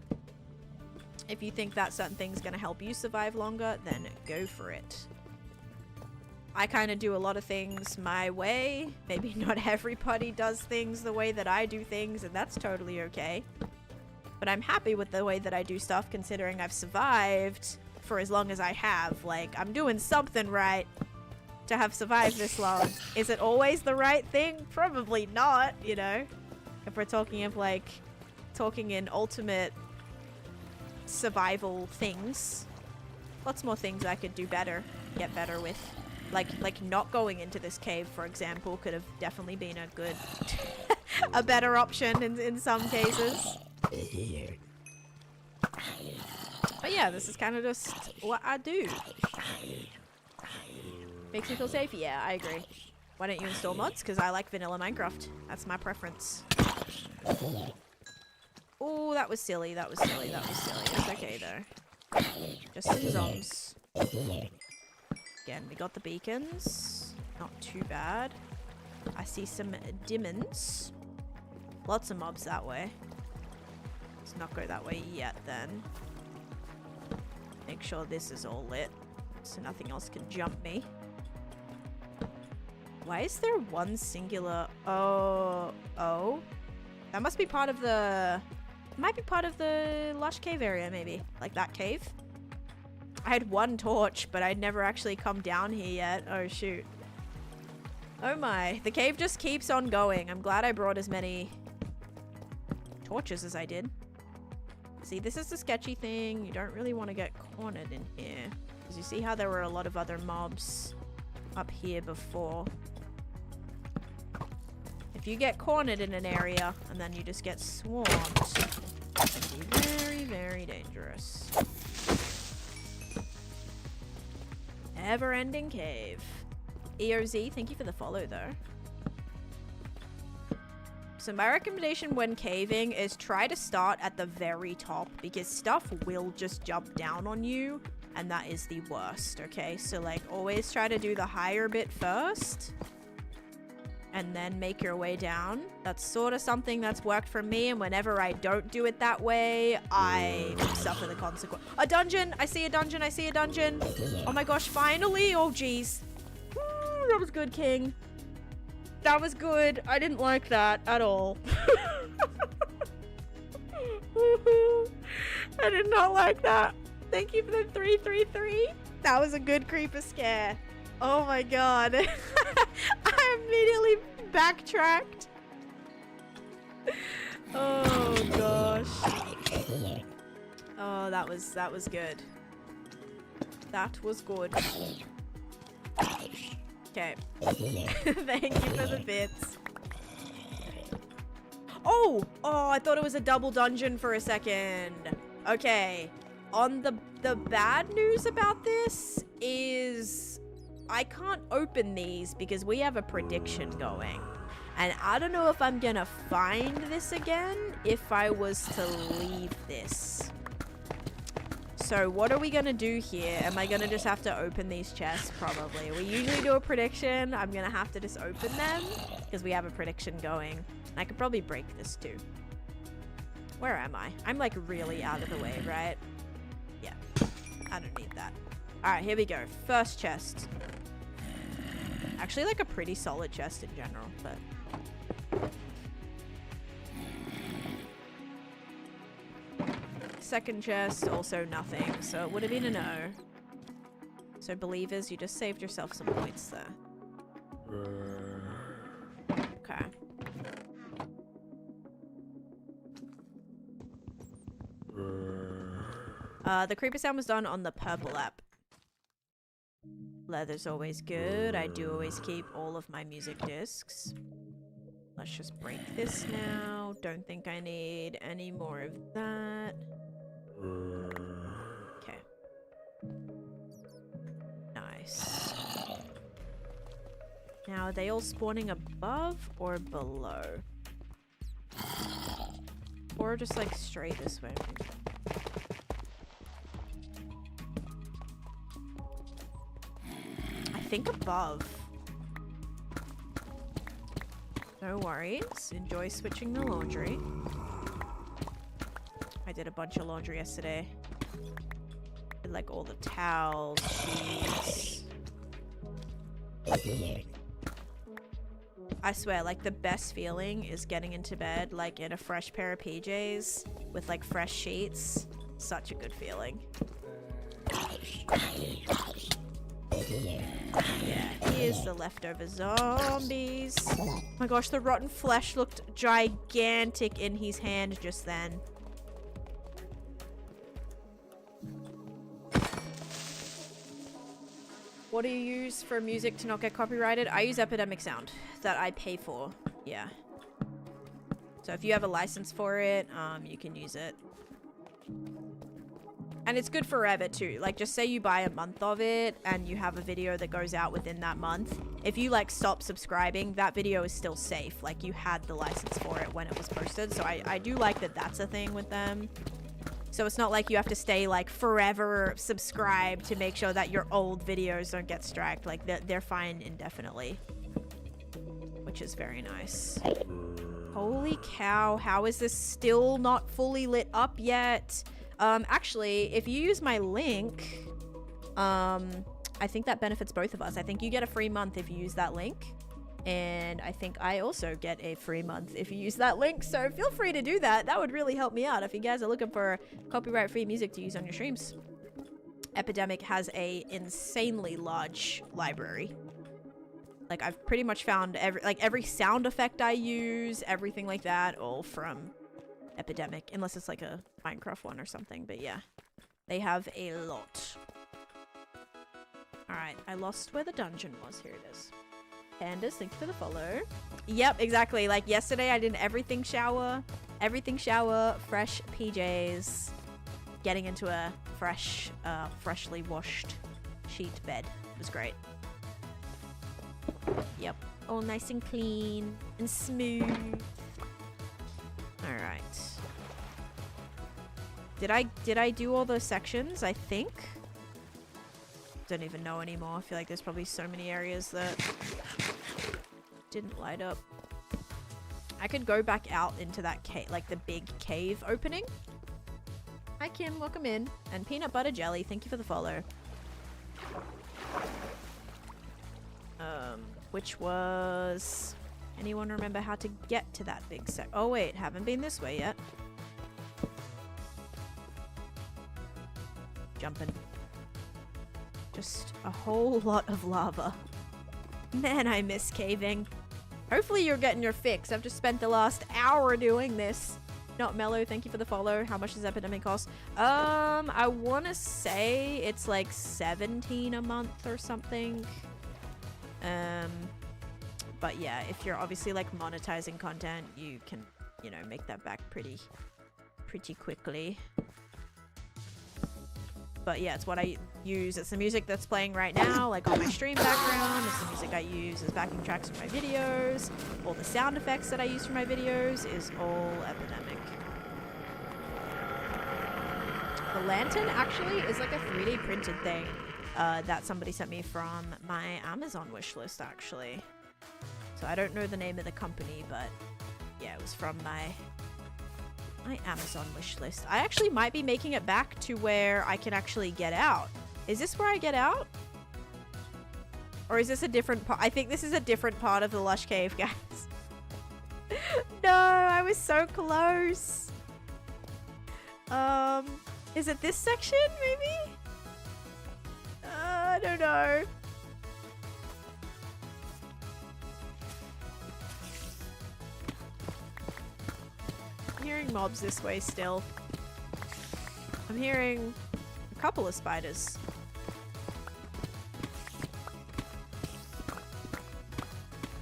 Speaker 1: If you think that certain thing's gonna help you survive longer, then go for it. I kind of do a lot of things my way. Maybe not everybody does things the way that I do things, and that's totally okay. But I'm happy with the way that I do stuff, considering I've survived for as long as I have. Like, I'm doing something right to have survived this long. Is it always the right thing? Probably not, you know? If we're talking of, like, talking in ultimate survival things. Lots more things I could do better, get better with. Like not going into this cave, for example, could have definitely been a good, a better option in some cases. But yeah, this is kind of just what I do. Makes me feel safe. Yeah, I agree. Why don't you install mods? Because I like vanilla Minecraft. That's my preference. Oh, that was silly. That was silly. That was silly. It's okay though. Just some zombies. Again, we got the beacons. Not too bad. I see some demons. Lots of mobs that way. Let's not go that way yet then. Make sure this is all lit so nothing else can jump me. Why is there one singular... Oh. That must be part of the... Might be part of the lush cave area, maybe. Like that cave. I had one torch, but I'd never actually come down here yet. Oh, shoot. Oh my. The cave just keeps on going. I'm glad I brought as many torches as I did. See, this is the sketchy thing. You don't really want to get cornered in here. Because you see how there were a lot of other mobs up here before. If you get cornered in an area and then you just get swarmed, it can be very, very dangerous. Never-ending cave. EOZ, thank you for the follow though. So my recommendation when caving is try to start at the very top because stuff will just jump down on you and that is the worst, okay? So like always try to do the higher bit first and then make your way down. That's sort of something that's worked for me, and whenever I don't do it that way, I suffer the consequence. A dungeon! I see a dungeon, I see a dungeon! Oh my gosh, finally! Oh jeez. That was good, King. That was good. I didn't like that at all. I did not like that. Thank you for the 333. That was a good creeper scare. Oh my god. I immediately backtracked. Oh gosh. Oh, that was good. That was good. Okay. Thank you for the bits. Oh! Oh, I thought it was a double dungeon for a second. Okay. On the bad news about this is I can't open these because we have a prediction going. And I don't know if I'm gonna find this again if I was to leave this. So what are we gonna do here? Am I gonna just have to open these chests? Probably. We usually do a prediction. I'm gonna have to just open them because we have a prediction going. I could probably break this too. Where am I? I'm like really out of the way, right? Yeah. I don't need that. Alright, here we go. First chest. Actually like a pretty solid chest in general, but... Second chest, also nothing, so it would have been a no. So believers, you just saved yourself some points there. Okay. The creeper sound was done on the purple app. Leather's always good. I do always keep all of my music discs. Let's just break this now. Don't think I need any more of that. Okay. Nice. Now, are they all spawning above or below? Or just like straight this way. I think above. No worries. Enjoy switching the laundry. I did a bunch of laundry yesterday. Did like all the towels, sheets. I swear, like the best feeling is getting into bed like in a fresh pair of PJs with like fresh sheets. Such a good feeling. Yeah, here's the leftover zombies. Oh my gosh, the rotten flesh looked gigantic in his hand just then. What do you use for music to not get copyrighted? I use Epidemic Sound that I pay for. Yeah. So if you have a license for it, you can use it. And it's good forever too. Like just say you buy a month of it and you have a video that goes out within that month. If you like stop subscribing, that video is still safe. Like you had the license for it when it was posted. So I do like that that's a thing with them. So it's not like you have to stay like forever subscribed to make sure that your old videos don't get striked. Like they're fine indefinitely, which is very nice. Holy cow, how is this still not fully lit up yet? Actually, if you use my link, I think that benefits both of us. I think you get a free month if you use that link. And I think I also get a free month if you use that link. So feel free to do that. That would really help me out if you guys are looking for copyright-free music to use on your streams. Epidemic has a insanely large library. Like I've pretty much found every sound effect I use, everything like that, all from Epidemic. Unless it's like a Minecraft one or something. But yeah, they have a lot. Alright, I lost where the dungeon was. Here it is. Pandas, thank you for the follow. Yep, exactly. Like yesterday, I did everything shower, fresh PJs, getting into a fresh, freshly washed sheet bed. It was great. Yep, all nice and clean and smooth. All right. Did I do all those sections? I think. Don't even know anymore. I feel like there's probably so many areas that didn't light up. I could go back out into that cave, like the big cave opening. Hi Kim, welcome in. And peanut butter jelly, thank you for the follow. Which was... Anyone remember how to get to that big set? Oh wait, haven't been this way yet. Jumping. Just a whole lot of lava. Man, I miss caving. Hopefully you're getting your fix. I've just spent the last hour doing this. Not Mellow, thank you for the follow. How much does Epidemic cost? I want to say it's like 17 a month or something. But yeah, if you're obviously like monetizing content, you can, you know, make that back pretty quickly. But yeah, it's what I use. It's the music that's playing right now, like on my stream background. It's the music I use as backing tracks for my videos. All the sound effects that I use for my videos is all Epidemic. The lantern actually is like a 3D printed thing that somebody sent me from my Amazon wishlist actually. So I don't know the name of the company, but yeah, it was from my Amazon wish list. I actually might be making it back to where I can actually get out. Is this where I get out? Or is this a different part? I think this is a different part of the Lush Cave, guys. No, I was so close. Is it this section, maybe? I don't know. I'm hearing mobs this way still. I'm hearing a couple of spiders.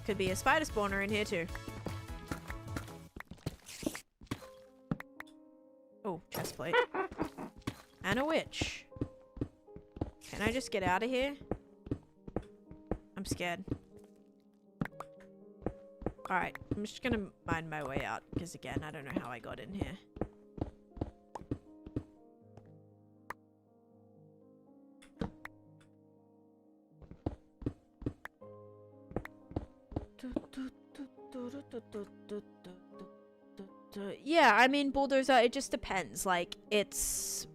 Speaker 1: Could be a spider spawner in here too. Oh, chest plate. And a witch. Can I just get out of here? I'm scared. Alright, I'm just gonna mine my way out, because again, I don't know how I got in here. Yeah, I mean, Bulldozer, it just depends. Like, it's,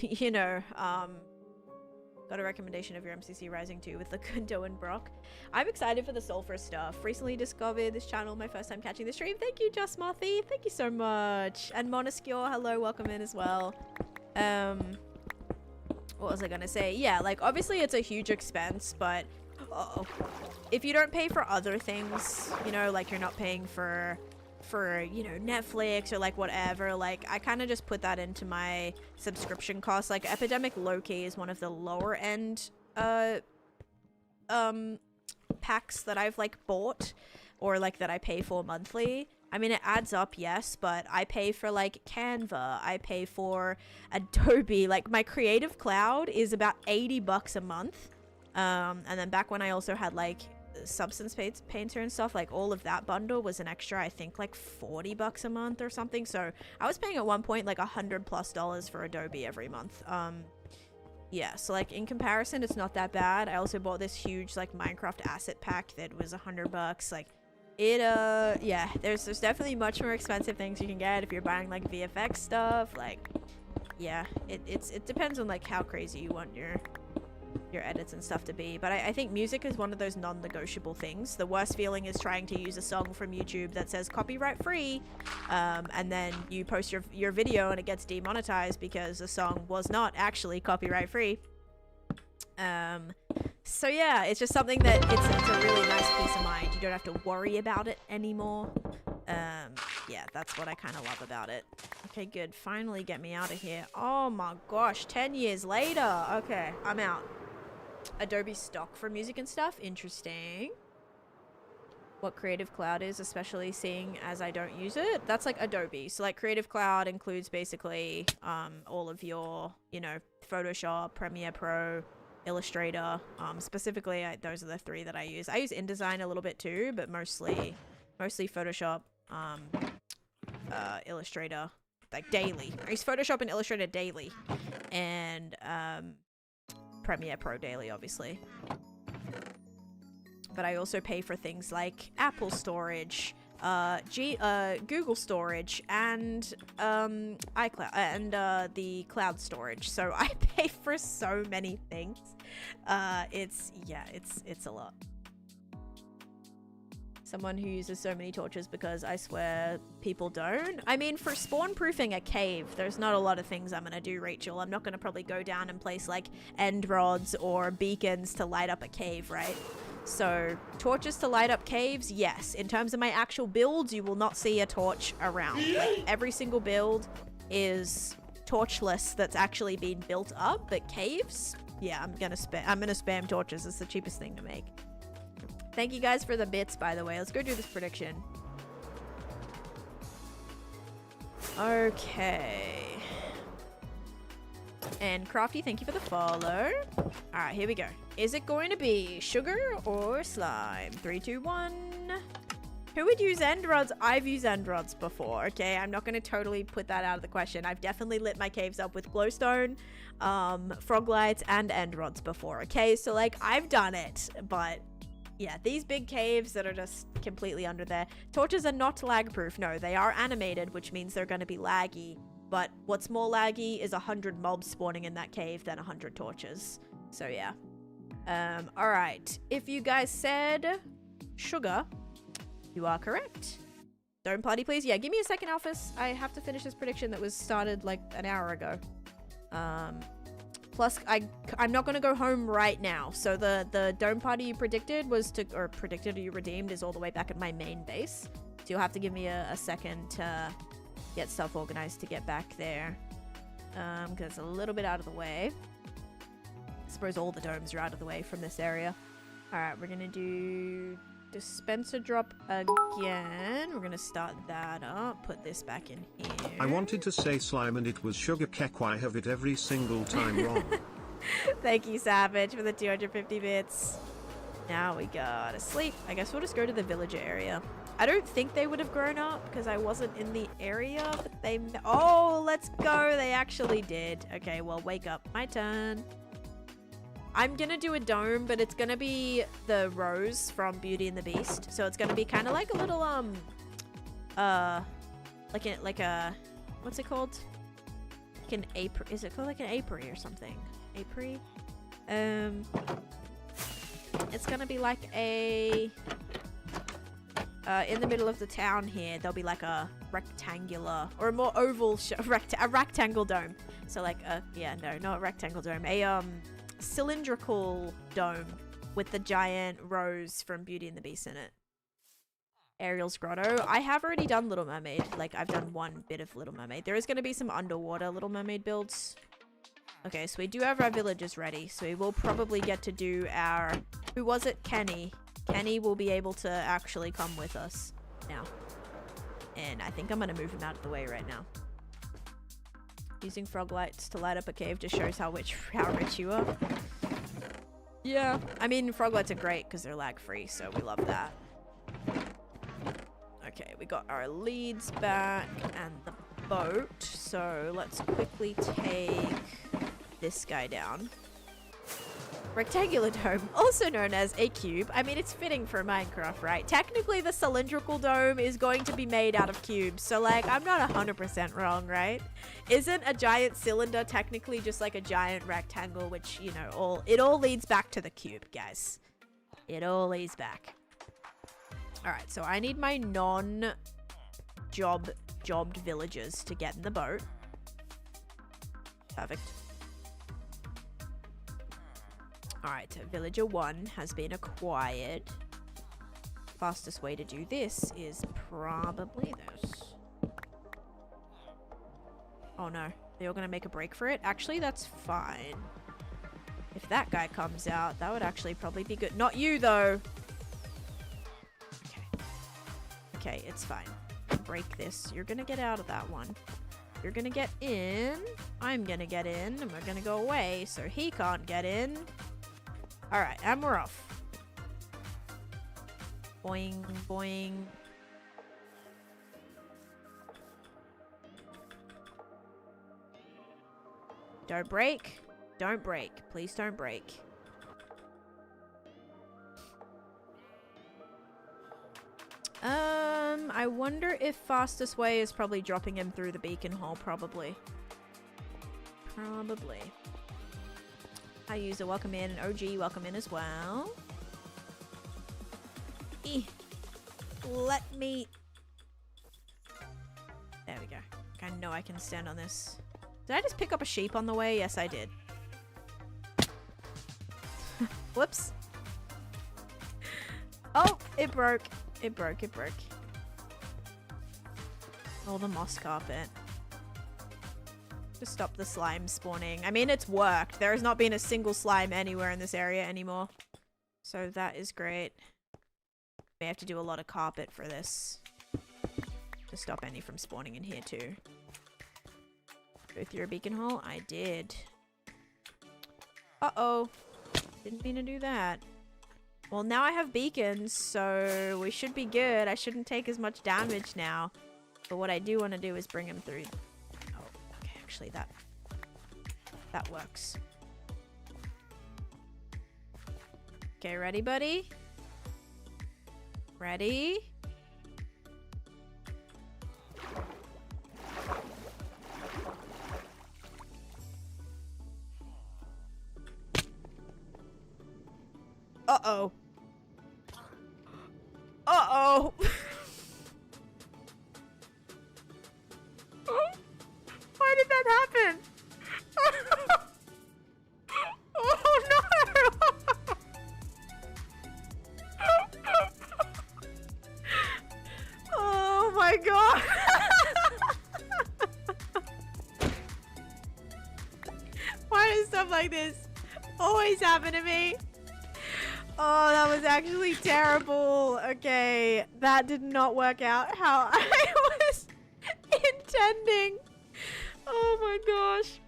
Speaker 1: you know, got a recommendation of your MCC Rising 2 with Lagundo and Brock. I'm excited for the sulfur stuff. Recently discovered this channel, my first time catching the stream. Thank you, Just Mothy. Thank you so much. And Monoscure, hello, welcome in as well. What was I gonna say? Yeah, like, obviously it's a huge expense, but if you don't pay for other things, you know, like you're not paying for you know, Netflix or like whatever, like I kind of just put that into my subscription costs. Like Epidemic low-key is one of the lower end packs that I've like bought or like that I pay for monthly. I mean, it adds up, yes, but I pay for like Canva, I pay for Adobe. Like my Creative Cloud is about $80 a month. And then back when I also had like Substance Painter and stuff, like all of that bundle was an extra, I think like $40 a month or something. So I was paying at one point like $100+ for Adobe every month. Yeah, so like in comparison, it's not that bad. I also bought this huge like Minecraft asset pack that was $100. Like it, yeah, there's definitely much more expensive things you can get if you're buying like VFX stuff. Like, yeah, it depends on like how crazy you want your edits and stuff to be, but I think music is one of those non-negotiable things. The worst feeling is trying to use a song from YouTube that says copyright free, and then you post your video and it gets demonetized because the song was not actually copyright free. So yeah, it's just something that it's a really nice peace of mind. You don't have to worry about it anymore. Yeah, that's what I kind of love about it. Okay, good. Finally get me out of here. Oh my gosh, 10 years later. Okay, I'm out. Adobe stock for music and stuff. Interesting. What Creative Cloud is, especially seeing as I don't use it. That's like Adobe. So like Creative Cloud includes basically all of your, you know, Photoshop, Premiere Pro, Illustrator. Specifically, those are the three that I use. I use InDesign a little bit too, but mostly Photoshop, Illustrator, like daily. I use Photoshop and Illustrator daily, and Premiere Pro daily, obviously. But I also pay for things like Apple storage, Google storage, and iCloud, and the cloud storage. So I pay for so many things. It's a lot. Someone who uses so many torches because I swear people don't. I mean, for spawn proofing a cave, there's not a lot of things I'm gonna do, Rachel. I'm not gonna probably go down and place like end rods or beacons to light up a cave, right? So torches to light up caves, yes. In terms of my actual builds, you will not see a torch around. Like every single build is torchless that's actually been built up, but caves, yeah, I'm gonna spam torches. It's the cheapest thing to make. Thank you guys for the bits, by the way. Let's go do this prediction. Okay. And Crafty, thank you for the follow. Alright, here we go. Is it going to be sugar or slime? 3, 2, 1. Who would use end rods? I've used end rods before, okay? I'm not going to totally put that out of the question. I've definitely lit my caves up with glowstone, frog lights, and end rods before, okay? So, like, I've done it, but yeah, these big caves that are just completely under there. Torches are not lag proof. No, they are animated, which means they're going to be laggy. But what's more laggy is 100 mobs spawning in that cave than 100 torches. So yeah. All right. If you guys said sugar, you are correct. Don't party, please. Yeah, give me a second, Alphys. I have to finish this prediction that was started like an hour ago. Plus, I'm not going to go home right now. So the dome party you predicted was to, or predicted or you redeemed is all the way back at my main base. So you'll have to give me a second to get stuff organized to get back there. Because it's a little bit out of the way. I suppose all the domes are out of the way from this area. Alright, we're going to do dispenser drop again. We're going to start that up. Put this back in here.
Speaker 2: I wanted to say slime and it was sugar cake. I have it every single time wrong.
Speaker 1: Thank you, Savage, for the 250 bits. Now we gotta sleep. I guess we'll just go to the villager area. I don't think they would have grown up because I wasn't in the area, but they... Oh, let's go. They actually did. Okay, well, wake up. My turn. I'm gonna do a dome, but it's gonna be the rose from Beauty and the Beast. So it's gonna be kind of like a little, like a, what's it called? Like an apron. Is it called like an apiary or something? Apiary? It's gonna be like a, in the middle of the town here, there'll be like a rectangular, or a more oval, a rectangle dome. So like a, yeah, no, not a rectangle dome. A, cylindrical dome with the giant rose from Beauty and the Beast in it. Ariel's Grotto. I have already done Little Mermaid. Like, I've done one bit of Little Mermaid. There is going to be some underwater Little Mermaid builds. Okay, so we do have our villagers ready. So we will probably get to do our... Who was it? Kenny. Kenny will be able to actually come with us now. And I think I'm going to move him out of the way right now. Using frog lights to light up a cave just shows how rich you are. Yeah. I mean, frog lights are great because they're lag free, so we love that. Okay, we got our leads back and the boat. So let's quickly take this guy down. Rectangular dome, also known as a cube. I mean, it's fitting for Minecraft, right? Technically, the cylindrical dome is going to be made out of cubes. So, like, I'm not 100% wrong, right? Isn't a giant cylinder technically just like a giant rectangle, which, you know, it all leads back to the cube, guys. It all leads back. All right, so I need my jobbed villagers to get in the boat. Perfect. Alright, villager 1 has been acquired. Fastest way to do this is probably this. Oh no, they're all gonna make a break for it? Actually, that's fine. If that guy comes out, that would actually probably be good. Not you, though! Okay. Okay, it's fine. Break this. You're gonna get out of that one. You're gonna get in. I'm gonna get in. And we're gonna go away so he can't get in. Alright, and we're off. Boing, boing. Don't break. Don't break. Please don't break. I wonder if fastest way is probably dropping him through the beacon hole, probably. Probably. Hi user, welcome in, and OG, welcome in as well. Let me... There we go. I know I can stand on this. Did I just pick up a sheep on the way? Yes, I did. Whoops. Oh, it broke. It broke, it broke. Oh, the moss carpet. To stop the slime spawning. I mean, it's worked. There has not been a single slime anywhere in this area anymore. So that is great. May have to do a lot of carpet for this. To stop any from spawning in here too. Go through a beacon hole? I did. Uh-oh. Didn't mean to do that. Well, now I have beacons, so we should be good. I shouldn't take as much damage now. But what I do want to do is bring him through. Oh, okay. Actually, that works. Okay, ready, buddy? Ready? Uh-oh. Uh-oh. Why did that happen? Oh no! Oh my god! Why does stuff like this always happen to me? Oh, that was actually terrible. Okay, that did not work out how I was intending. Oh my gosh.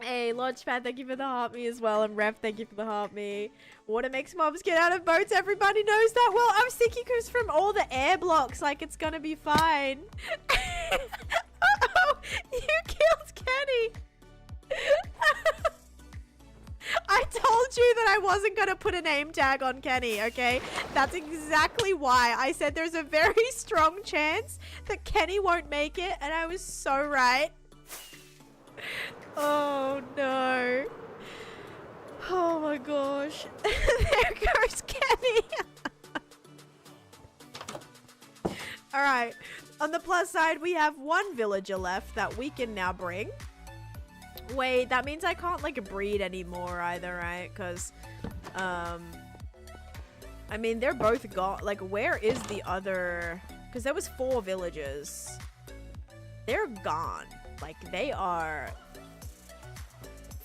Speaker 1: Hey, Launchpad, thank you for the heart me as well. And Rev, thank you for the heart me. Water makes mobs get out of boats. Everybody knows that. Well, I was thinking because from all the air blocks, like it's gonna be fine. Uh-oh, you killed Kenny. I told you that I wasn't gonna put a name tag on Kenny, okay? That's exactly why I said there's a very strong chance that Kenny won't make it, and I was so right. Oh no. Oh my gosh. There goes Kenny. Alright. On the plus side, we have one villager left that we can now bring. Wait, that means I can't like breed anymore either, right? Because, I mean, they're both gone. Like, where is the other? Because there was 4 villagers. They're gone. Like, they are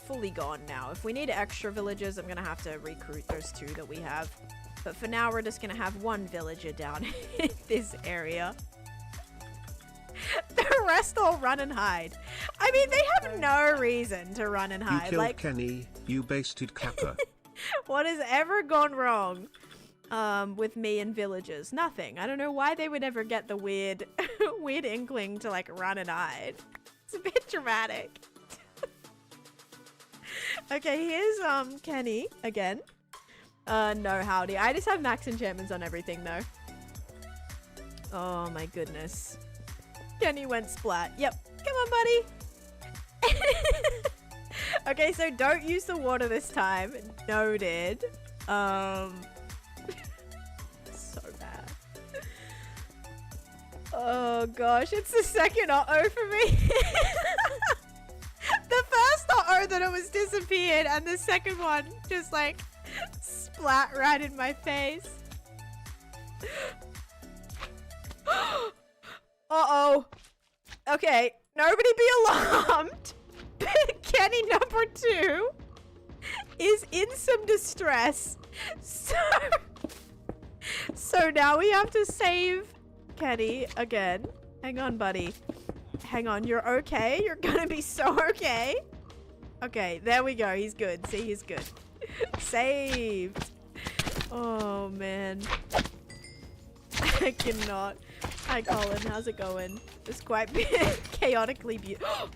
Speaker 1: fully gone now. If we need extra villagers, I'm gonna have to recruit those 2 that we have. But for now, we're just gonna have 1 villager down in this area. The rest all run and hide. I mean, they have no reason to run and hide.
Speaker 2: You killed
Speaker 1: like
Speaker 2: Kenny, you basted Kappa.
Speaker 1: What has ever gone wrong with me and villagers? Nothing. I don't know why they would ever get the weird weird inkling to like run and hide. It's a bit dramatic. Okay, here's Kenny again. No howdy. I just have max enchantments on everything though. Oh my goodness. Kenny went splat. Yep. Come on, buddy. Okay, so don't use the water this time. Noted. So bad. Oh gosh, it's the second uh-oh for me. The first uh-oh that it was disappeared, and the second one just like splat right in my face. Uh-oh. Okay, nobody be alarmed. Kenny number 2 is in some distress. So now we have to save Kenny again. Hang on, buddy. Hang on, you're okay? You're gonna be so okay. Okay, there we go. He's good. See, he's good. Saved. Oh, man. I cannot. Hi, Colin. How's it going? It's quite chaotically beautiful.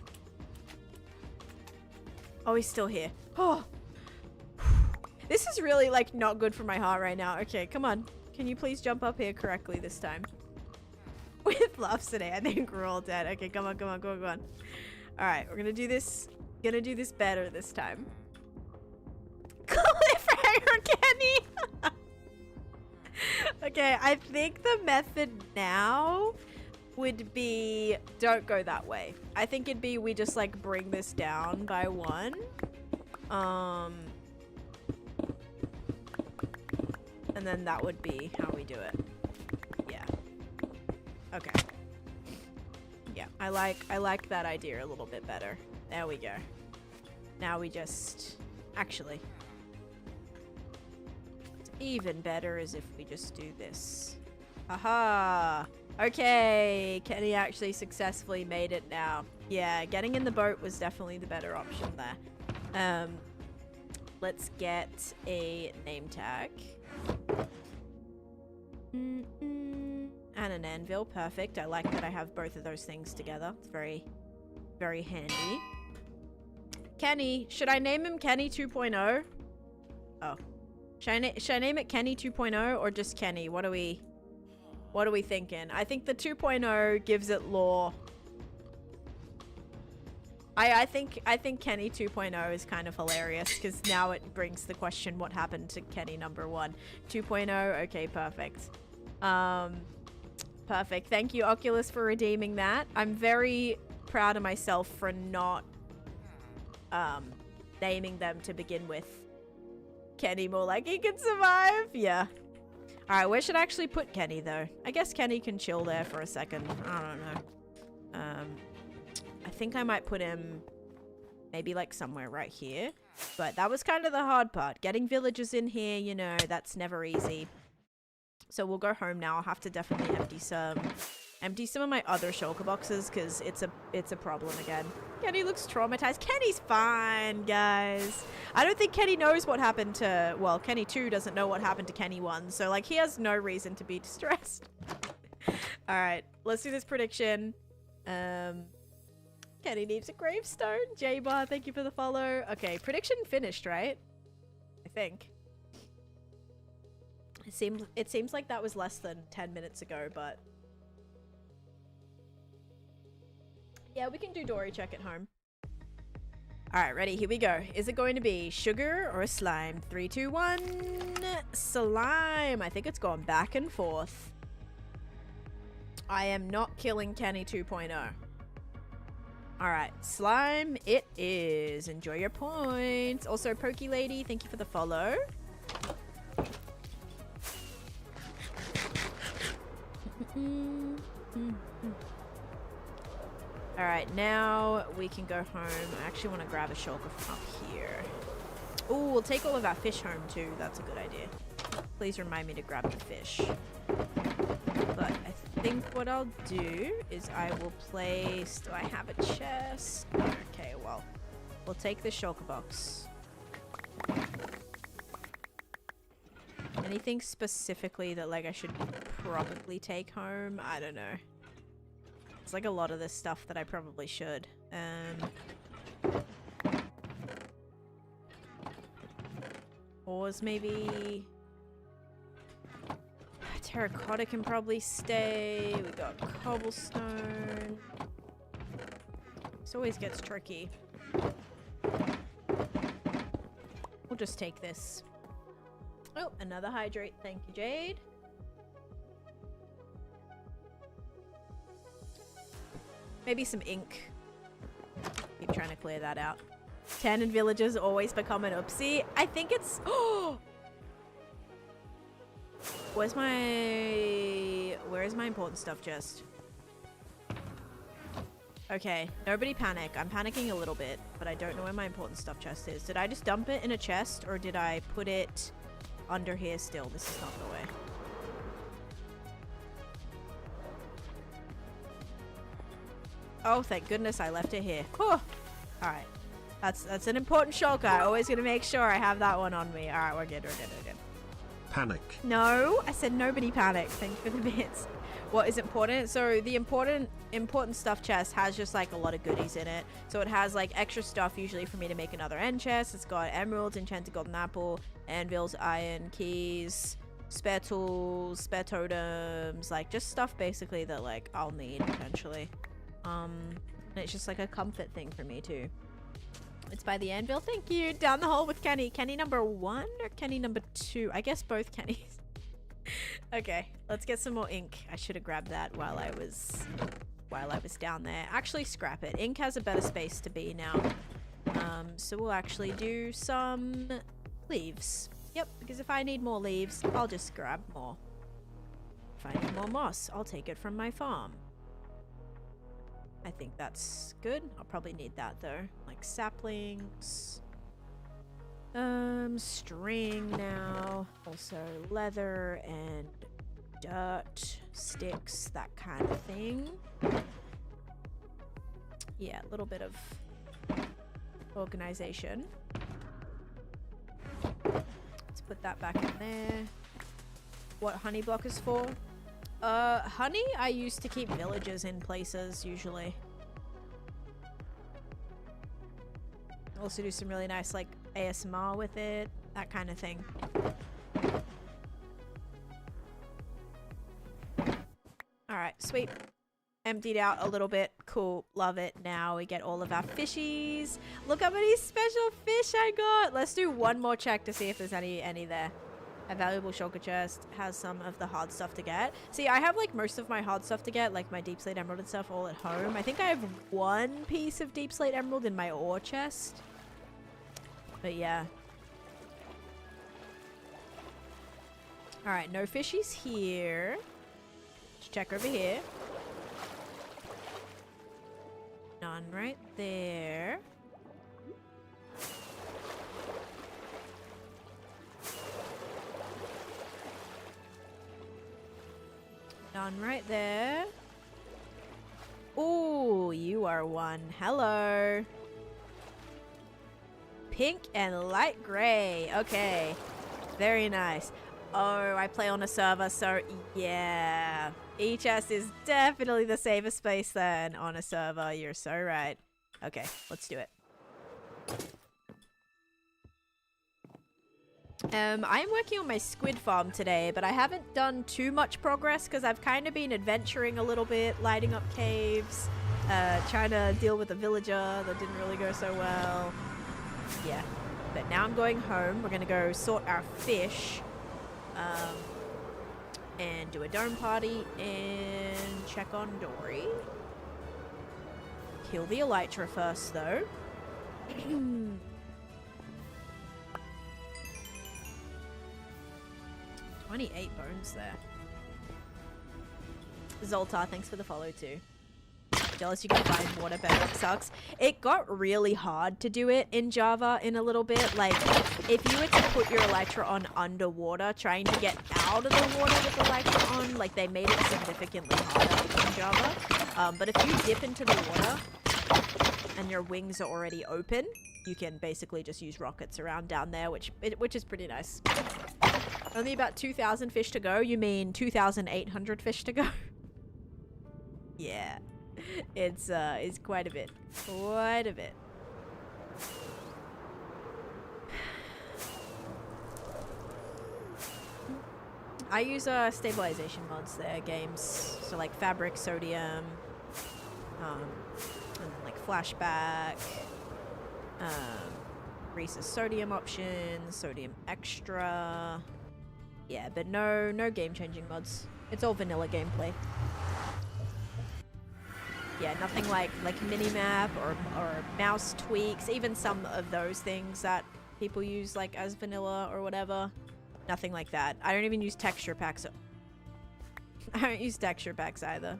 Speaker 1: Oh, he's still here. Oh. This is really, like, not good for my heart right now. Okay, come on. Can you please jump up here correctly this time? With laughs today. I think we're all dead. Okay, come on, come on, come on, come on. Alright, we're gonna do this. Gonna do this better this time. Cliffhanger, Kenny! Okay, I think the method now would be don't go that way. I think it'd be we just like bring this down by 1. And then that would be how we do it. Yeah. Okay. Yeah, I like that idea a little bit better. There we go. Now we just actually even better is if we just do this. Aha! Okay, Kenny actually successfully made it now. Yeah, getting in the boat was definitely the better option there. Let's get a name tag. And an anvil, perfect. I like that I have both of those things together. It's very, very handy. Kenny, should I name him Kenny 2.0? Oh. Should I name it Kenny 2.0 or just Kenny? What are we thinking? I think the 2.0 gives it lore. I think Kenny 2.0 is kind of hilarious because now it brings the question, what happened to Kenny number 1? 2.0, okay, perfect. Perfect. Thank you, Oculus, for redeeming that. I'm very proud of myself for not naming them to begin with. Kenny more like he can survive. Yeah. Alright, where should I actually put Kenny though? I guess Kenny can chill there for a second. I don't know. I think I might put him maybe like somewhere right here. But that was kind of the hard part. Getting villagers in here, you know, that's never easy. So we'll go home now. I'll have to definitely empty some empty some of my other shulker boxes because it's a problem again. Kenny looks traumatized. Kenny's fine, guys. I don't think Kenny knows what happened to, well, Kenny 2 doesn't know what happened to Kenny 1, so like he has no reason to be distressed. All right, let's do this prediction. Kenny needs a gravestone. J-Bar, thank you for the follow. Okay, prediction finished, right? I think. It seems like that was less than 10 minutes ago, but yeah, we can do Dory check at home. All right, ready? Here we go. Is it going to be sugar or a slime? 3, 2, 1. Slime. I think it's gone back and forth. I am not killing Kenny 2.0. All right, slime it is. Enjoy your points. Also, Pokey Lady, thank you for the follow. All right, now we can go home. I actually want to grab a shulker from up here. Oh, we'll take all of our fish home too. That's a good idea. Please remind me to grab the fish. But I think what I'll do is I will place... Do I have a chest? Okay, well, we'll take the shulker box. Anything specifically that like I should probably take home? I don't know. It's like a lot of this stuff that I probably should. Ores maybe. Terracotta can probably stay. We got cobblestone. This always gets tricky. We'll just take this. Oh, another hydrate. Thank you, Jade. Maybe some ink. Keep trying to clear that out. 10 in villages always become an oopsie. I think it's... Oh! Where's my... Where is my important stuff chest? Okay, nobody panic. I'm panicking a little bit, but I don't know where my important stuff chest is. Did I just dump it in a chest, or did I put it under here still? This is not the way. Oh, thank goodness I left it here. Oh, alright. That's an important shulker. I'm always going to make sure I have that one on me. Alright, we're good.
Speaker 2: Panic.
Speaker 1: No, I said nobody panic. Thank you for the bits. What is important? So the important stuff chest has just like a lot of goodies in it. So it has like extra stuff usually for me to make another end chest. It's got emeralds, enchanted golden apple, anvils, iron, keys, spare tools, spare totems, like just stuff basically that like I'll need potentially. And it's just like a comfort thing for me too. It's by the anvil. Thank you. Down the hole with Kenny. Kenny number 1 or Kenny number 2? I guess both Kennys. Okay, let's get some more ink. I should have grabbed that while I was down there. Actually, scrap it. Ink has a better space to be now. So we'll actually do some leaves. Yep, because if I need more leaves, I'll just grab more. If I need more moss, I'll take it from my farm. I think that's good. I'll probably need that though. Like saplings. String now. Also leather and dirt, sticks, that kind of thing. Yeah, a little bit of organization. Let's put that back in there. What honey block is for? Honey I used to keep villagers in places usually. Also do some really nice like ASMR with it, that kind of thing. Alright, sweet. Emptied out a little bit. Cool, love it. Now we get all of our fishies. Look how many special fish I got. Let's do one more check to see if there's any there. A valuable shulker chest has some of the hard stuff to get. See, I have like most of my hard stuff to get, like my deep slate emerald and stuff all at home. I think I have one piece of deep slate emerald in my ore chest. But yeah. Alright, no fishies here. Let's check over here. None right there. None right there. Ooh, you are one. Hello. Pink and light gray. Okay. Very nice. Oh, I play on a server, so yeah. EHS is definitely the safest space then on a server. You're so right. Okay, let's do it. I'm working on my squid farm today, but I haven't done too much progress because I've kind of been adventuring a little bit, lighting up caves, trying to deal with a villager that didn't really go so well. Yeah, but now I'm going home. We're gonna go sort our fish, and do a dome party and check on Dory. Kill the elytra first, though. 28 bones there. Zoltar, thanks for the follow too. Jealous you can find water, Bedrock sucks. It got really hard to do it in Java in a little bit. Like, if you were to put your elytra on underwater, trying to get out of the water with the elytra on, like, they made it significantly harder in Java. But if you dip into the water and your wings are already open, you can basically just use rockets around down there, which is pretty nice. Only about 2,000 fish to go? You mean 2,800 fish to go? Yeah. It's quite a bit. Quite a bit. I use stabilization mods there, games. So like Fabric, Sodium, and then like Flashback, Reese's Sodium options, Sodium Extra. Yeah, but no game-changing mods. It's all vanilla gameplay. Yeah, nothing like minimap or mouse tweaks, even some of those things that people use like as vanilla or whatever. Nothing like that. I don't even use texture packs. I don't use texture packs either.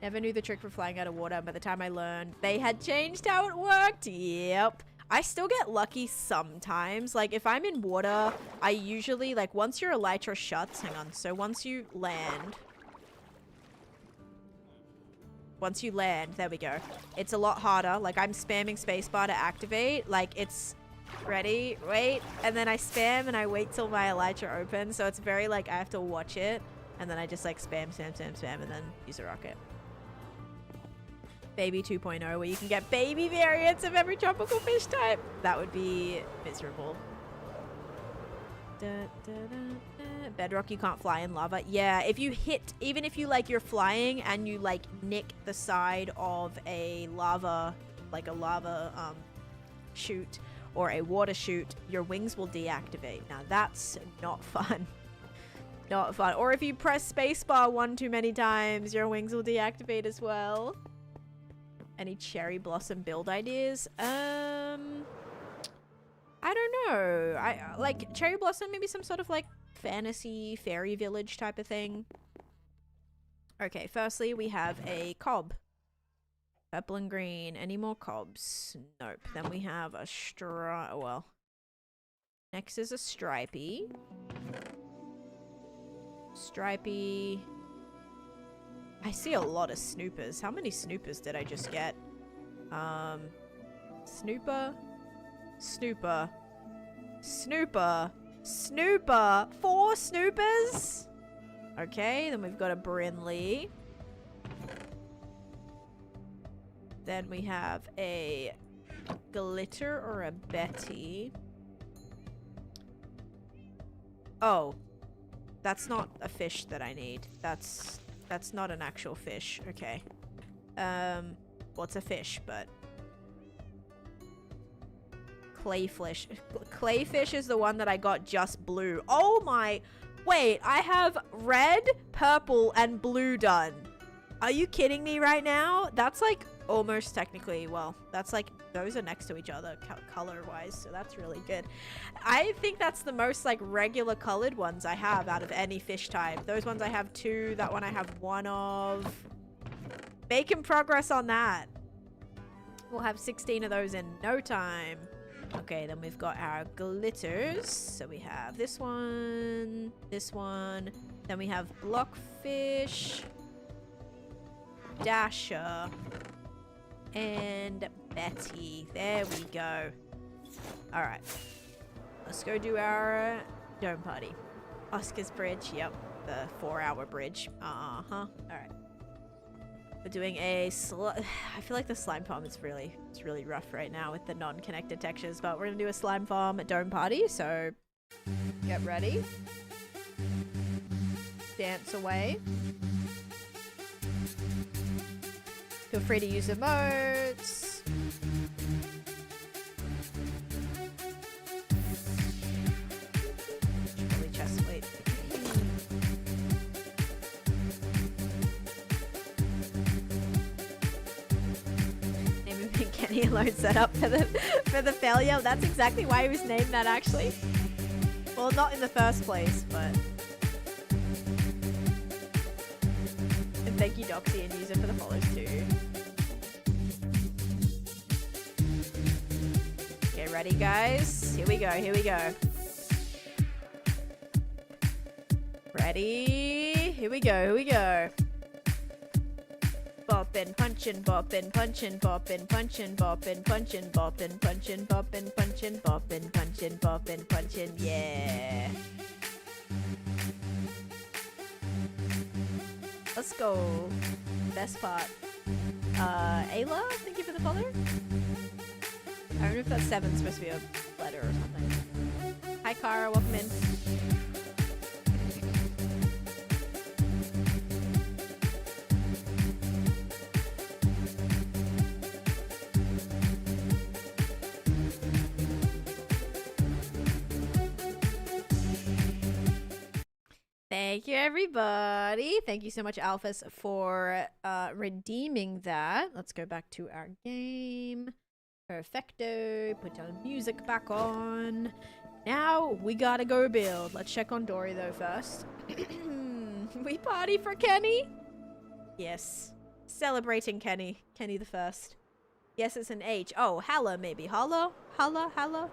Speaker 1: Never knew the trick for flying out of water. By the time I learned, they had changed how it worked. Yep. I still get lucky sometimes. Like, if I'm in water, I usually, like, once your elytra shuts, hang on. So once you land, there we go. It's a lot harder. Like, I'm spamming spacebar to activate. Like, it's ready, wait, and then I spam and I wait till my elytra opens. So it's very, like, I have to watch it. And then I just, like, spam, and then use a rocket. Baby 2.0, where you can get baby variants of every tropical fish type. That would be miserable. Bedrock, you can't fly in lava. Yeah, if you hit, even if you like you're flying and you like nick the side of a lava, like a lava chute or a water chute, your wings will deactivate. Now that's not fun. Not fun. Or if you press spacebar one too many times, your wings will deactivate as well. Any cherry blossom build ideas? I don't know. I like cherry blossom, maybe some sort of like fantasy fairy village type of thing. Okay, firstly we have a cob. Purple and green. Any more cobs? Nope. Then we have a well. Next is a stripey. Stripey. I see a lot of snoopers. How many snoopers did I just get? Snooper. Snooper. Snooper. Snooper. 4 snoopers? Okay, then we've got a Brinley. Then we have a Glitter or a Betty. Oh. That's not a fish that I need. That's not an actual fish. Okay. Well, it's a fish, but... Clayfish. Clayfish is the one that I got just blue. Oh my... Wait, I have red, purple, and blue done. Are you kidding me right now? That's like almost technically, well, that's like, those are next to each other color-wise, so that's really good. I think that's the most like regular colored ones I have out of any fish type. Those ones I have 2, that one I have 1 of. Making progress on that. We'll have 16 of those in no time. Okay, then we've got our glitters. So we have this one, then we have blockfish. Dasher, and Betty. There we go. Alright. Let's go do our dome party. Oscar's bridge. Yep. The 4-hour bridge. Uh-huh. Alright. We're doing a I feel like the slime farm is it's really rough right now with the non-connected textures, but we're gonna do a slime farm dome party, so get ready. Dance away. Feel free to use emotes. Probably chest plate. Kenny alone set up for the failure. That's exactly why he was named that, actually. Well, not in the first place, but. And thank you, Doxy and User, for the follows too. Okay, ready, guys? Here we go. Here we go. Ready? Here we go. Here we go. Boppin', punchin', boppin', punchin', boppin', punchin', boppin', punchin', boppin', punchin', boppin', punchin', boppin', punchin', boppin', punchin', yeah. Let's go. Best part. Ayla, thank you for the follow. I don't know if that 7's supposed to be a letter or something. Hi, Kara, welcome in. Thank you, everybody. Thank you so much, Alphas, for redeeming that. Let's go back to our game. Perfecto. Put our music back on. Now we gotta go build. Let's check on Dory, though, first. We party for Kenny? Yes. Celebrating Kenny. Kenny the first. Yes, it's an H. Oh, Halla, maybe. Halla? Halla? Halla?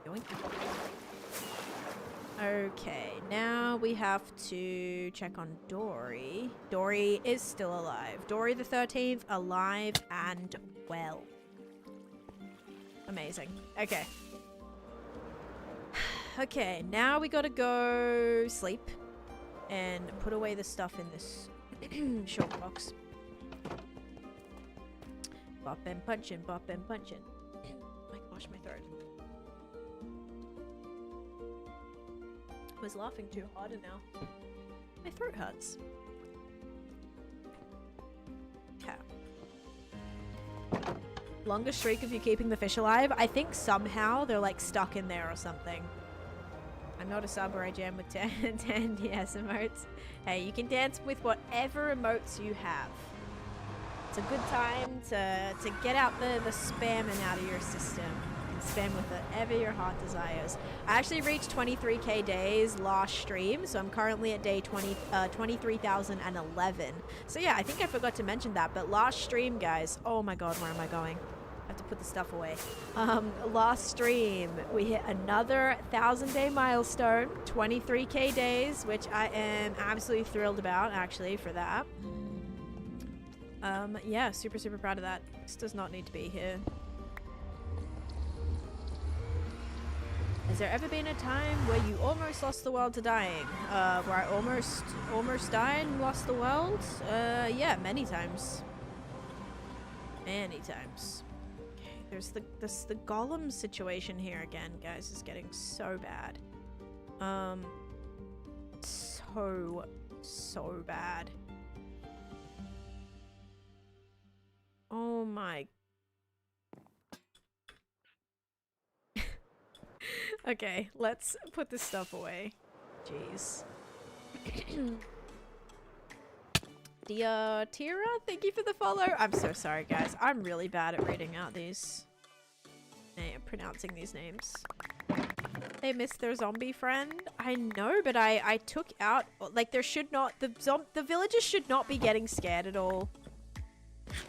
Speaker 1: Yoink. Okay, now we have to check on Dory. Dory is still alive. Dory the 13th, alive and well. Amazing. Okay. Okay, now we gotta go sleep and put away the stuff in this short box. Boppin', punchin', boppin', punchin'. My gosh, my throat. I was laughing too hard and now my throat hurts. Okay. Longest streak of you keeping the fish alive? I think somehow they're like stuck in there or something. I'm not a sub or I jam with 10 DS emotes. Hey, you can dance with whatever emotes you have. It's a good time to get out the spamming out of your system. Spam with whatever your heart desires. I actually reached 23k days last stream, so I'm currently at day 23,011. So yeah, I think I forgot to mention that, but last stream, guys, oh my god, where am I going? I have to put the stuff away. Last stream, we hit another 1,000-day milestone, 23k days, which I am absolutely thrilled about, actually, for that. Yeah, super, super proud of that. This does not need to be here. Has there ever been a time where you almost lost the world to dying? Where I almost died and lost the world? Yeah, many times. Many times. Okay, there's the golem situation here again, guys. Is getting so bad. So bad. Oh my. Okay, let's put this stuff away. Jeez. Dear Tira, thank you for the follow. I'm so sorry, guys. I'm really bad at reading out these. Pronouncing these names. They missed their zombie friend. I know, but I took out... Like, there should not... The villagers should not be getting scared at all.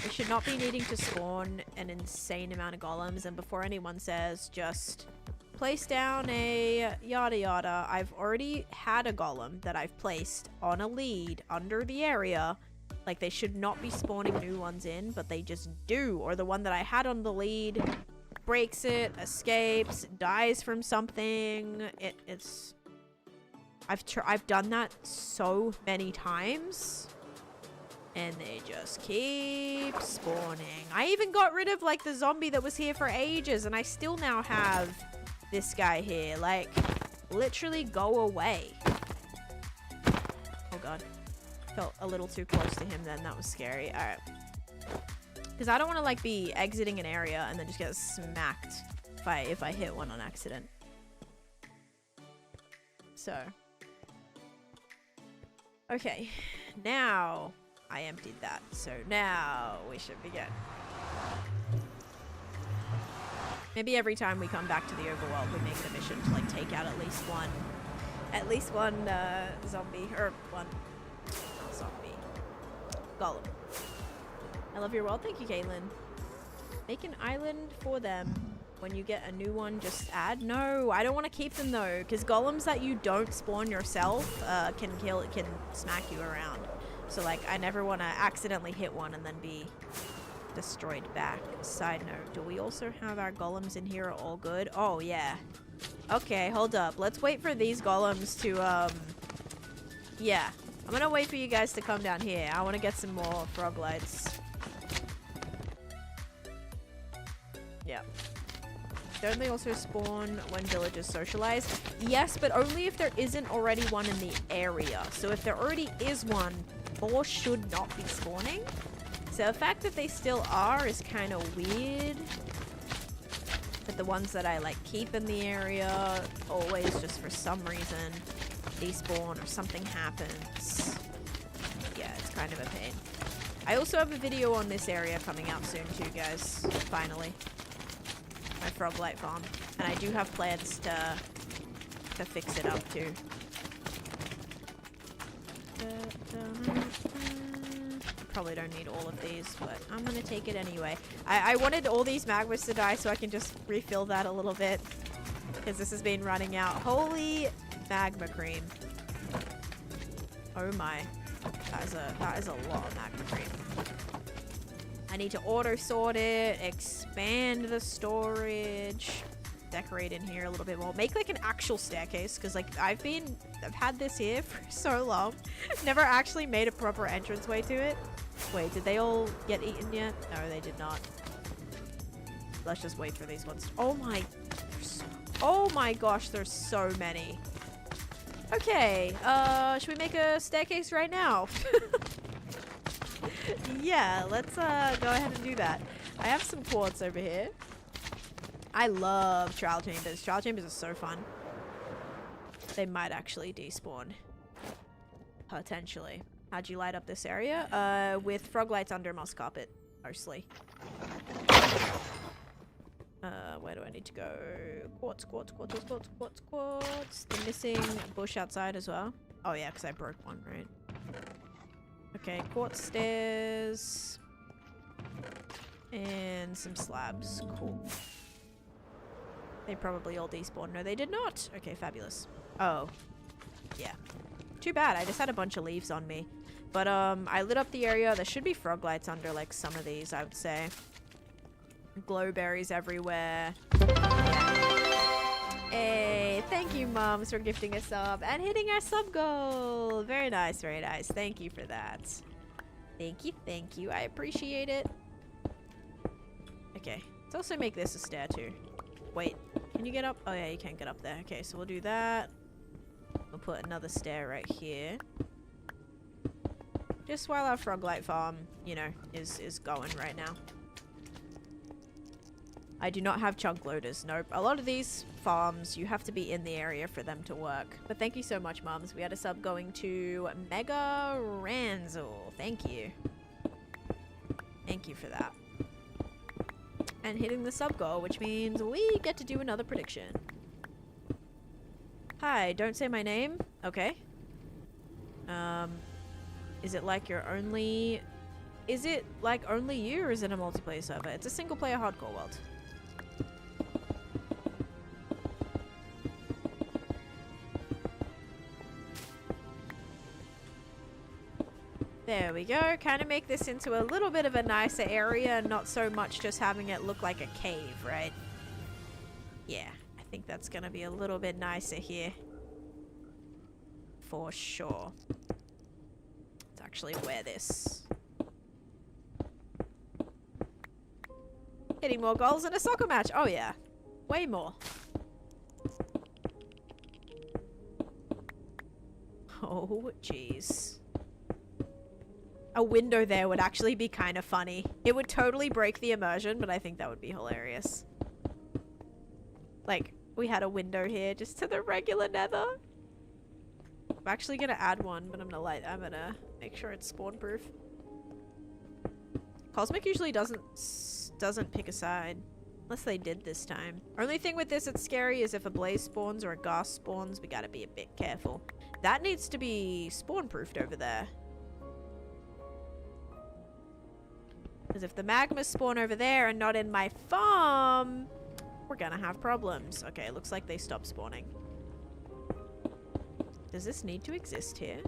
Speaker 1: We should not be needing to spawn an insane amount of golems. And before anyone says, just... place down a yada yada. I've already had a golem that I've placed on a lead under the area. Like, they should not be spawning new ones in, but they just do. Or the one that I had on the lead breaks it, escapes, dies from something. It's... I've done that so many times. And they just keep spawning. I even got rid of, like, the zombie that was here for ages, and I still now have this guy here. Like, literally go away. Oh, God. Felt a little too close to him then. That was scary. Alright. Because I don't want to, like, be exiting an area and then just get smacked if I hit one on accident. So. Okay. Now... I emptied that, so now we should begin. Maybe every time we come back to the overworld, we make it a mission to like take out at least one zombie or one zombie golem. I love your world. Thank you, Caitlin. Make an island for them. When you get a new one, just add. No, I don't want to keep them though, because golems that you don't spawn yourself can smack you around. So, like, I never want to accidentally hit one and then be destroyed back. Side note, do we also have our golems in here all good? Oh, yeah. Okay, hold up. Let's wait for these golems to, yeah. I'm going to wait for you guys to come down here. I want to get some more frog lights. Yeah. Don't they also spawn when villagers socialize? Yes, but only if there isn't already one in the area. So if there already is one... more should not be spawning. So the fact that they still are is kind of weird. But the ones that I like keep in the area, always just for some reason despawn or something happens. Yeah, it's kind of a pain. I also have a video on this area coming out soon too, guys. Finally. My frog light farm. And I do have plans to fix it up too. Probably don't need all of these, but I'm gonna take it anyway. I wanted all these magmas to die so I can just refill that a little bit, because this has been running out. Holy magma cream. Oh my. That is a lot of magma cream. I need to auto sort it, expand the storage, decorate in here a little bit more, make like an actual staircase, because like I've had this here for so long, never actually made a proper entranceway to it. Wait, did they all get eaten yet? No, they did not. Let's just wait for these ones. Oh my gosh, there's so many. Okay, should we make a staircase right now? Yeah, let's go ahead and do that. I have some quartz over here. I love trial chambers. Trial chambers are so fun. They might actually despawn. Potentially. How'd you light up this area? With frog lights under moss carpet, mostly. Where do I need to go? Quartz. The missing bush outside as well. Oh yeah, because I broke one, right? Okay, quartz stairs. And some slabs. Cool. They probably all despawned. No, they did not. Okay, fabulous. Oh. Yeah. Too bad. I just had a bunch of leaves on me. But, I lit up the area. There should be frog lights under, like, some of these, I would say. Glowberries everywhere. Hey, thank you, Mums, for gifting a sub and hitting our sub goal. Very nice, very nice. Thank you for that. Thank you. I appreciate it. Okay. Let's also make this a stair, too. Wait. Can you get up? Oh, yeah, you can get up there. Okay, so we'll do that. We'll put another stair right here. Just while our frog light farm, you know, is going right now. I do not have chunk loaders. Nope. A lot of these farms, you have to be in the area for them to work. But thank you so much, Mums. We had a sub going to Mega Ranzel. Thank you. Thank you for that. And hitting the sub goal, which means we get to do another prediction. Hi, don't say my name. Okay. Is it like you're only... Is it like only you, or is it a multiplayer server? It's a single player hardcore world. There we go. Kind of make this into a little bit of a nicer area and not so much just having it look like a cave, right? Yeah, I think that's going to be a little bit nicer here. For sure. Let's actually wear this. Hitting more goals in a soccer match. Oh yeah. Way more. Oh, jeez. A window there would actually be kind of funny. It would totally break the immersion, but I think that would be hilarious. Like, we had a window here just to the regular nether. I'm actually gonna add one, but I'm gonna make sure it's spawn proof. Cosmic usually doesn't pick a side. Unless they did this time. Only thing with this that's scary is if a blaze spawns or a gas spawns, we gotta be a bit careful. That needs to be spawn proofed over there. Because if the magmas spawn over there and not in my farm, we're gonna have problems. Okay, it looks like they stopped spawning. Does this need to exist here?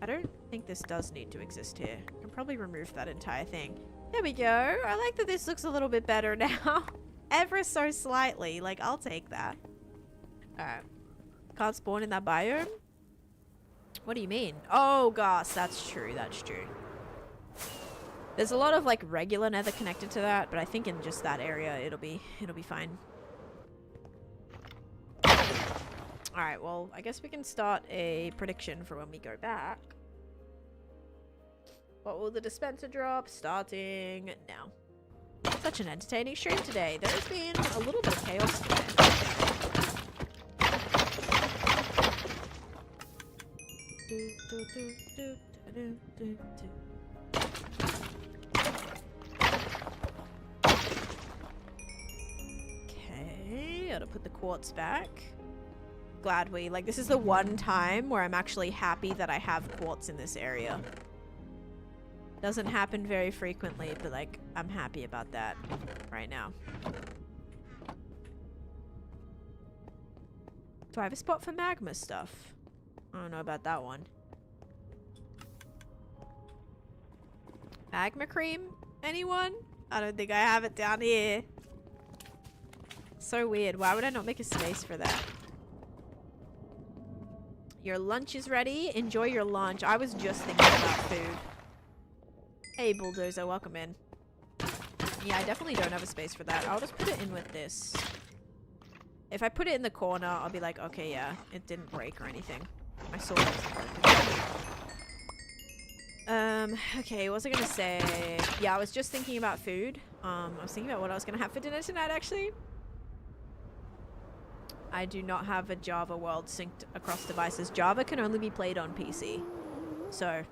Speaker 1: I don't think this does need to exist here. I can probably remove that entire thing. There we go. I like that this looks a little bit better now. Ever so slightly. Like, I'll take that. Alright. Can't spawn in that biome? What do you mean? Oh, gosh. That's true. That's true. There's a lot of, like, regular nether connected to that, but I think in just that area, it'll be fine. Alright, well, I guess we can start a prediction for when we go back. What will the dispenser drop? Starting now. Such an entertaining stream today. There's been a little bit of chaos today. Okay, gotta put the quartz back. Glad we, like, this is the one time where I'm actually happy that I have quartz in this area. Doesn't happen very frequently, but, like, I'm happy about that right now. Do I have a spot for magma stuff? I don't know about that one. Magma cream? Anyone? I don't think I have it down here. So weird. Why would I not make a space for that? Your lunch is ready. Enjoy your lunch. I was just thinking about food. Hey, Bulldozer. Welcome in. Yeah, I definitely don't have a space for that. I'll just put it in with this. If I put it in the corner, I'll be like, okay, yeah, it didn't break or anything. My sword wasn't broken. Okay, what was I gonna say? Yeah, I was just thinking about food. I was thinking about what I was gonna have for dinner tonight, actually. I do not have a Java world synced across devices. Java can only be played on PC. So,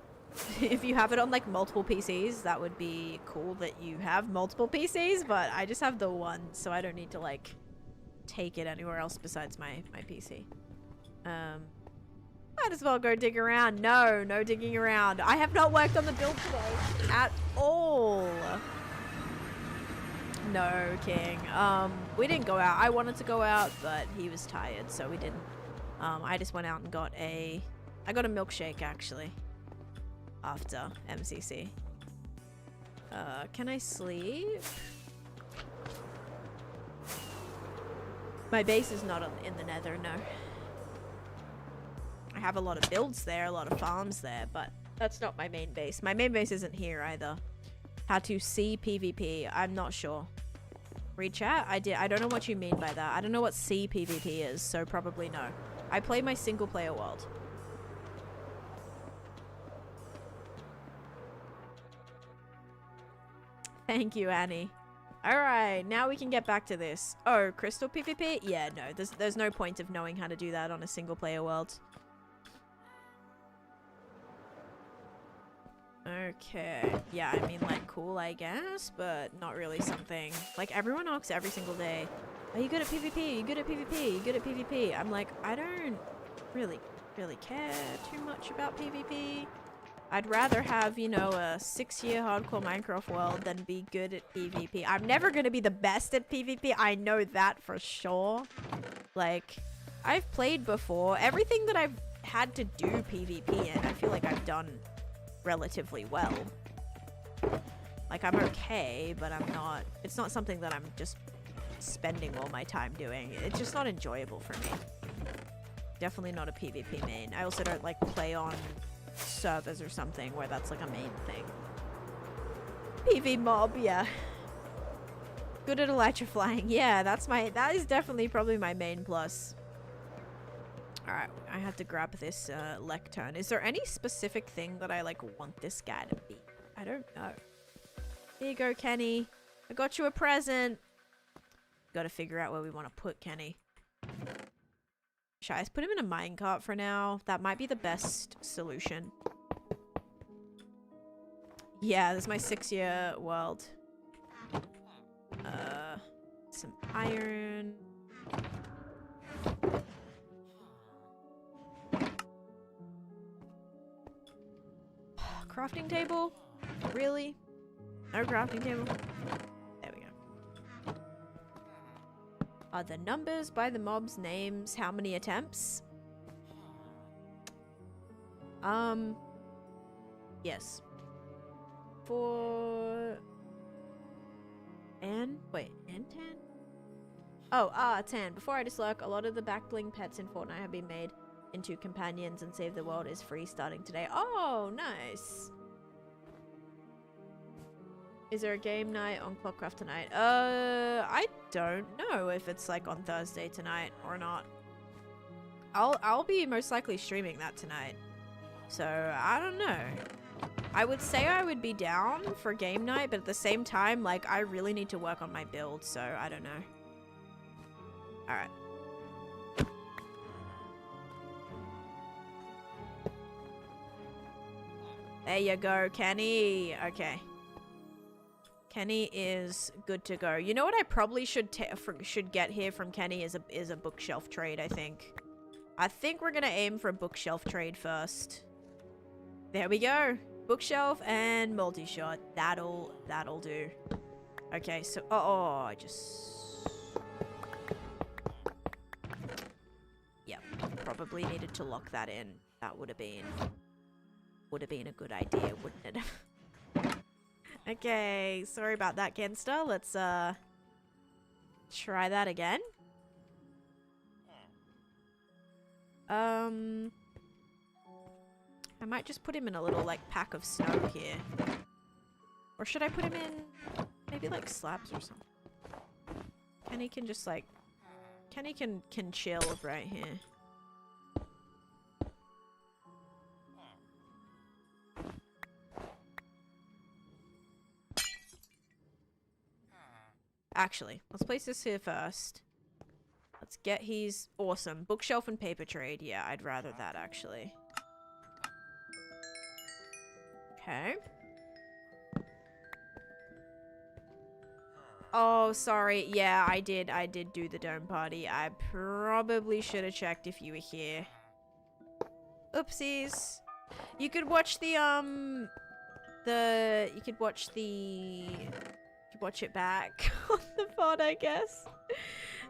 Speaker 1: if you have it on, like, multiple PCs, that would be cool that you have multiple PCs, but I just have the one, so I don't need to, like, take it anywhere else besides my PC. Might as well go dig around. No digging around. I have not worked on the build today at all. No, King. We didn't go out. I wanted to go out, but he was tired, so we didn't. I just went out and got I got a milkshake, actually, after MCC. Can I sleep? My base is not in the nether, no. I have a lot of builds there, a lot of farms there, but that's not my main base. My main base isn't here either. How to see PvP? I'm not sure. Read chat? I don't know what you mean by that. I don't know what C PvP is, so probably no. I play my single player world. Thank you, Annie. Alright, now we can get back to this. Oh, crystal PvP? Yeah, no. There's no point of knowing how to do that on a single player world. Okay. Yeah, I mean, like, cool, I guess, but not really something. Like, everyone asks every single day, are you good at PvP? Are you good at PvP? Are you good at PvP? I'm like, I don't really care too much about PvP. I'd rather have, you know, a 6-year hardcore Minecraft world than be good at PvP. I'm never going to be the best at PvP. I know that for sure. Like, I've played before. Everything that I've had to do PvP in, I feel like I've done relatively well. Like, I'm okay, but I'm not... It's not something that I'm just spending all my time doing. It's just not enjoyable for me. Definitely not a PvP main. I also don't, like, play on servers or something where that's, like, a main thing. PV mob, yeah. Good at electrifying. Yeah, that is definitely probably my main plus. Alright, I had to grab this lectern. Is there any specific thing that I, like, want this guy to be? I don't know. Here you go, Kenny. I got you a present. Gotta figure out where we want to put Kenny. Should I just put him in a minecart for now? That might be the best solution. Yeah, this is my 6-year world. Some iron. Crafting table? Really? No crafting table? There we go. Are the numbers by the mob's names how many attempts? Yes. And 10? Oh, 10. Before I dislurk, a lot of the backbling pets in Fortnite have been made into companions, and Save the World is free starting today. Oh, nice. Is there a game night on Clockcraft tonight? I don't know if it's like on Thursday tonight or not. I'll be most likely streaming that tonight. So, I don't know. I would say I would be down for game night, but at the same time, like, I really need to work on my build, so I don't know. Alright. There you go, Kenny. Okay. Kenny is good to go. You know what I probably should get here from Kenny is a bookshelf trade, I think. I think we're gonna aim for a bookshelf trade first. There we go. Bookshelf and multi-shot. That'll do. Okay, so I just... Yep, probably needed to lock that in. That would have been a good idea, wouldn't it? Okay, sorry about that, Genster. Let's try that again. I might just put him in a little, like, pack of snow here. Or should I put him in maybe, like, slabs or something? Kenny can just, like... Kenny can chill right here. Actually, let's place this here first. Let's get his... Awesome. Bookshelf and paper trade. Yeah, I'd rather that, actually. Okay. Oh, sorry. Yeah, I did do the dome party. I probably should have checked if you were here. Oopsies. You could watch the, you could watch it back on the VOD, I guess.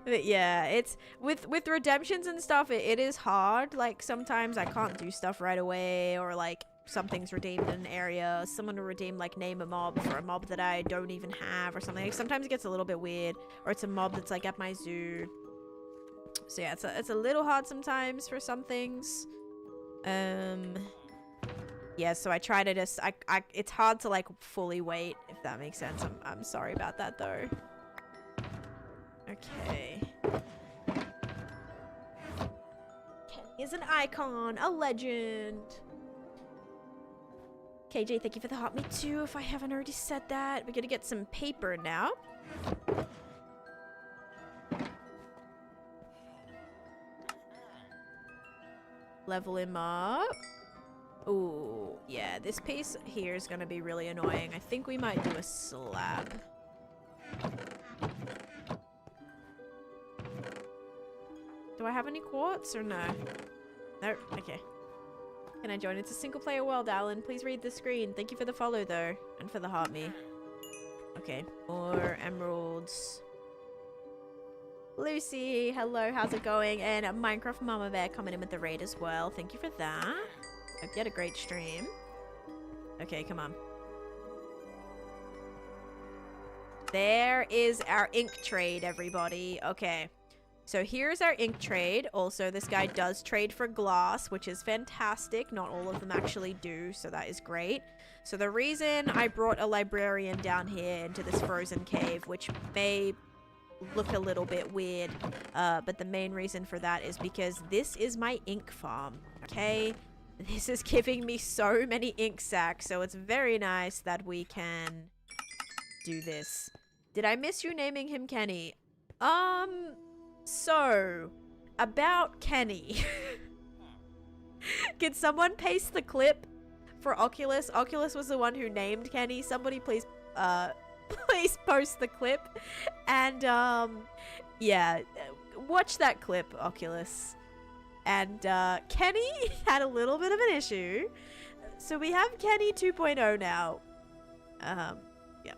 Speaker 1: But yeah, it's with redemptions and stuff, it is hard. Like, sometimes I can't do stuff right away, or like something's redeemed in an area, someone will redeem, like, name a mob for a mob that I don't even have or something. Like, sometimes it gets a little bit weird, or it's a mob that's like at my zoo. So yeah, it's a little hard sometimes for some things. Yeah, so I try to just it's hard to, like, fully wait, if that makes sense. I'm sorry about that though. Okay. Kenny is an icon, a legend. KJ, thank you for the hot me too, if I haven't already said that. We're gonna get some paper now. Level him up. Ooh, yeah, this piece here is gonna be really annoying. I think we might do a slab. Do I have any quartz or no? No, okay. Can I join? It's a single player world, Alan. Please read the screen. Thank you for the follow though, and for the heart me. Okay, more emeralds. Lucy, hello, how's it going? And Minecraft Mama Bear coming in with the raid as well. Thank you for that. Hope you had a great stream. Okay, come on. There is our ink trade, everybody. Okay. So here's our ink trade. Also, this guy does trade for glass, which is fantastic. Not all of them actually do, so that is great. So the reason I brought a librarian down here into this frozen cave, which may look a little bit weird, but the main reason for that is because this is my ink farm, okay? This is giving me so many ink sacks, so it's very nice that we can do this. Did I miss you naming him Kenny? So, about Kenny. Can someone paste the clip for Oculus? Oculus was the one who named Kenny. Somebody please, please post the clip. And, yeah, watch that clip, Oculus. And, Kenny had a little bit of an issue. So we have Kenny 2.0 now. Yeah.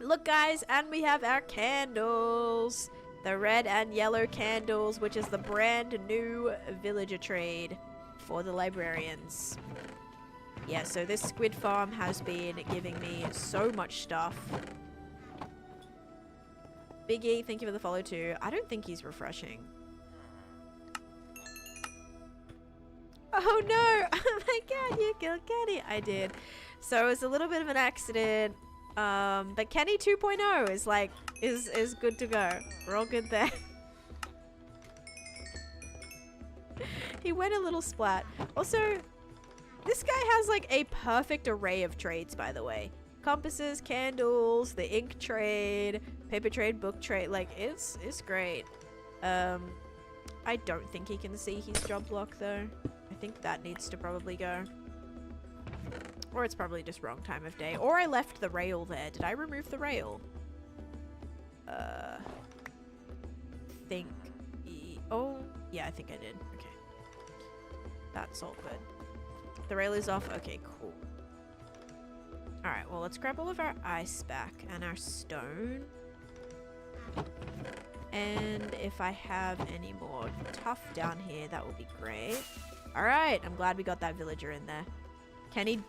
Speaker 1: Look, guys, and we have our candles. The red and yellow candles, which is the brand new villager trade for the librarians. Yeah, so this squid farm has been giving me so much stuff. Biggie, thank you for the follow too. I don't think he's refreshing. Oh no! Oh my god, you killed Kenny! I did. So it was a little bit of an accident. But Kenny 2.0 is like, is good to go. We're all good there. He went a little splat. Also, this guy has like a perfect array of trades, by the way. Compasses, candles, the ink trade, paper trade, book trade. Like, it's great. I don't think he can see his job block though. I think that needs to probably go. Or it's probably just wrong time of day. Or I left the rail there. Did I remove the rail? Think... Oh, yeah, I think I did. Okay. That's all good. The rail is off. Okay, cool. Alright, well, let's grab all of our ice back and our stone. And if I have any more tuff down here, that would be great. Alright, I'm glad we got that villager in there. Kenny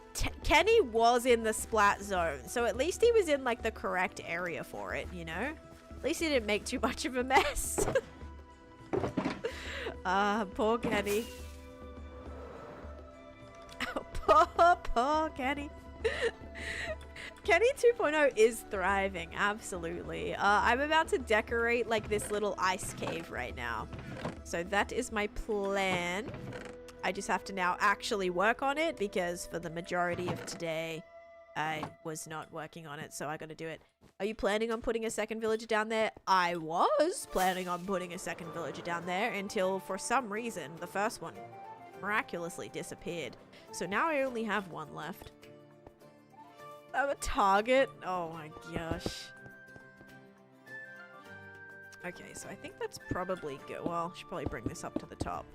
Speaker 1: was in the splat zone, so at least he was in like the correct area for it, you know? At least he didn't make too much of a mess. Poor Kenny. Poor Kenny. Kenny 2.0 is thriving, absolutely. I'm about to decorate like this little ice cave right now. So that is my plan. I just have to now actually work on it because for the majority of today, I was not working on it, so I gotta do it. Are you planning on putting a second villager down there? I was planning on putting a second villager down there until, for some reason, the first one miraculously disappeared. So now I only have one left. I have a target? Oh my gosh. Okay, so I think that's probably good. Well, I should probably bring this up to the top.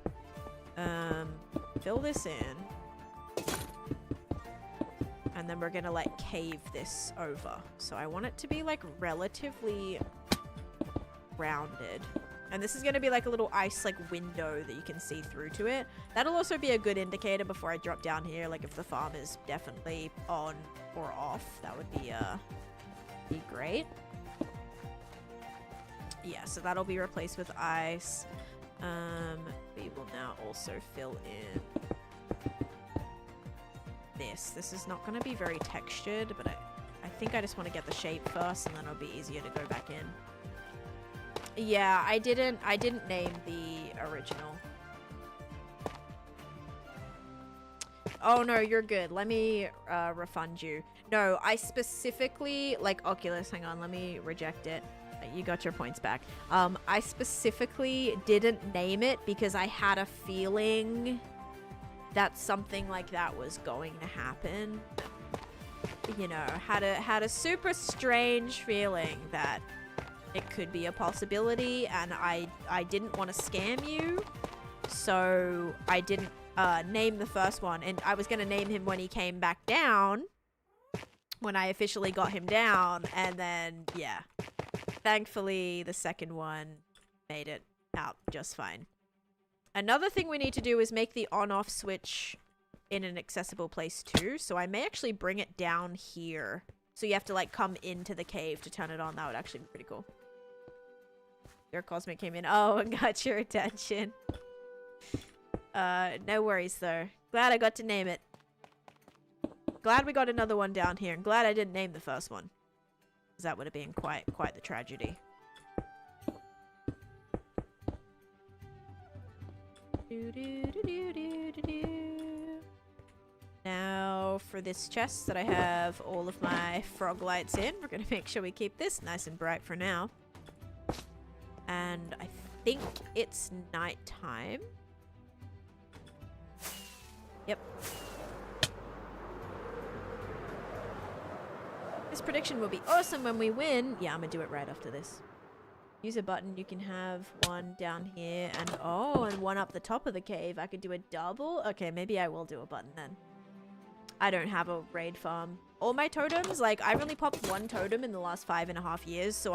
Speaker 1: Fill this in. And then we're gonna like cave this over. So I want it to be like relatively rounded. And this is gonna be like a little ice like window that you can see through to it. That'll also be a good indicator before I drop down here, like if the farm is definitely on or off. That would be great. Yeah, so that'll be replaced with ice. We will now also fill in this. This is not going to be very textured, but I think I just want to get the shape first, and then it'll be easier to go back in. Yeah, I didn't name the original. Oh no, you're good. Let me refund you. No, I specifically, like Oculus, hang on, let me reject it. You got your points back. I specifically didn't name it because I had a feeling that something like that was going to happen. You know, had a super strange feeling that it could be a possibility, and I didn't want to scam you, so I didn't name the first one, and I was going to name him when he came back down, when I officially got him down, and then, yeah. thankfully the second one made it out just fine. Another thing we need to do is make the on-off switch in an accessible place too. So I may actually bring it down here. So you have to like come into the cave to turn it on. That would actually be pretty cool. Your Cosmic came in. Oh, and got your attention. No worries though. Glad I got to name it. Glad we got another one down here. And glad I didn't name the first one. Because that would have been quite the tragedy. Now for this chest that I have all of my frog lights in, we're going to make sure we keep this nice and bright for now. And I think it's nighttime. Yep. This prediction will be awesome when we win. Yeah, I'm going to do it right after this. Use a button. You can have one down here and and one up the top of the cave. I could do a double. Okay, maybe I will do a button then. I don't have a raid farm. All my totems, like I've only popped one totem in the last 5.5 years, so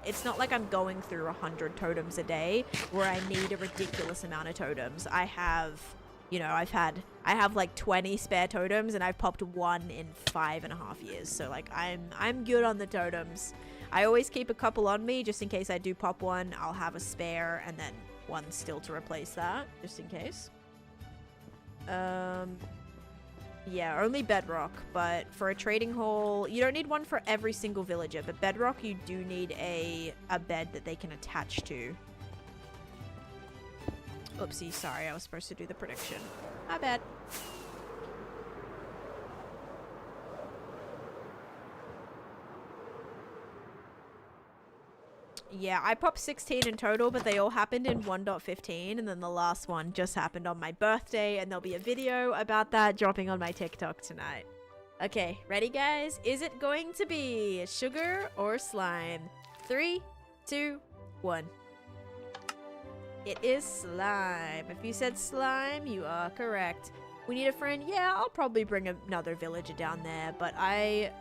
Speaker 1: it's not like I'm going through 100 totems a day where I need a ridiculous amount of totems. I have, you know, I have like 20 spare totems and I've popped one in 5.5 years. So like I'm good on the totems. I always keep a couple on me just in case I do pop one. I'll have a spare and then one still to replace that just in case. Yeah, only bedrock, but for a trading hall, you don't need one for every single villager, but bedrock you do need a bed that they can attach to. Oopsie, sorry, I was supposed to do the prediction. My bad. Yeah, I popped 16 in total, but they all happened in 1.15, and then the last one just happened on my birthday, and there'll be a video about that dropping on my TikTok tonight. Okay, ready guys? Is it going to be sugar or slime? 3, 2, 1. It is slime. If you said slime, you are correct. We need a friend? Yeah, I'll probably bring another villager down there, but I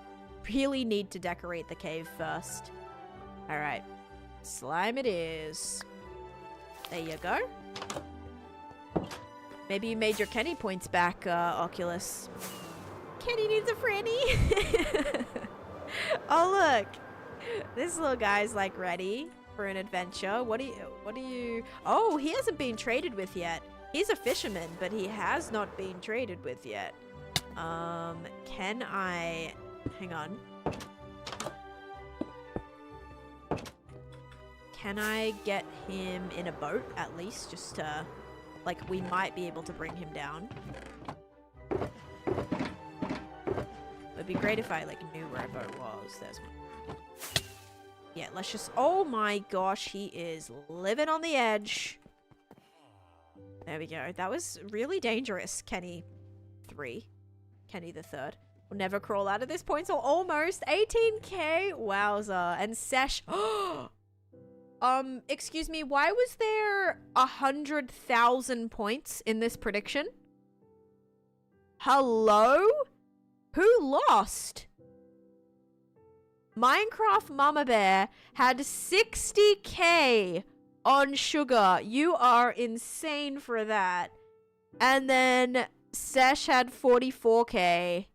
Speaker 1: really need to decorate the cave first. Alright. Slime it is. There you go. Maybe you made your Kenny points back, Oculus. Kenny needs a franny. Oh, look. This little guy's like ready for an adventure. What do you... Oh, he hasn't been traded with yet. He's a fisherman, but he has not been traded with yet. Can I... Hang on. Can I get him in a boat, at least, just to, like, we might be able to bring him down. It'd be great if I, like, knew where a boat was. There's one. Yeah, let's just, oh my gosh, he is living on the edge. There we go. That was really dangerous, Kenny 3. Kenny the 3rd. We'll never crawl out of this point, so almost 18k. Wowza. And Sesh, excuse me, why was there 100,000 points in this prediction? Hello? Who lost? Minecraft Mama Bear had 60k on sugar. You are insane for that. And then Sesh had 44k.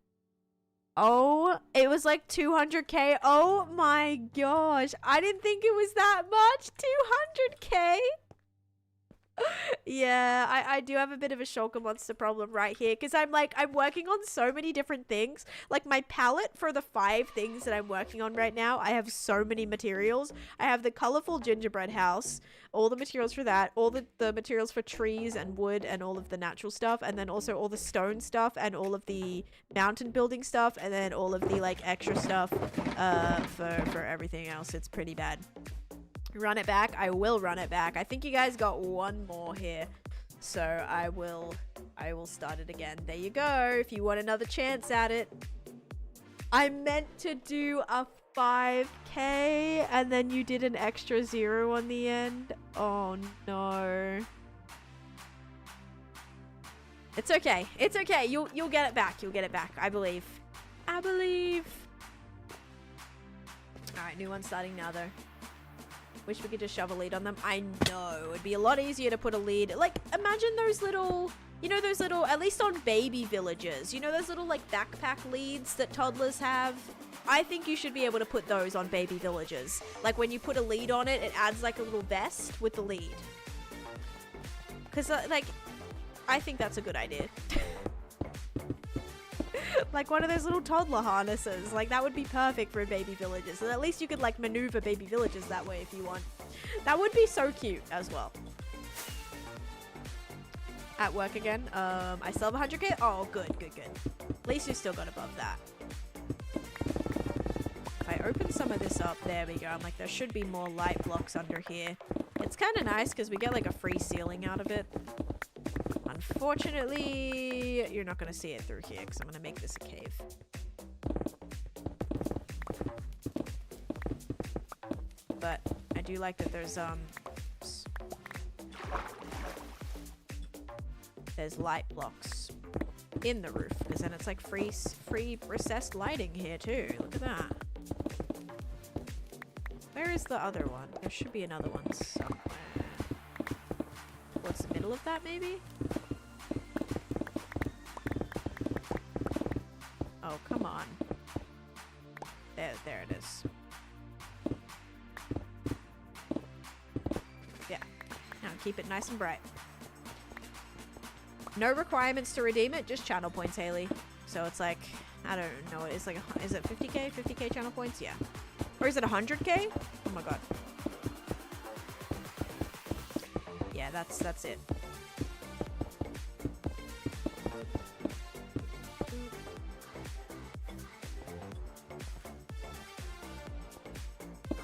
Speaker 1: Oh, it was like 200k. Oh my gosh. I didn't think it was that much. 200k? Yeah, I do have a bit of a shulker monster problem right here because I'm working on so many different things. Like my palette for the 5 things that I'm working on right now, I have so many materials. I have the colorful gingerbread house, all the materials for that, all the materials for trees and wood and all of the natural stuff, and then also all the stone stuff and all of the mountain building stuff, and then all of the like extra stuff for everything else. It's pretty bad. Run it back. I will run it back. I think you guys got one more here, so I will start it again. There you go. If you want another chance at it. I meant to do a 5k and then you did an extra 0 on the end. Oh no. It's okay. It's okay. You'll get it back. You'll get it back. I believe. I believe. All right, new one starting now though. Wish we could just shove a lead on them. I know. It'd be a lot easier to put a lead. Like, imagine those little... You know those little, at least on baby villages, you know those little like backpack leads that toddlers have? I think you should be able to put those on baby villages. Like when you put a lead on it, it adds like a little vest with the lead. Because like, I think that's a good idea. Like one of those little toddler harnesses. Like that would be perfect for baby villages. And at least you could like maneuver baby villages that way if you want. That would be so cute as well. At work again. I still have 100k. Oh, good. At least you still got above that. If I open some of this up, there we go. I'm like, there should be more light blocks under here. It's kind of nice because we get like a free ceiling out of it. Unfortunately, you're not going to see it through here because I'm going to make this a cave. But I do like that there's light blocks in the roof because then it's like free recessed lighting here too. Look at that. Where is the other one? There should be another one somewhere. What's the middle of that maybe? Oh, come on. There it is. Yeah. Now keep it nice and bright. No requirements to redeem it, just channel points, Haley. So it's like, I don't know, it's like, is it 50k? 50k channel points? Yeah. Or is it 100k? Oh my god. Yeah, that's it.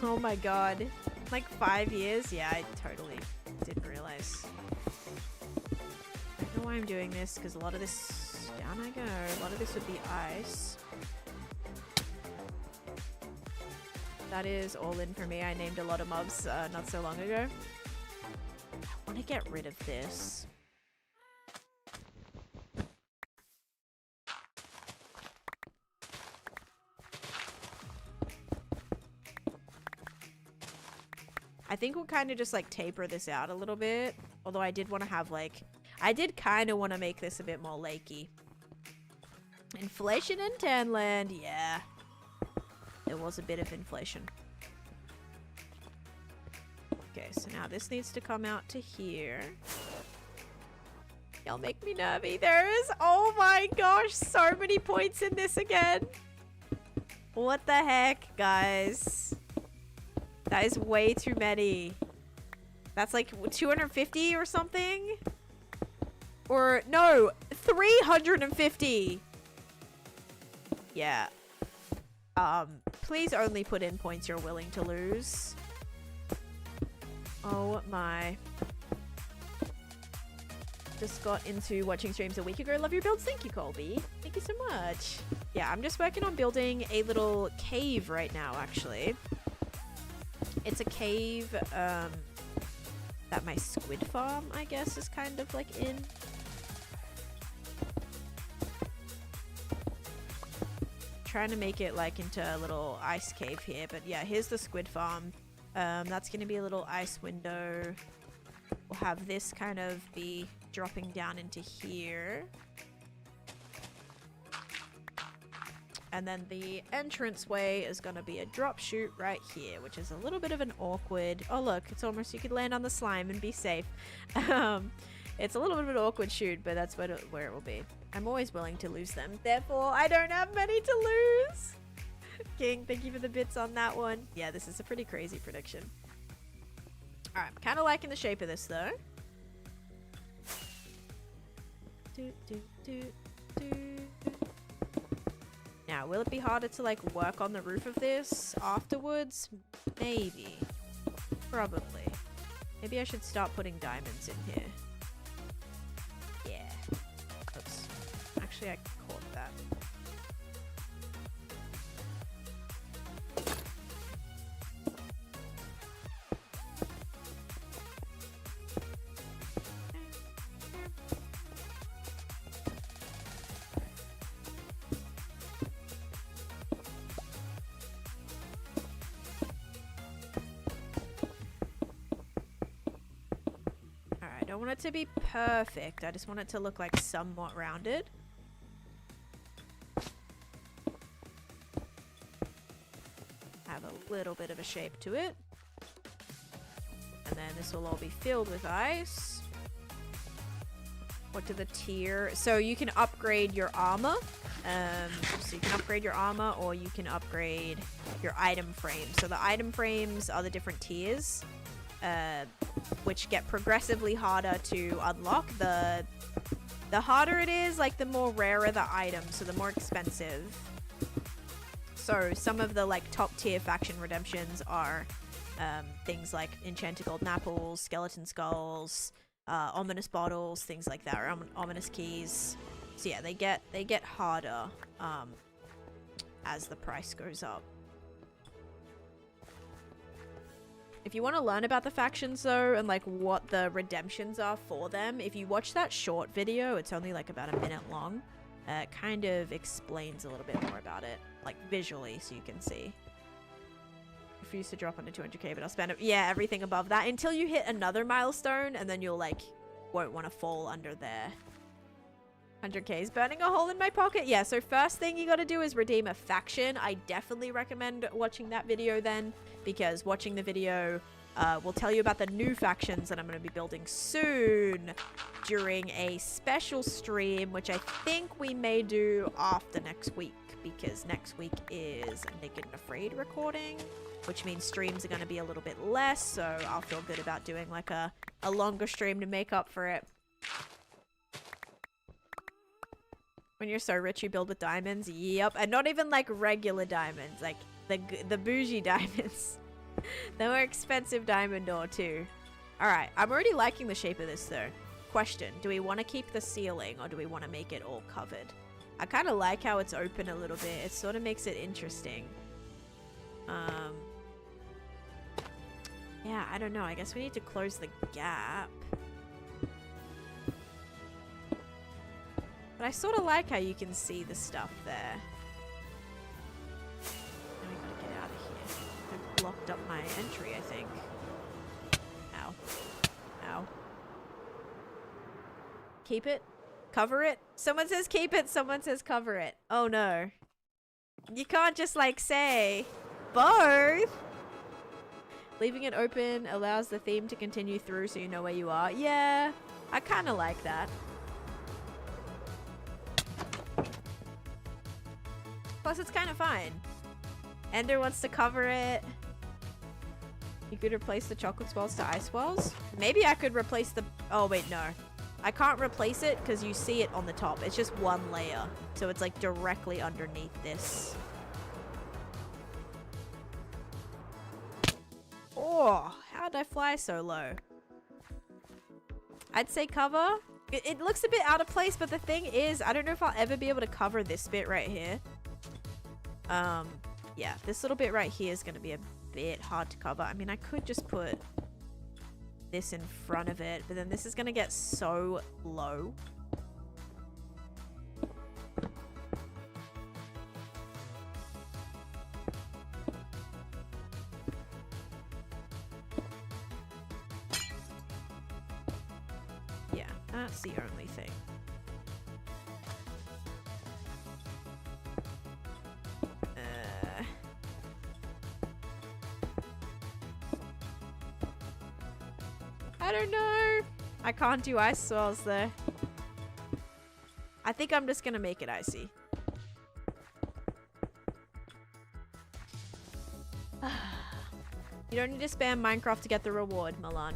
Speaker 1: Oh my god. Like 5 years? Yeah, I totally didn't realize. I don't know why I'm doing this, because a lot of this... Down I go. A lot of this would be ice. That is all in for me. I named a lot of mobs not so long ago. I want to get rid of this. I think we'll kind of just like taper this out a little bit. Although I did want to have like... I did kind of want to make this a bit more lakey. Inflation in Tanland, yeah. There was a bit of inflation. Okay, so now this needs to come out to here. Y'all make me nervy. There is, oh my gosh, so many points in this again. What the heck, guys? That is way too many. That's like 250 or something? Or, no, 350. Yeah. Please only put in points you're willing to lose. Oh my. Just got into watching streams a week ago. Love your builds. Thank you, Colby. Thank you so much. Yeah, I'm just working on building a little cave right now, actually. It's a cave, that my squid farm, I guess, is kind of like in. Trying to make it like into a little ice cave here, but yeah, here's the squid farm. That's gonna be a little ice window. We'll have this kind of be dropping down into here, and then the entranceway is gonna be a drop chute right here, which is a little bit of an awkward... Oh look, it's almost, you could land on the slime and be safe. It's a little bit of an awkward chute, but that's where it will be. I'm always willing to lose them, therefore I don't have many to lose. King, thank you for the bits on that one. Yeah, this is a pretty crazy prediction. Alright, I'm kind of liking the shape of this though. Now, will it be harder to like work on the roof of this afterwards? Maybe. Probably. Maybe I should start putting diamonds in here. Yeah. Oops. Actually, I caught that. want it to be perfect. I just want it to look like somewhat rounded. Have a little bit of a shape to it. And then this will all be filled with ice. What do the tier... So you can upgrade your armor. So you can upgrade your armor, or you can upgrade your item frame. So the item frames are the different tiers, which get progressively harder to unlock. The harder it is, like the more rarer the item, so the more expensive. So some of the like top tier faction redemptions are things like enchanted golden apples, skeleton skulls, ominous bottles, things like that, or ominous keys. So yeah, they get harder as the price goes up. If you want to learn about the factions though, and like what the redemptions are for them, if you watch that short video, it's only like about a minute long. It kind of explains a little bit more about it, like visually, so you can see. Refuse to drop under 200k, but I'll spend it. Yeah, everything above that until you hit another milestone, and then you'll like won't want to fall under there. 100k is burning a hole in my pocket. Yeah, so first thing you got to do is redeem a faction. I definitely recommend watching that video then, because watching the video will tell you about the new factions that I'm going to be building soon during a special stream, which I think we may do after next week, because next week is Naked and Afraid recording, which means streams are going to be a little bit less, so I'll feel good about doing like a longer stream to make up for it. When you're so rich, you build with diamonds? Yep. And not even like regular diamonds, like the bougie diamonds. The more expensive diamond ore too. Alright, I'm already liking the shape of this though. Question, do we want to keep the ceiling or do we want to make it all covered? I kind of like how it's open a little bit. It sort of makes it interesting. Yeah, I don't know. I guess we need to close the gap. But I sort of like how you can see the stuff there. Now we gotta get out of here. I've blocked up my entry, I think. Ow. Ow. Keep it. Cover it. Someone says keep it. Someone says cover it. Oh no. You can't just like say both. Leaving it open allows the theme to continue through so you know where you are. Yeah, I kind of like that. Plus, it's kind of fine. Ender wants to cover it. You could replace the chocolate swirls to ice swirls. Maybe I could replace the... Oh, wait, no. I can't replace it because you see it on the top. It's just one layer. So it's like directly underneath this. Oh, how did I fly so low? I'd say cover. It looks a bit out of place, but the thing is, I don't know if I'll ever be able to cover this bit right here. Yeah, this little bit right here is going to be a bit hard to cover. I mean, I could just put this in front of it, but then this is going to get so low. Yeah, that's the only thing. I don't know. I can't do ice swirls there. I think I'm just gonna make it icy. You don't need to spam Minecraft to get the reward, Milan.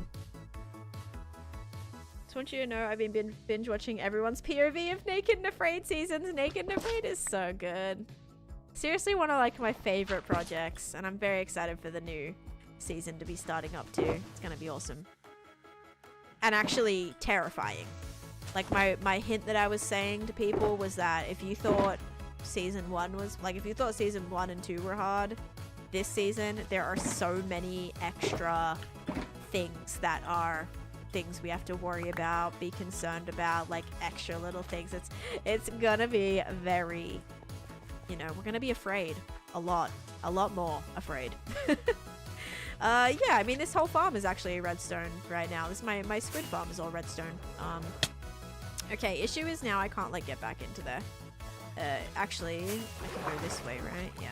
Speaker 1: Just want you to know I've been binge watching everyone's POV of Naked and Afraid seasons. Naked and Afraid is so good. Seriously, one of like my favorite projects, and I'm very excited for the new season to be starting up too. It's gonna be awesome. And actually terrifying. Like my hint that I was saying to people was that if you thought season 1 was like, if you thought season 1 and 2 were hard, this season there are so many extra things that are things we have to worry about, be concerned about, like extra little things. It's gonna be very, you know, we're gonna be afraid a lot more afraid. Yeah, I mean, this whole farm is actually redstone right now. This is my squid farm is all redstone. Okay, issue is now I can't, like, get back into there. Actually, I can go this way, right? Yeah.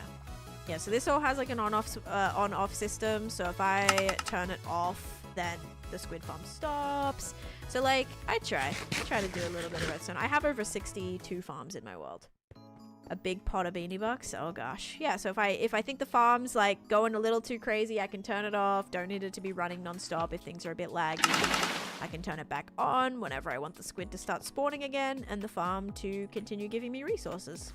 Speaker 1: Yeah, so this all has, like, an on-off system. So if I turn it off, then the squid farm stops. So, like, I try to do a little bit of redstone. I have over 62 farms in my world. A big pot of beanie bucks. Oh gosh. Yeah, so if I think the farm's like going a little too crazy, I can turn it off. Don't need it to be running non-stop. If things are a bit laggy, I can turn it back on whenever I want the squid to start spawning again and the farm to continue giving me resources.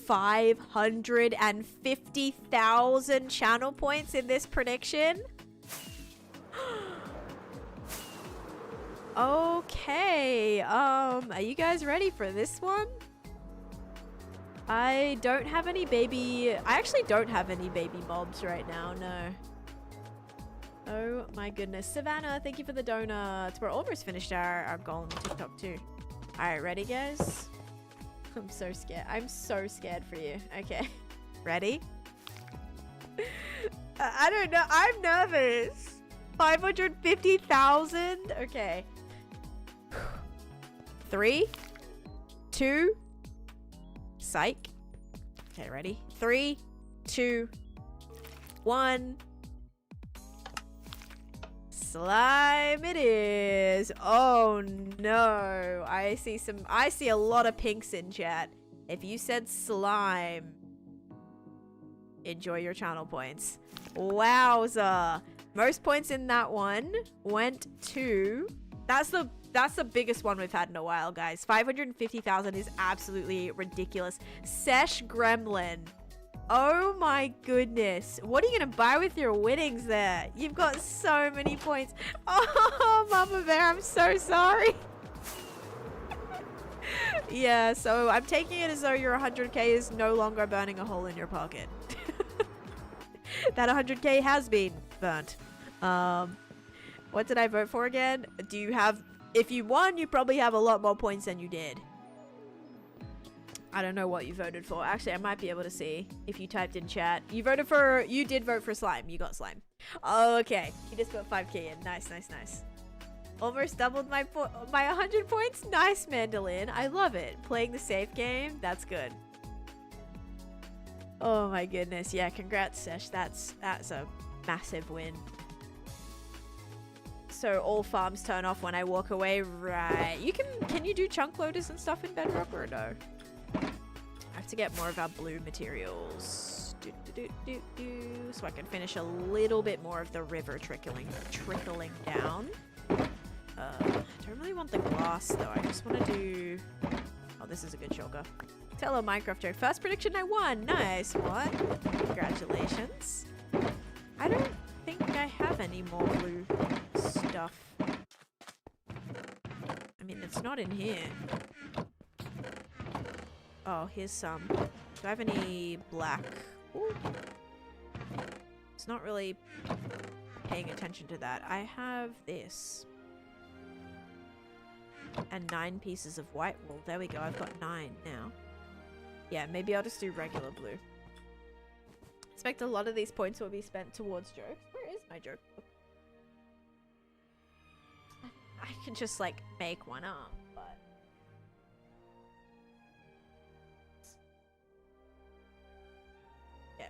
Speaker 1: $550,000 channel points in this prediction. Okay, are you guys ready for this one? I actually don't have any baby mobs right now, no. Oh my goodness. Savannah, thank you for the donuts. We're almost finished our goal on TikTok too. Alright, ready guys? I'm so scared. I'm so scared for you. Okay. Ready? I don't know. I'm nervous. 550,000? Okay. 3, 2, psych. Okay, ready? 3, 2, 1. Slime it is. Oh no. I see a lot of pinks in chat. If you said slime, enjoy your channel points. Wowza. Most points in that one went to, that's the biggest one we've had in a while, guys. 550,000 is absolutely ridiculous. Sesh Gremlin. Oh my goodness. What are you gonna buy with your winnings there? You've got so many points. Oh, Mama Bear, I'm so sorry. Yeah, so I'm taking it as though your 100k is no longer burning a hole in your pocket. That 100k has been burnt. What did I vote for again? Do you have... If you won, you probably have a lot more points than you did. I don't know what you voted for. Actually, I might be able to see if you typed in chat. You did vote for slime. You got slime. Okay. You just got 5k in. Nice, nice, nice. Almost doubled my 100 points. Nice, Mandolin. I love it. Playing the safe game. That's good. Oh my goodness. Yeah, congrats, Sesh. That's a massive win. So all farms turn off when I walk away. Right. Can you do chunk loaders and stuff in Bedrock or no? I have to get more of our blue materials. So I can finish a little bit more of the river trickling down. I don't really want the glass though. I just want to do... Oh, this is a good shulker. Hello, Minecraft joke. First prediction I won. Nice one. Congratulations. I don't think I have any more blue stuff. I mean, it's not in here. Oh, here's some. Do I have any black? Ooh. It's not really paying attention to that. I have this. And 9 pieces of white wool. There we go. I've got 9 now. Yeah, maybe I'll just do regular blue. Expect a lot of these points will be spent towards jokes. Where is my joke book? I can just, like, make one up, but... Yeah.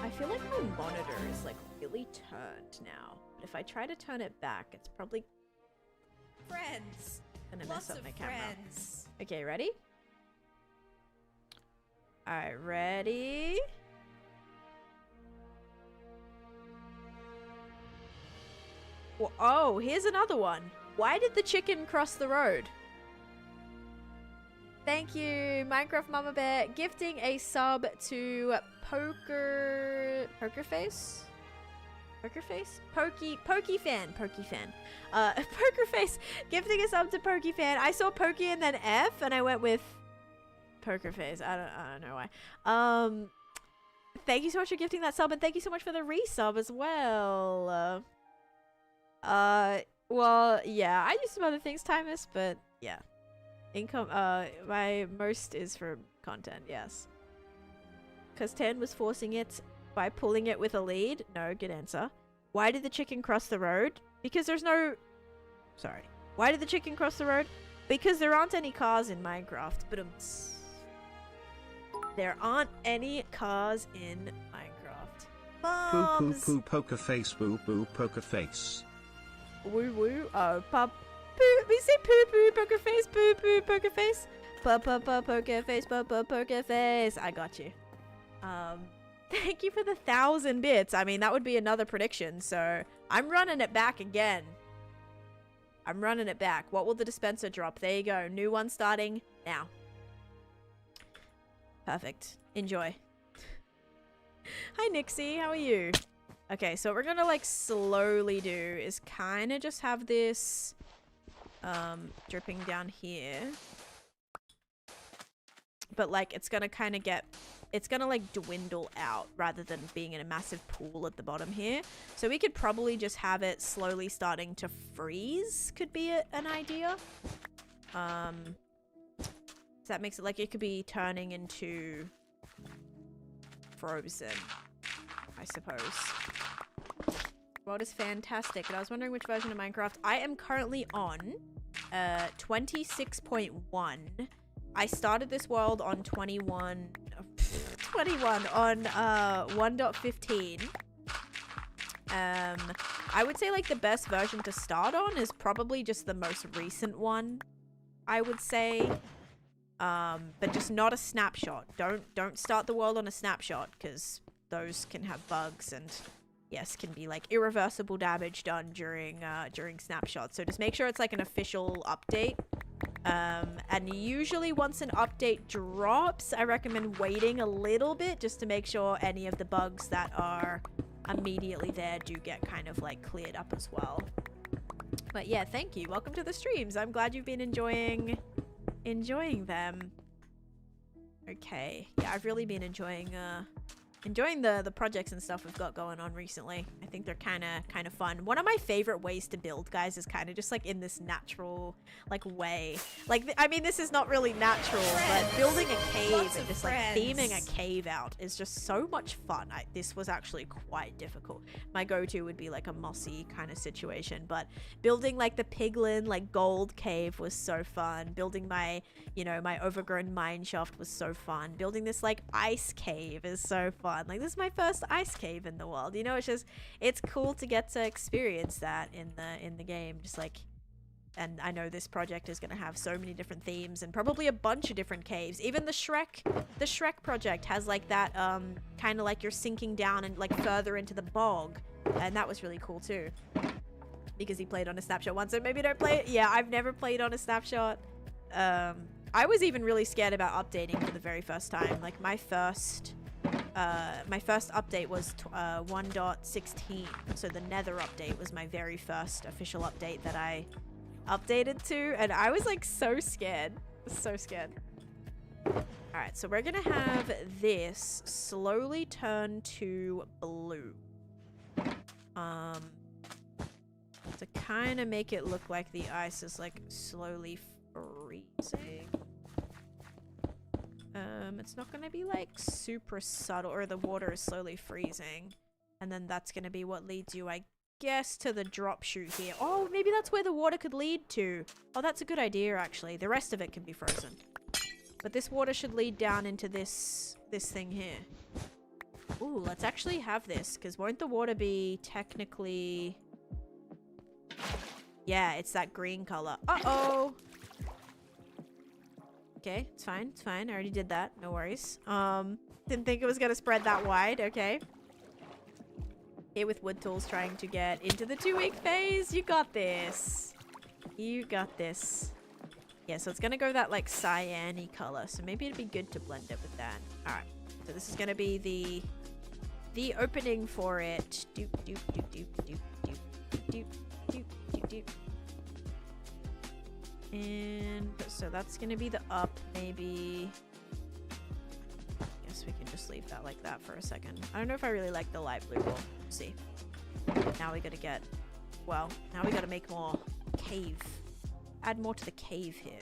Speaker 1: I feel like my monitor is, like, really turned now. But if I try to turn it back, it's probably...
Speaker 3: Friends.
Speaker 1: Gonna
Speaker 3: Lots
Speaker 1: mess up
Speaker 3: of
Speaker 1: my camera.
Speaker 3: friends.
Speaker 1: Okay, ready? Alright, ready? Oh, here's another one. Why did the chicken cross the road? Thank you, Minecraft Mama Bear, gifting a sub to Poker Face? Pokey fan. Poker Face gifting a sub to Pokey fan. I saw Pokey and then F and I went with Poker Face. I don't know why. Thank you so much for gifting that sub, and thank you so much for the resub as well. Well, yeah, I use some other things, Timus, but yeah. Income, my most is for content, yes. Because Tan was forcing it by pulling it with a lead. No, good answer. Why did the chicken cross the road? Because there's no... Sorry. Why did the chicken cross the road? Because there aren't any cars in Minecraft. But there aren't any cars in Minecraft.
Speaker 2: Poo poo
Speaker 1: Moms!
Speaker 2: poo poker face boo boo poker face.
Speaker 1: Woo woo. Oh, pop. Poo. We say poo poo poker face. Poo poo poker face. Poker face. Poker face. I got you. Thank you for the 1,000 bits. I mean, that would be another prediction. So I'm running it back again. I'm running it back. What will the dispenser drop? There you go. New one starting now. Perfect. Enjoy. Hi, Nixie. How are you? Okay, so what we're gonna like slowly do is kind of just have this dripping down here. But like it's gonna kind of get... It's gonna like dwindle out rather than being in a massive pool at the bottom here. So we could probably just have it slowly starting to freeze could be an idea. So that makes it like it could be turning into frozen, I suppose. World is fantastic, and I was wondering which version of Minecraft. I am currently on 26.1. I started this world on 21 on 1.15. I would say like the best version to start on is probably just the most recent one, I would say. But just not a snapshot. Don't start the world on a snapshot, because those can have bugs and yes, can be like irreversible damage done during snapshots. So just make sure it's like an official update. And usually once an update drops, I recommend waiting a little bit just to make sure any of the bugs that are immediately there do get kind of like cleared up as well. But yeah, thank you. Welcome to the streams. I'm glad you've been enjoying them. Okay. Yeah, I've really been enjoying the projects and stuff we've got going on recently. I think they're kind of fun. One of my favorite ways to build, guys, is kind of just like in this natural like way. Like I mean, this is not really natural, but building a cave and just like theming a cave out is just so much fun. This was actually quite difficult. My go-to would be like a mossy kind of situation, but building like the piglin like gold cave was so fun. Building my, you know, my overgrown mine shaft was so fun. Building this like ice cave is so fun. Like this is my first ice cave in the world, you know. It's cool to get to experience that in the game, just like. And I know this project is going to have so many different themes and probably a bunch of different caves. Even the Shrek project has like that kind of like you're sinking down and like further into the bog, and that was really cool too, because he played on a snapshot once. So maybe don't play it. Yeah, I've never played on a snapshot. I was even really scared about updating for the very first time. Like my first update was 1.16, so the Nether update was my very first official update that I updated to, and I was like so scared. Alright, so we're gonna have this slowly turn to blue. To kind of make it look like the ice is like slowly freezing. It's not gonna be like super subtle, or the water is slowly freezing, and then that's gonna be what leads you, I guess, to the drop chute here. Oh, maybe that's where the water could lead to. Oh, that's a good idea actually. The rest of it can be frozen, but this water should lead down into this thing here. Ooh, let's actually have this, because won't the water be technically... Yeah, it's that green color. Uh-oh! Okay, it's fine, I already did that, no worries. Didn't think it was gonna spread that wide, okay. Here with wood tools trying to get into the 2-week phase. You got this. You got this. Yeah, so it's gonna go that like cyan-y color, so maybe it'd be good to blend it with that. Alright, so this is gonna be the opening for it. Doop, doop, doop, doop, doop, doop, doop, doop, doop, doop. And so that's gonna be the up, maybe. Guess guess we can just leave that like that for a second. I don't know if I really like the light blue wall. We'll see. Now we gotta get... Well, now we gotta make more cave. Add more to the cave here.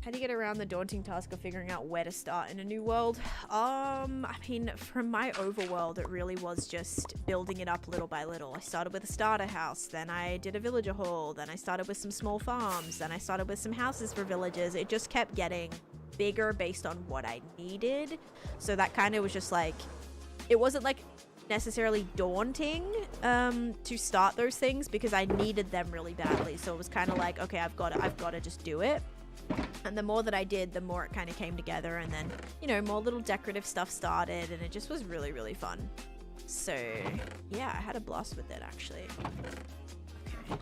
Speaker 1: How do you get around the daunting task of figuring out where to start in a new world? I mean, from my overworld, it really was just building it up little by little. I started with a starter house, then I did a villager hall, then I started with some small farms, then I started with some houses for villagers. It just kept getting bigger based on what I needed. So that kind of was just like, it wasn't like necessarily daunting to start those things because I needed them really badly. So it was kind of like, okay, I've got to just do it. And the more that I did, the more it kind of came together, and then, you know, more little decorative stuff started, and it just was really, really fun. So, yeah, I had a blast with it, actually. Okay.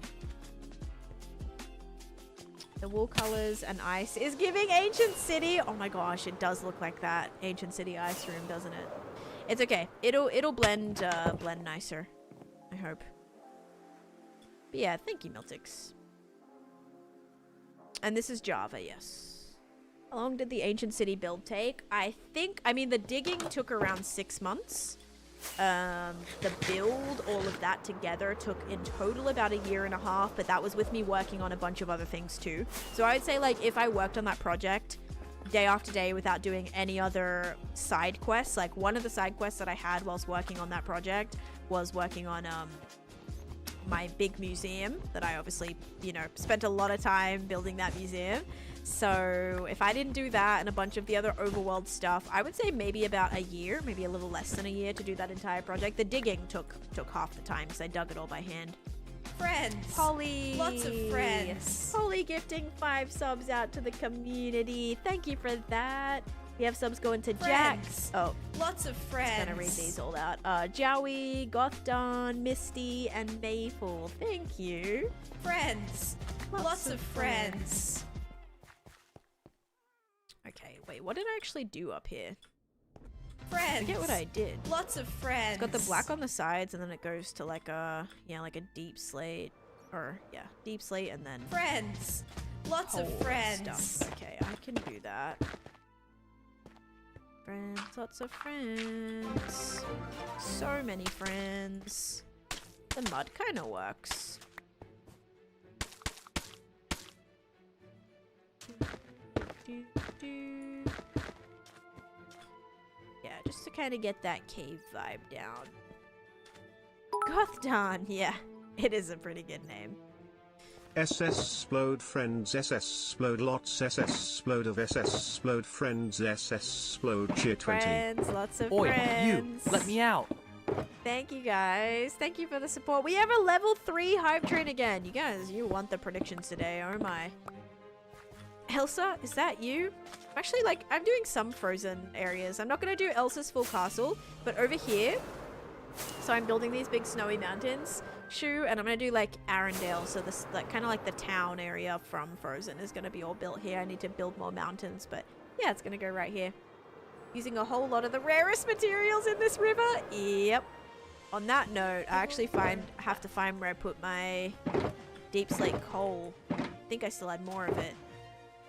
Speaker 1: The wool colors and ice is giving Ancient City. Oh my gosh, it does look like that. Ancient City ice room, doesn't it? It's okay. It'll blend nicer, I hope. But yeah, thank you, Miltix. And this is Java, yes. How long did the Ancient City build take? I mean, the digging took around 6 months. The build, all of that together, took in total about 1.5 years, but that was with me working on a bunch of other things too. So I would say, like, if I worked on that project day after day without doing any other side quests, like one of the side quests that I had whilst working on that project was working on, my big museum that I obviously, you know, spent a lot of time building that museum. So if I didn't do that and a bunch of the other overworld stuff, I would say maybe about 1 year, maybe a little less than 1 year to do that entire project. The digging took half the time because I dug it all by hand.
Speaker 3: Friends.
Speaker 1: Polly.
Speaker 3: Lots of friends.
Speaker 1: Polly gifting 5 subs out to the community. Thank you for that. We have subs going to Jax. Oh,
Speaker 3: lots of friends.
Speaker 1: I'm gonna read these all out. Jowie, Gothdawn, Misty, and Mayful. Thank you.
Speaker 3: Friends. Lots of friends.
Speaker 1: Okay, wait, what did I actually do up here?
Speaker 3: Friends.
Speaker 1: I forget what I did.
Speaker 3: Lots of friends.
Speaker 1: It's got the black on the sides, and then it goes to like a, yeah, like a deep slate. Or, yeah, deep slate, and then...
Speaker 3: Friends. Lots of friends.
Speaker 1: Stuff. Okay, I can do that. Friends, lots of friends. So many friends. The mud kind of works. Yeah, just to kind of get that cave vibe down. Gothdawn, yeah. It is a pretty good name.
Speaker 2: SS Splode friends, SS Splode lots, SS Splode of SS Splode friends, SS Splode cheer 20.
Speaker 1: Friends, lots of
Speaker 4: Oi,
Speaker 1: friends.
Speaker 4: you, let me out.
Speaker 1: Thank you guys. Thank you for the support. We have a level 3 hype train again. You guys, you want the predictions today, oh my. Elsa, is that you? Actually, like, I'm doing some frozen areas. I'm not going to do Elsa's full castle, but over here, so I'm building these big snowy mountains. And I'm gonna do like Arendelle, so this like kind of like the town area from Frozen is gonna be all built here. I need to build more mountains, but yeah, it's gonna go right here. Using a whole lot of the rarest materials in this river. Yep. On that note, I actually have to find where I put my deep slate coal. I think I still had more of it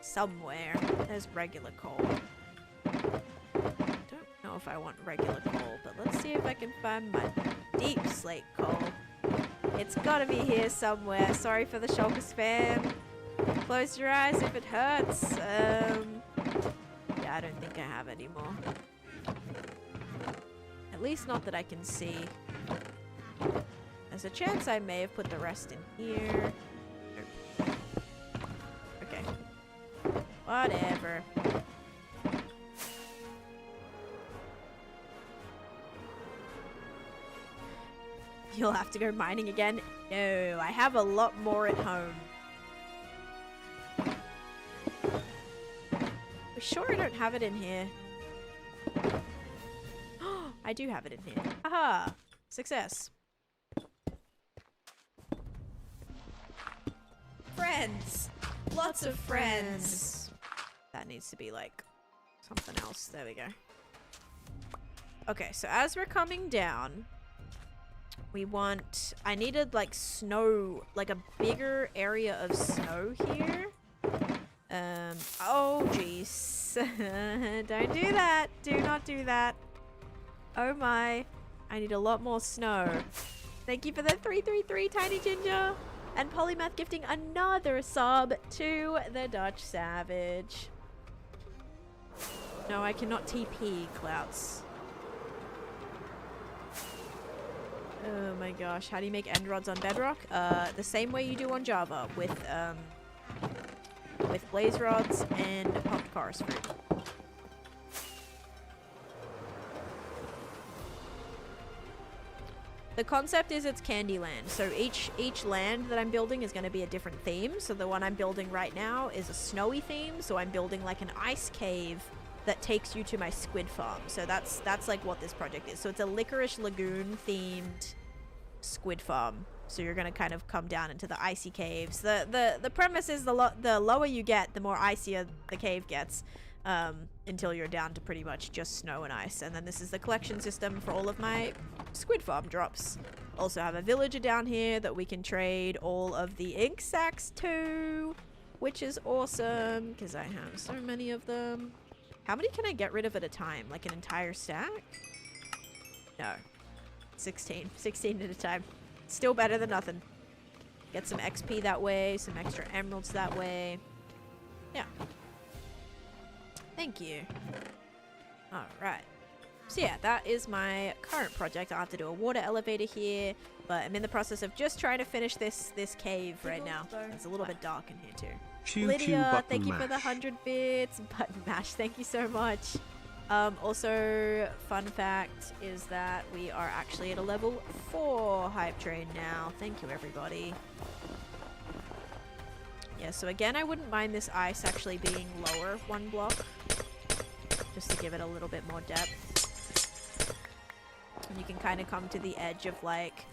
Speaker 1: somewhere. There's regular coal. Don't know if I want regular coal, but let's see if I can find my deep slate coal. It's gotta be here somewhere. Sorry for the Shulker spam. Close your eyes if it hurts. Yeah, I don't think I have any more. At least not that I can see. There's a chance I may have put the rest in here. Nope. Okay. Whatever. You'll have to go mining again? No, I have a lot more at home. We're sure I don't have it in here. I do have it in here. Haha! Success.
Speaker 3: Friends. Lots of friends.
Speaker 1: That needs to be like something else. There we go. Okay, so as we're coming down, I needed like snow, like a bigger area of snow here. Oh, jeez. Don't do that. Do not do that. Oh my. I need a lot more snow. Thank you for the 333, Tiny Ginger. And Polymath gifting another sub to the Dutch Savage. No, I cannot TP, Clouts. Oh my gosh. How do you make end rods on Bedrock? The same way you do on Java, with blaze rods and popped chorus fruit. The concept is it's Candyland, so each land that I'm building is going to be a different theme. So the one I'm building right now is a snowy theme, so I'm building like an ice cave that takes you to my squid farm. So that's like what this project is. So it's a Licorice lagoon themed squid farm. So you're going to kind of come down into the icy caves. The premise is the lower you get, the more icier the cave gets. Until you're down to pretty much just snow and ice. And then this is the collection system for all of my squid farm drops. Also have a villager down here that we can trade all of the ink sacks to, which is awesome because I have so many of them. How many can I get rid of at a time? Like an entire stack? No. 16 at a time. Still better than nothing. Get some XP that way, some extra emeralds that way. Yeah. Thank you. Alright. So yeah, that is my current project. I have to do a water elevator here, but I'm in the process of just trying to finish this cave right now. It's a little bit dark in here too.
Speaker 2: Choo
Speaker 1: Lydia,
Speaker 2: choo
Speaker 1: thank you for the
Speaker 2: mash.
Speaker 1: 100 bits. Button mash, thank you so much. Also, fun fact is that we are actually at a level 4 hype train now. Thank you, everybody. Yeah, so again, I wouldn't mind this ice actually being lower 1 block. Just to give it a little bit more depth. And you can kind of come to the edge of, like,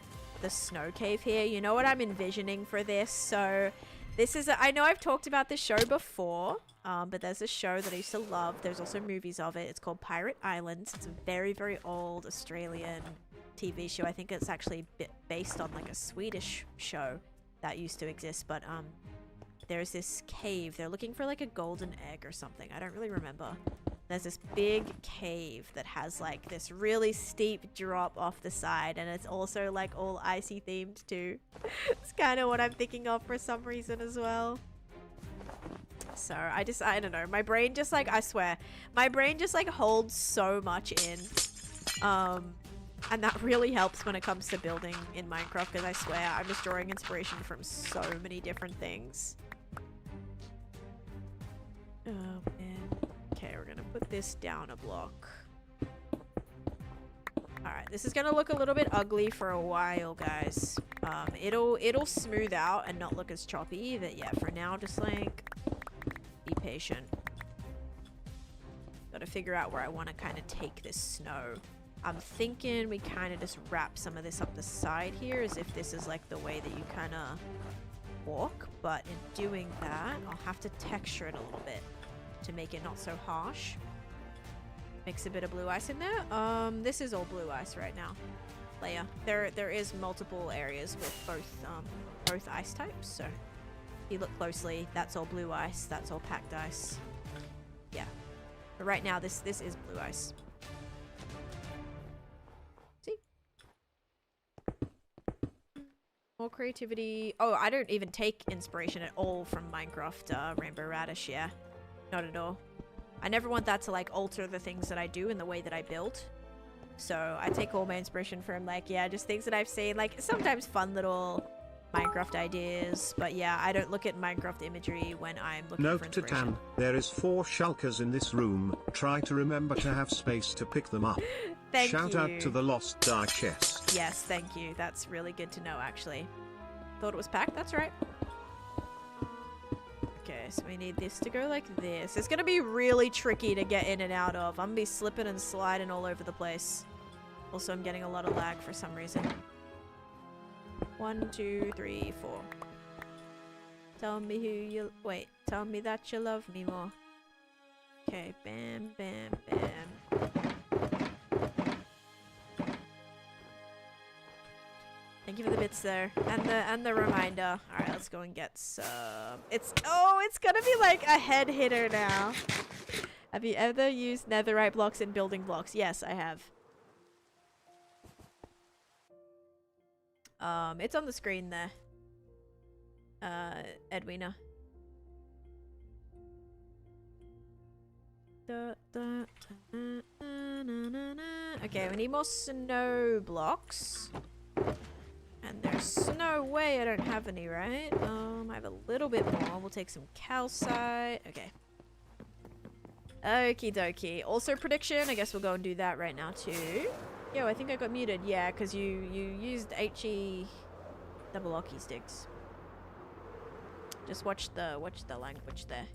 Speaker 1: the snow cave here. You know what I'm envisioning for this? So, this is... I know I've talked about this show before, but there's a show that I used to love. There's also movies of it. It's called Pirate Islands. It's a very, very old Australian TV show. I think it's actually based on, like, a Swedish show that used to exist, but, there's this cave. They're looking for like a golden egg or something. I don't really remember. There's this big cave that has like this really steep drop off the side, and it's also like all icy themed too. It's kind of what I'm thinking of for some reason as well. So I don't know. My brain just like, I swear, my brain just like holds so much in. And that really helps when it comes to building in Minecraft, because I swear I'm just drawing inspiration from so many different things. Oh man. Okay, we're gonna put this down a block. Alright, this is gonna look a little bit ugly for a while, guys. It'll smooth out and not look as choppy, but yeah, for now, just like, be patient. Gotta figure out where I want to kind of take this snow. I'm thinking we kind of just wrap some of this up the side here, as if this is like the way that you kind of walk, but in doing that, I'll have to texture it a little bit to make it not so harsh. Mix a bit of blue ice in there. This is all blue ice right now. Layer. There is multiple areas with both ice types, so if you look closely, that's all blue ice, that's all packed ice. Yeah. But right now this is blue ice. See? More creativity. Oh, I don't even take inspiration at all from Minecraft Rainbow Radish, yeah. Not at all. I never want that to like alter the things that I do in the way that I build. So I take all my inspiration from like, yeah, just things that I've seen, like sometimes fun little Minecraft ideas, but yeah, I don't look at Minecraft imagery when I'm looking for
Speaker 2: Note to
Speaker 1: inspiration.
Speaker 2: Tan, there is 4 shulkers in this room. Try to remember to have space to pick them up.
Speaker 1: Thank
Speaker 2: Shout
Speaker 1: you.
Speaker 2: out to the lost die chest.
Speaker 1: Yes, thank you. That's really good to know, actually. Thought it was packed? That's right. Okay, so we need this to go like this. It's gonna be really tricky to get in and out of. I'm gonna be slipping and sliding all over the place. Also, I'm getting a lot of lag for some reason. 1, 2, 3, 4. Tell me who you... Wait, tell me that you love me more. Okay, bam, bam, bam. Thank you for the bits. bits there, and the reminder. All right, let's go and get some. It's gonna be like a head hitter now. Have you ever used netherite blocks in building blocks? Yes, I have. It's on the screen there. Edwina. Okay, we need more snow blocks. And there's no way I don't have any, right? I have a little bit more. We'll take some calcite. Okay. Okie dokie. Also prediction. I guess we'll go and do that right now too. Yo, I think I got muted. Yeah, because you used HE double hockey sticks. Just watch the language there.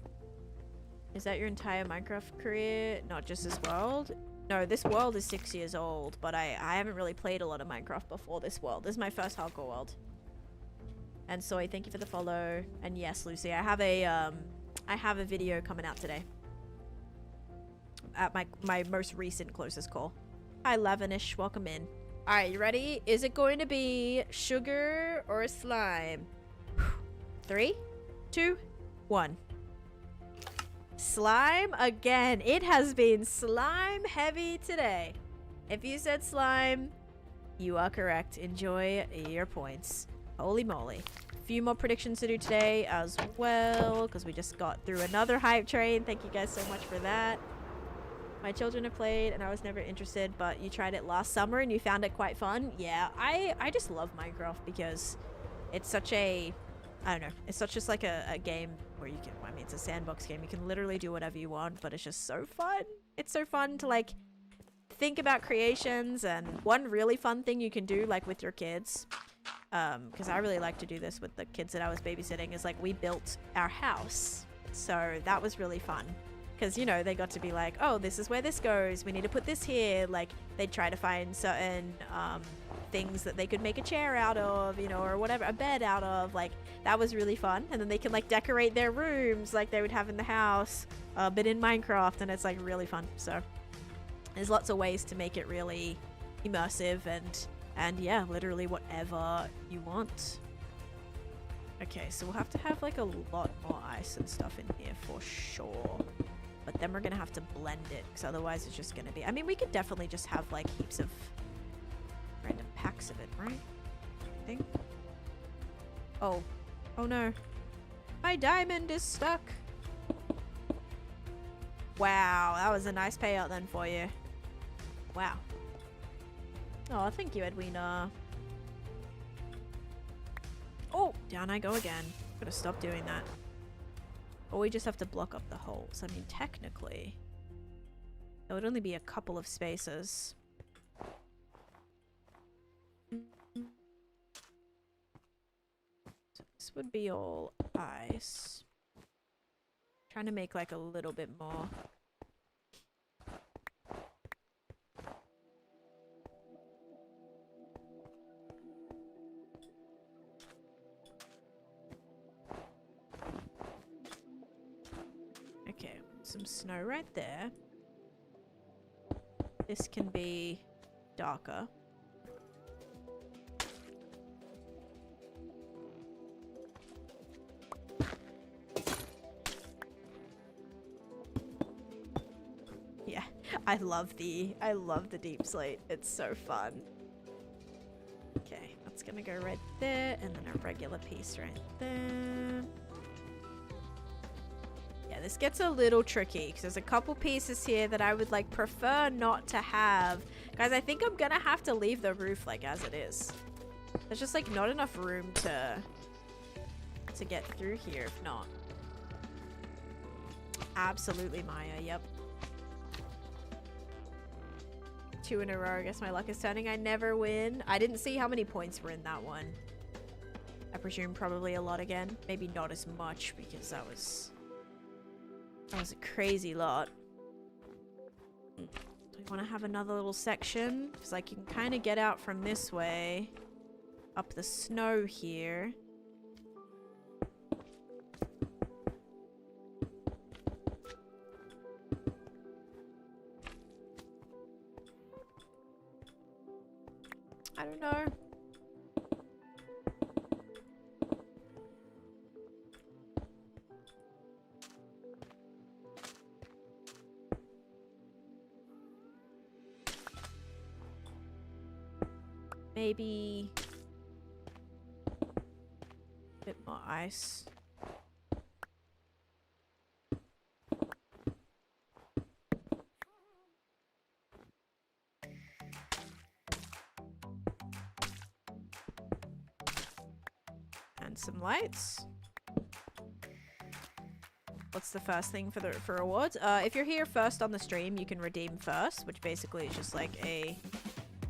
Speaker 1: Is that your entire Minecraft career? Not just this world? No, this world is 6 years old, but I haven't really played a lot of Minecraft before this world. This is my first hardcore world. And Soy, thank you for the follow. And yes, Lucy, I have a video coming out today. At my most recent closest call. Hi, Lavinish, welcome in. Alright, you ready? Is it going to be sugar or slime? 3, 2, 1. Slime again. It has been slime heavy today. If you said slime, you are correct. Enjoy your points. Holy moly. A few more predictions to do today as well, because we just got through another hype train. Thank you guys so much for that. My children have played and I was never interested, but you tried it last summer and you found it quite fun. Yeah, I just love Minecraft because it's such a, I don't know, it's such just like a game where you can, I mean, it's a sandbox game. You can literally do whatever you want, but it's just so fun. It's so fun to like think about creations. And one really fun thing you can do like with your kids, because I really like to do this with the kids that I was babysitting, is like we built our house. So that was really fun. Because, you know, they got to be like, oh, this is where this goes. We need to put this here. Like, they'd try to find certain things that they could make a chair out of, you know, or whatever, a bed out of. Like, that was really fun. And then they can, like, decorate their rooms like they would have in the house, but in Minecraft. And it's, like, really fun. So, there's lots of ways to make it really immersive and yeah, literally whatever you want. Okay, so we'll have to have, like, a lot more ice and stuff in here for sure. But then we're gonna have to blend it, because otherwise it's just gonna be... I mean, we could definitely just have, like, heaps of random packs of it, right? I think. Oh. Oh, no. My diamond is stuck. Wow, that was a nice payout then for you. Wow. Oh, thank you, Edwina. Oh, down I go again. Gotta stop doing that. Or we just have to block up the holes. I mean, technically, it would only be a couple of spaces. So this would be all ice. Trying to make like a little bit more. Okay, some snow right there. This can be darker. Yeah, I love the deep slate. It's so fun. Okay, that's gonna go right there, and then a regular piece right there. Yeah, this gets a little tricky because there's a couple pieces here that I would like prefer not to have. Guys, I think I'm gonna have to leave the roof like as it is. There's just like not enough room to get through here if not. Absolutely, Maya, yep. 2 in a row. I guess my luck is turning. I never win. I didn't see how many points were in that one. I presume probably a lot again. Maybe not as much because that was a crazy lot. Do we want to have another little section? Because like you can kind of get out from this way. Up the snow here. I don't know. maybe a bit more ice. And some lights. What's the first thing for awards? If you're here first on the stream, you can redeem first, which basically is just like a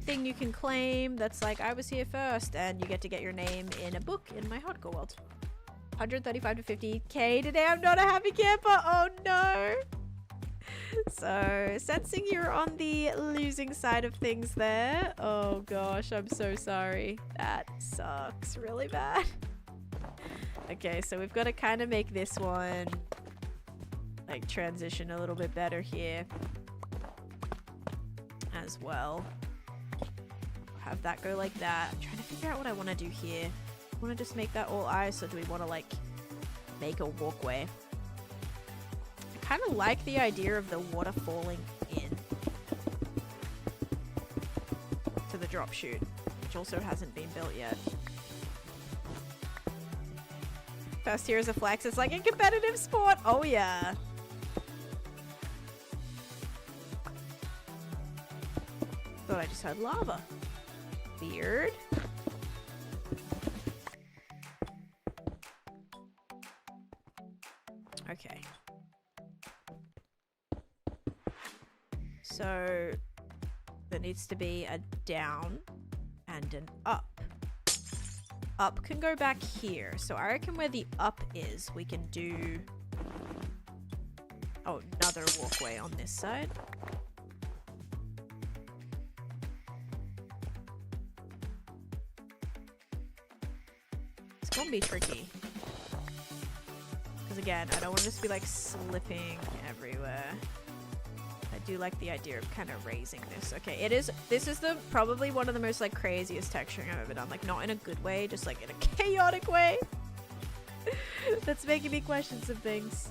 Speaker 1: thing you can claim that's like, I was here first, and you get to get your name in a book in my hardcore world. 135 to 50k today. I'm not a happy camper. Oh no. So, sensing you're on the losing side of things there. Oh gosh, I'm so sorry. That sucks really bad. Okay, so we've got to kind of make this one like transition a little bit better here as well. Have that go like that. I'm trying to figure out what I want to do here. I want to just make that all ice, or do we want to like make a walkway? I kind of like the idea of the water falling in to the drop chute, which also hasn't been built yet. First here is a flex. It's like a competitive sport. Oh yeah. Thought I just heard lava. Weird. Okay. So there needs to be a down and an up. Up can go back here. So I reckon where the up is, we can do... Oh, another walkway on this side. It's gonna be tricky. Because again, I don't want this to be like slipping everywhere. I do like the idea of kind of raising this. Okay, this is the probably one of the most like craziest texturing I've ever done. Like not in a good way, just like in a chaotic way. That's making me question some things.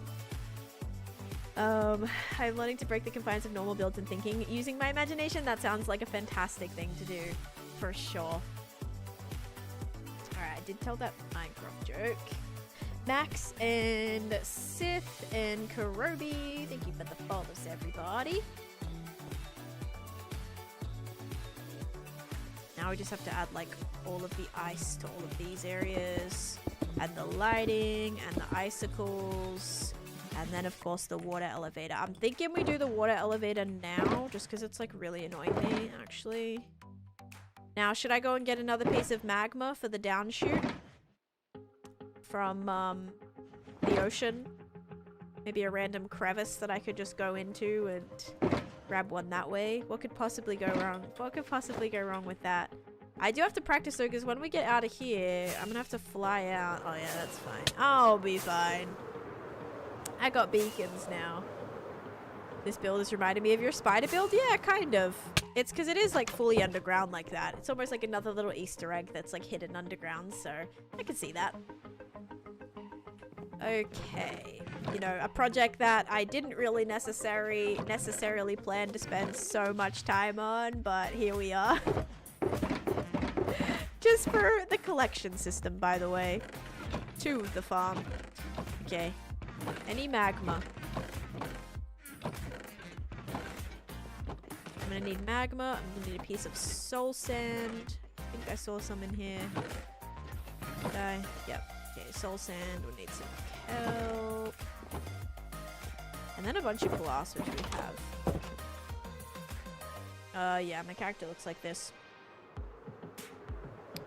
Speaker 1: I'm learning to break the confines of normal builds and thinking. Using my imagination, that sounds like a fantastic thing to do. For sure. Alright, I did tell that Minecraft joke. Max and Sith and Karobi, thank you for the follows, everybody. Now we just have to add like all of the ice to all of these areas, add the lighting and the icicles, and then of course the water elevator. I'm thinking we do the water elevator now, just because it's like really annoying me, actually. Now, should I go and get another piece of magma for the down chute? From the ocean, maybe a random crevice that I could just go into and grab one that way. What could possibly go wrong? What could possibly go wrong with that? I do have to practice though, because when we get out of here, I'm gonna have to fly out. Oh yeah, that's fine. I'll be fine. I got beacons now. This build is reminding me of your spider build? Yeah, kind of. It's because it is like fully underground like that. It's almost like another little Easter egg that's like hidden underground, so I can see that. Okay, you know, a project that I didn't really necessarily plan to spend so much time on, but here we are. Just for the collection system, by the way, to the farm. Okay, any magma. I'm gonna need magma, I'm gonna need a piece of soul sand. I think I saw some in here. Did I? Yep. Okay, soul sand, we need some kelp. And then a bunch of glass, which we have. Yeah, my character looks like this.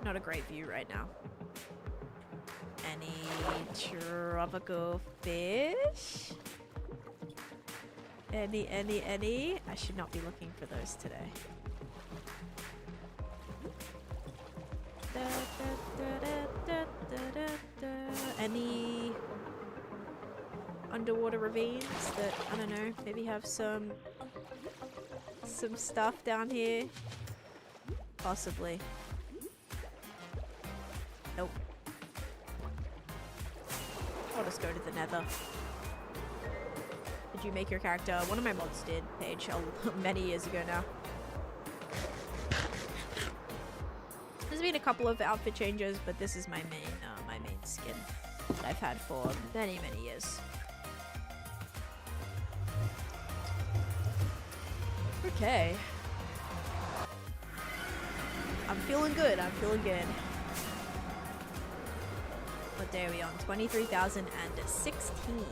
Speaker 1: Not a great view right now. Any tropical fish? Any? I should not be looking for those today. Any underwater ravines that, I don't know, maybe have some stuff down here? Possibly. Nope. I'll just go to the nether. Did you make your character? One of my mods did, Paige, many years ago now. There's been a couple of outfit changes, but this is my main skin that I've had for many years. Okay. I'm feeling good. I'm feeling good. What day are we on? 23,016.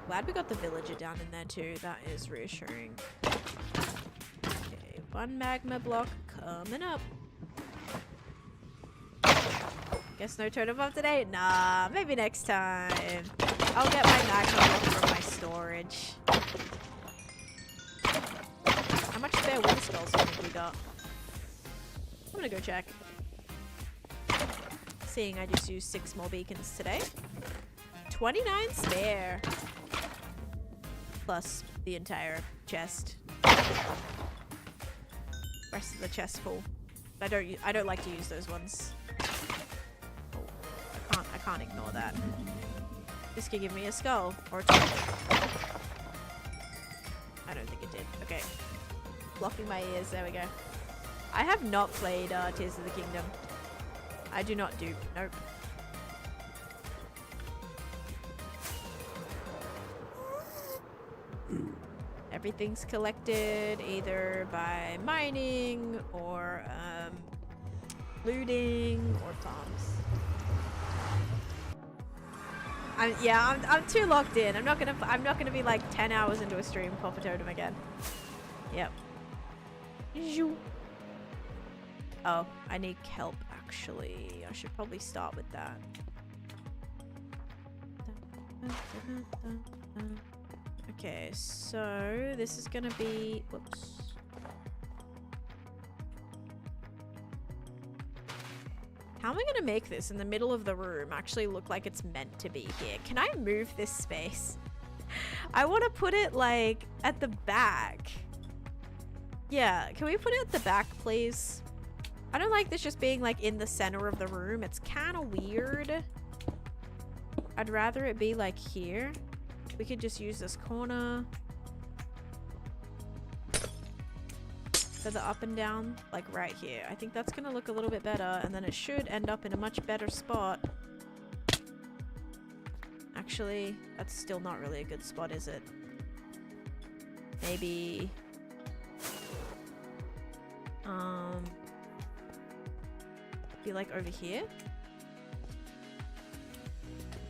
Speaker 1: Glad we got the villager down in there too. That is reassuring. Okay, one magma block coming up. Guess no totem up today? Nah, maybe next time. I'll get my magma block from my storage. How much spare wind spells have we got? I'm gonna go check. Seeing I just used 6 more beacons today. 29 spare. Plus the entire chest. Rest of the chest full. I don't like to use those ones. Oh, I can't ignore that. This could give me a skull or a top. I don't think it did. Okay. Blocking my ears. There we go. I have not played Tears of the Kingdom. I do not do. Nope. Everything's collected either by mining or looting or farms. I'm too locked in. I'm not gonna be like 10 hours into a stream, pop a totem again. Yep. Oh, I need kelp actually. I should probably start with that. Okay, so this is gonna be, whoops. How am I gonna make this in the middle of the room actually look like it's meant to be here? Can I move this space? I want to put it like at the back. Yeah, can we put it at the back, please? I don't like this just being like in the center of the room. It's kind of weird. I'd rather it be like here. We could just use this corner for the up and down, like right here. I think that's gonna look a little bit better, and then it should end up in a much better spot. Actually, that's still not really a good spot, is it? Maybe be like over here?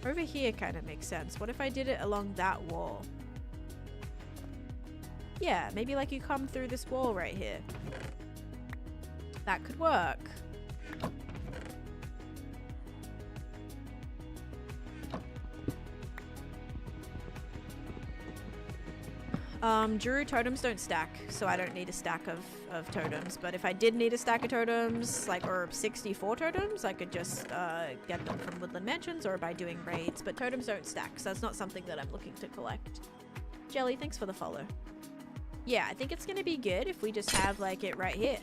Speaker 1: Over here kind of makes sense. What if I did it along that wall? Yeah, maybe like you come through this wall right here. That could work. Drew, totems don't stack, so I don't need a stack of totems. But if I did need a stack of totems, like, or 64 totems, I could just get them from Woodland Mansions or by doing raids. But totems don't stack, so that's not something that I'm looking to collect. Jelly, thanks for the follow. Yeah, I think it's gonna be good if we just have, like, it right here.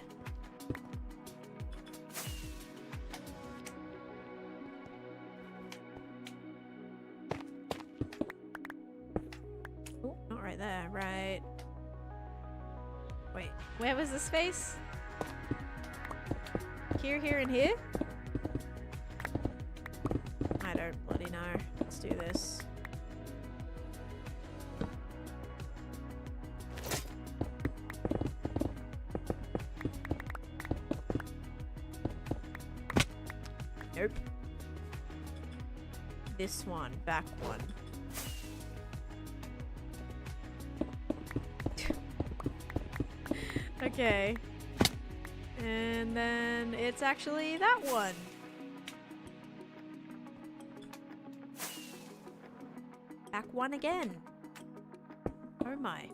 Speaker 1: Oh, not right there, right. Wait, where was the space? Here, here, and here? I don't bloody know. Let's do this. Nope. This one, back one. Okay. And then it's actually that one. Back one again. Oh my.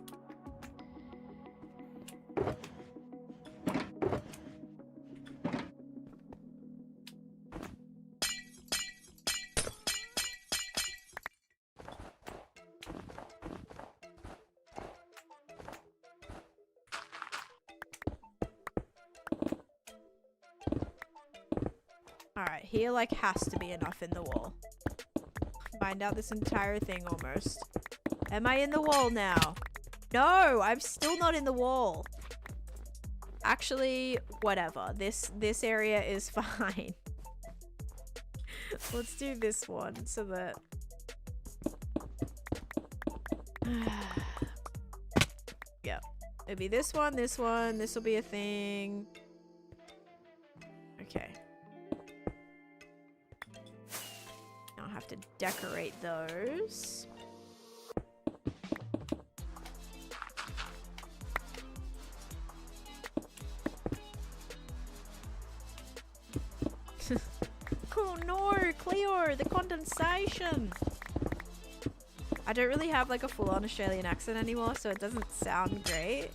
Speaker 1: Alright, here like has to be enough in the wall. Find out this entire thing almost. Am I in the wall now? No, I'm still not in the wall. Actually, whatever. This area is fine. Let's do this one so that... yeah. It'll be this one, this one. This will be a thing. Okay. Now I'll have to decorate those. Oh no, Cleor, the condensation. I don't really have like a full-on Australian accent anymore, so it doesn't sound great.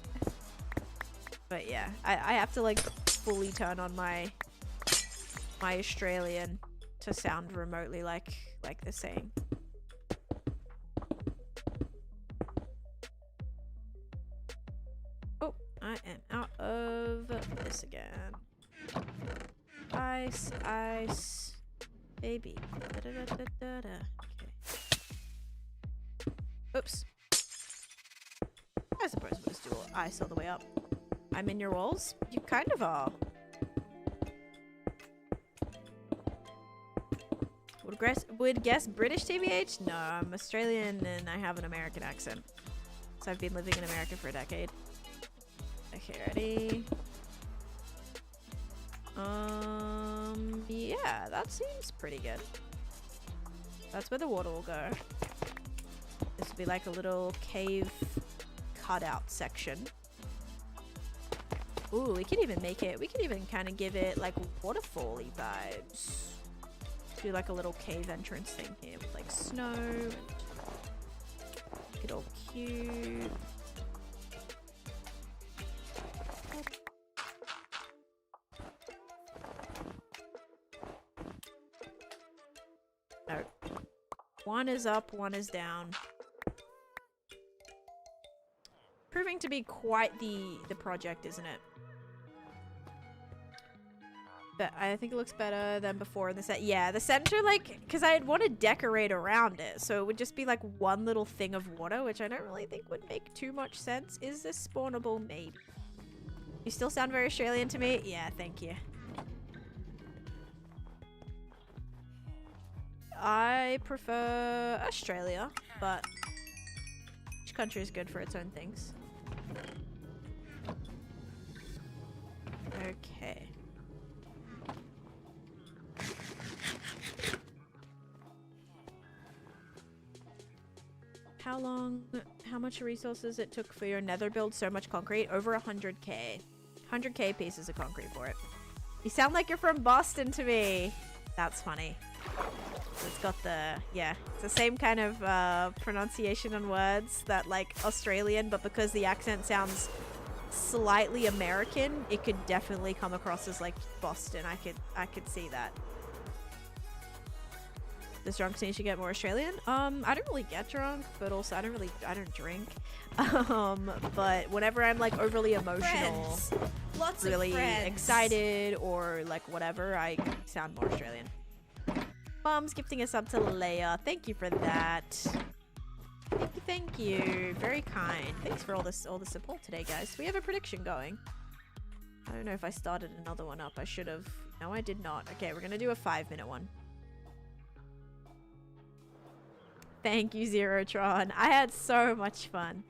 Speaker 1: But yeah, I have to like fully turn on my Australian to sound remotely like the same. Oh, I am out of this again. Ice, ice, baby. Okay. Oops. I suppose we'll just do ice all the way up. I'm in your walls? You kind of are. Would guess British TBH? No, I'm Australian and I have an American accent. So I've been living in America for a decade. Okay, ready? Yeah, that seems pretty good. That's where the water will go. This will be like a little cave cutout section. Ooh, we can even make it, we can even kind of give it like waterfall-y vibes. Do like a little cave entrance thing here with like snow and make it all cute. No. One is up, one is down. Proving to be quite the project, isn't it? But I think it looks better than before in the set. Yeah, the center, like, because I'd want to decorate around it, so it would just be like one little thing of water, which I don't really think would make too much sense. Is this spawnable? Maybe. You still sound very Australian to me? Yeah, thank you. I prefer Australia, but each country is good for its own things. Okay. How much resources it took for your nether build? So much concrete? Over 100k. 100k pieces of concrete for it. You sound like you're from Boston to me. That's funny. It's got the, yeah, it's the same kind of pronunciation on words that like Australian, but because the accent sounds slightly American, it could definitely come across as like Boston. I could see that. Does drunk Taneesha get more Australian? I don't really get drunk, but also I don't drink. But whenever I'm like overly emotional,
Speaker 3: Lots
Speaker 1: really
Speaker 3: of friends.
Speaker 1: excited or like whatever, I sound more Australian. Mom's gifting us up to Leia. Thank you for that. Thank you. Very kind. Thanks for all the support today, guys. We have a prediction going. I don't know if I started another one up. I should have. No, I did not. Okay, we're gonna do a 5-minute one. Thank you, Zerotron. I had so much fun.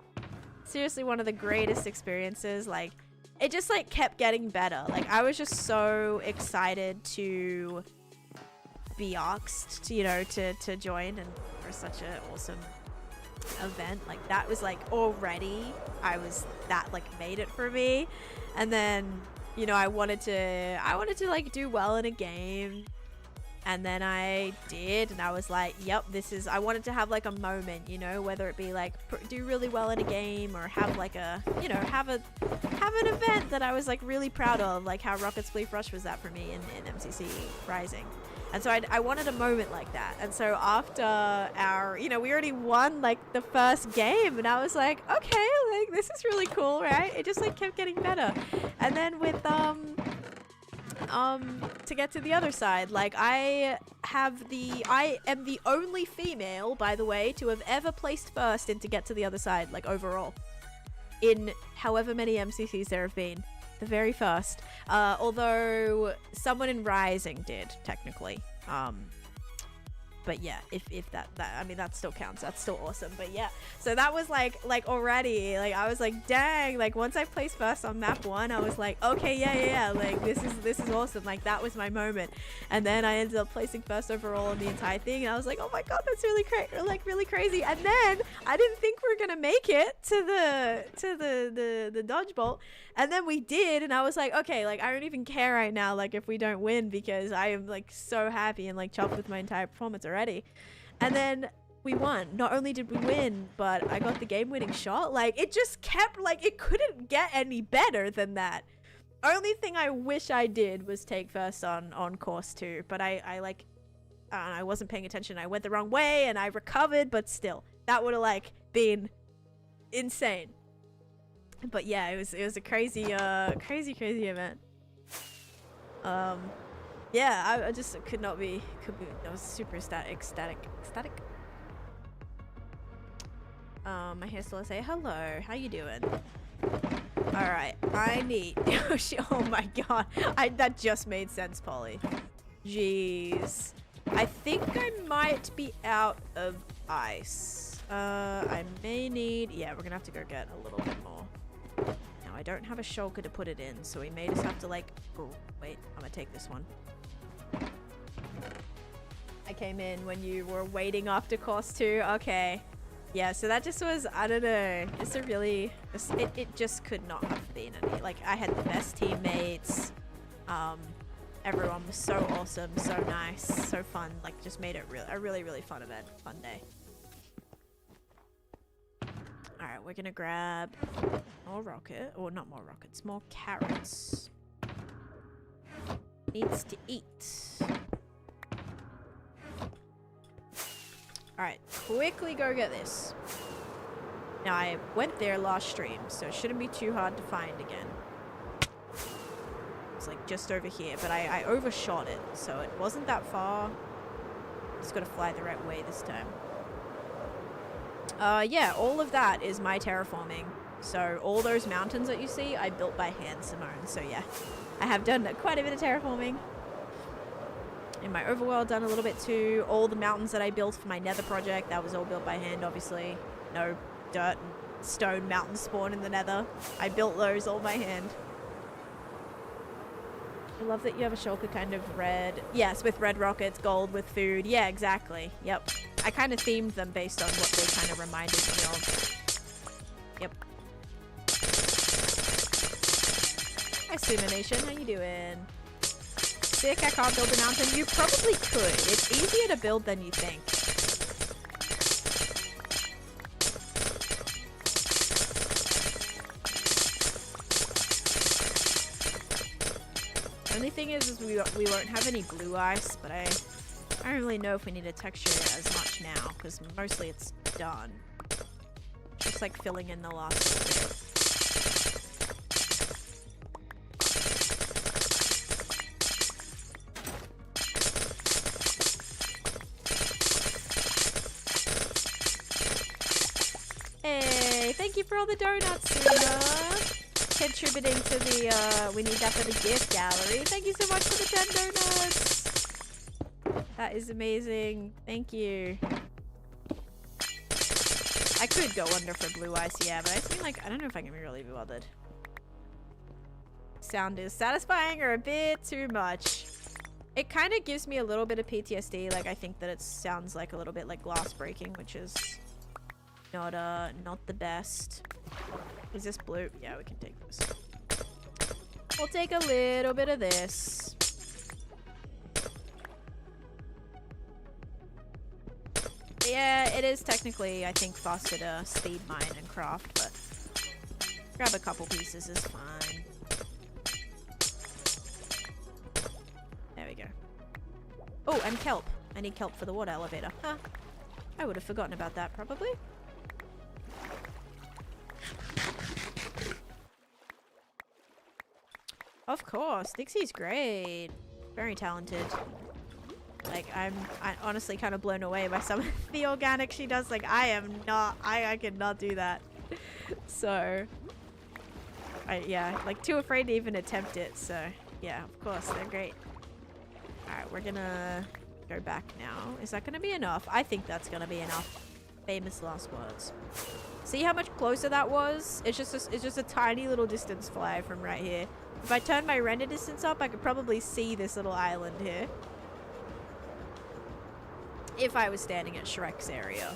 Speaker 1: Seriously, one of the greatest experiences. Like, it just like kept getting better. Like, I was just so excited to be asked to, you know, to join and for such an awesome event. Like, that was like already that like made it for me. And then, you know, I wanted to like do well in a game. And then I did, and I was like, yep, I wanted to have like a moment, you know, whether it be like do really well in a game or have like a, you know, have an event that I was like really proud of, like how Rocket Spleef Rush was that for me in MCC Rising. And so I wanted a moment like that. And so after our, you know, we already won like the first game, and I was like, okay, like this is really cool, right? It just like kept getting better. And then with to get to the other side. Like, I am the only female, by the way, to have ever placed first and to get to the other side, like, overall. In however many MCCs there have been. The very first. Although someone in Rising did, technically. But yeah, if that I mean, that still counts. That's still awesome. But yeah, so that was like already, like, I was like, dang, like, once I placed first on map 1, I was like, okay, yeah, like, this is awesome. Like, that was my moment. And then I ended up placing first overall in the entire thing, and I was like, oh my god, that's really really crazy. And then I didn't think we were gonna make it to the dodge bolt, and then we did, and I was like, okay, like, I don't even care right now, like, if we don't win, because I am, like, so happy and, like, chuffed with my entire performance already. And then we won. Not only did we win, but I got the game-winning shot. Like, it just kept, like, it couldn't get any better than that. Only thing I wish I did was take first on course 2, but I like, I wasn't paying attention. I went the wrong way, and I recovered, but still, that would have, like, been insane. But yeah, it was a crazy event. Yeah, I just could be, I was super ecstatic. My hairstylist say, hello, how you doing? Alright, I need, oh my god, that just made sense, Polly. Jeez. I think I might be out of ice. I may need, yeah, we're gonna have to go get a little bit more. Now, I don't have a shulker to put it in, so we may just have to, like, oh, wait, I'm gonna take this one. I came in when you were waiting after course 2. Okay. Yeah, so that just was, I don't know, just a really, it just could not have been any. Like, I had the best teammates. Everyone was so awesome, so nice, so fun. Like, just made it a really fun event, fun day. Alright, we're gonna grab more rocket, or not more rockets, more carrots. Needs to eat. Alright, quickly go get this. Now, I went there last stream, so it shouldn't be too hard to find again. It's like just over here, but I overshot it, so it wasn't that far. Just gotta fly the right way this time. Yeah, all of that is my terraforming. So all those mountains that you see, I built by hand, Simone. So yeah, I have done quite a bit of terraforming. In my overworld, done a little bit too. All the mountains that I built for my nether project, that was all built by hand, obviously. No dirt and stone mountains spawn in the nether. I built those all by hand. I love that you have a shulker kind of red. Yes, with red rockets, gold with food. Yeah, exactly. Yep. I kind of themed them based on what they kind of reminded me of. Yep. Hi, Sumo Nation. How you doing? Sick, I can't build a mountain. You probably could. It's easier to build than you think. The only thing is we won't have any blue ice, but I don't really know if we need to texture it as much now, because mostly it's done. Just like filling in the last bit. Hey, thank you for all the donuts, Suna. Contributing to the, we need that for the gift gallery. Thank you so much for the 10 donuts. That is amazing. Thank you. I could go under for blue ice, yeah, but I feel like, I don't know if I can really be bothered. Sound is satisfying or a bit too much. It kind of gives me a little bit of PTSD. Like, I think that it sounds like a little bit like glass breaking, which is not the best. Is this blue? Yeah, we can take this. We'll take a little bit of this. Yeah, it is technically, I think, faster to speed mine and craft, but grab a couple pieces is fine. There we go. Oh, and kelp. I need kelp for the water elevator. Huh. I would have forgotten about that, probably. Of course. Dixie's great. Very talented. Like, I'm honestly kind of blown away by some of the organic she does. Like, I cannot do that. So, yeah, like too afraid to even attempt it. So, yeah, of course, they're great. Alright, we're gonna go back now. Is that gonna be enough? I think that's gonna be enough. Famous last words. See how much closer that was? It's just a tiny little distance fly from right here. If I turn my render distance up, I could probably see this little island here. If I was standing at Shrek's area.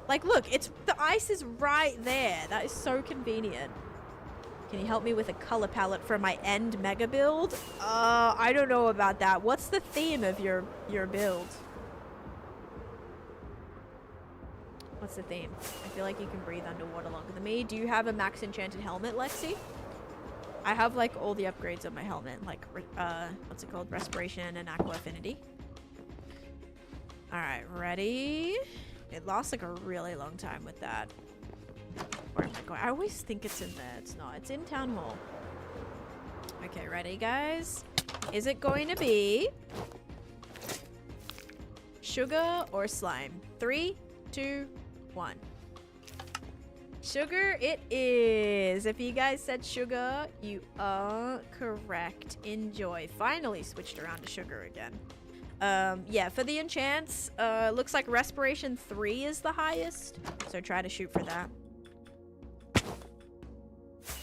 Speaker 1: Like, look, the ice is right there. That is so convenient. Can you help me with a color palette for my end mega build? I don't know about that. What's the theme of your build? What's the theme? I feel like you can breathe underwater longer than me. Do you have a max enchanted helmet, Lexi? I have like all the upgrades on my helmet, like what's it called? Respiration and Aqua Affinity. Alright, ready? It lasts like a really long time with that. Where am I going? I always think it's in there. It's not. It's in Town Hall. Okay, ready, guys? Is it going to be sugar or slime? 3, 2, 1. Sugar it is. If you guys said sugar, you are correct. Enjoy. Finally switched around to sugar again. Yeah, for the enchants, looks like respiration 3 is the highest, so try to shoot for that.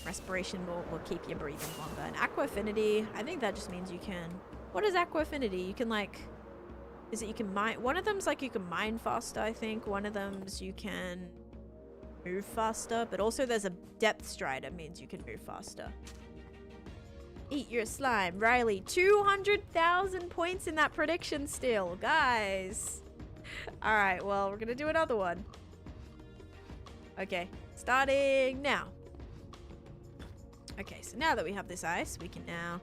Speaker 1: Respiration will keep you breathing longer. And Aqua Affinity, I think that just means you can... What is Aqua Affinity? You can like... Is it you can mine... One of them's like you can mine faster, I think. One of them's you can move faster, but also there's a depth strider means you can move faster. Eat your slime. Riley, 200,000 points in that prediction still. Guys. Alright, well, we're gonna do another one. Okay, starting now. Okay, so now that we have this ice, we can now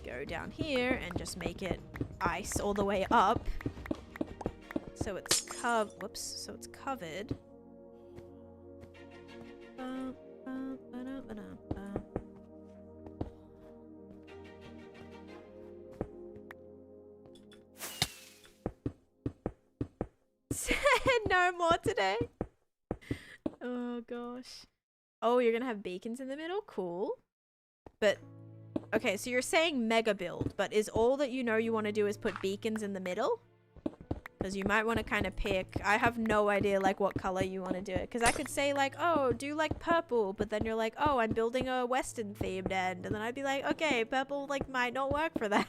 Speaker 1: go down here and just make it ice all the way up. So it's whoops, so it's covered. No more today. Oh gosh. Oh, you're gonna have beacons in the middle? Cool. But okay, so you're saying mega build, but is all that you know you want to do is put beacons in the middle? Because you might want to kind of pick. I have no idea like what color you want to do it. Because I could say like, oh, do like purple, but then you're like, oh, I'm building a Western themed end, and then I'd be like, okay, purple like might not work for that.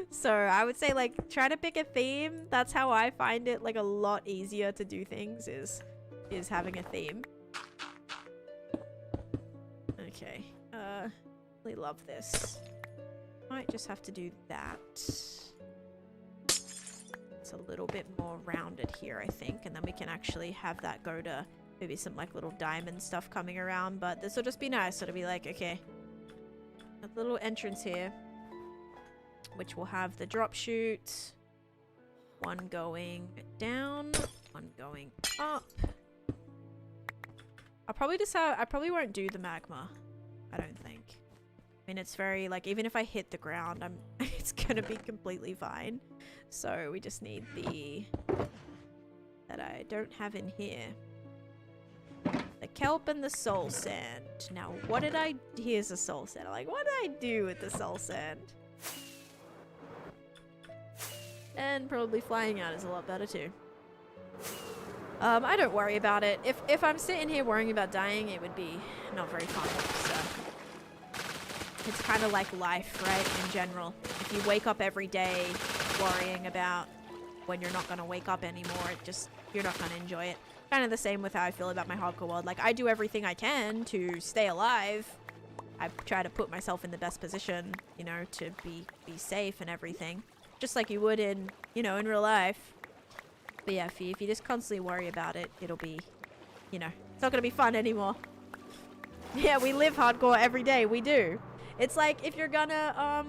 Speaker 1: So I would say like try to pick a theme. That's how I find it like a lot easier to do things is having a theme. Okay. Really love this. Might just have to do that. It's a little bit more rounded here, I think, and then we can actually have that go to maybe some like little diamond stuff coming around, but this will just be nice. So it'll be like, okay, a little entrance here, which will have the drop chute, one going down, one going up. I probably won't do the magma, I don't think. I mean, it's very like, even if I hit the ground, it's gonna be completely fine. So we just need the that I don't have in here. The kelp and the soul sand. Now, what did I... Here's the soul sand. Like, what did I do with the soul sand? And probably flying out is a lot better too. I don't worry about it. If I'm sitting here worrying about dying, it would be not very fun. So it's kind of like life, right? In general. If you wake up every day worrying about when you're not going to wake up anymore, you're not going to enjoy it. Kind of the same with how I feel about my hardcore world. Like, I do everything I can to stay alive. I try to put myself in the best position, you know, to be safe and everything. Just like you would in, you know, in real life. But yeah, if you just constantly worry about it, it'll be, you know, it's not going to be fun anymore. Yeah, we live hardcore every day. We do. It's like if you're gonna,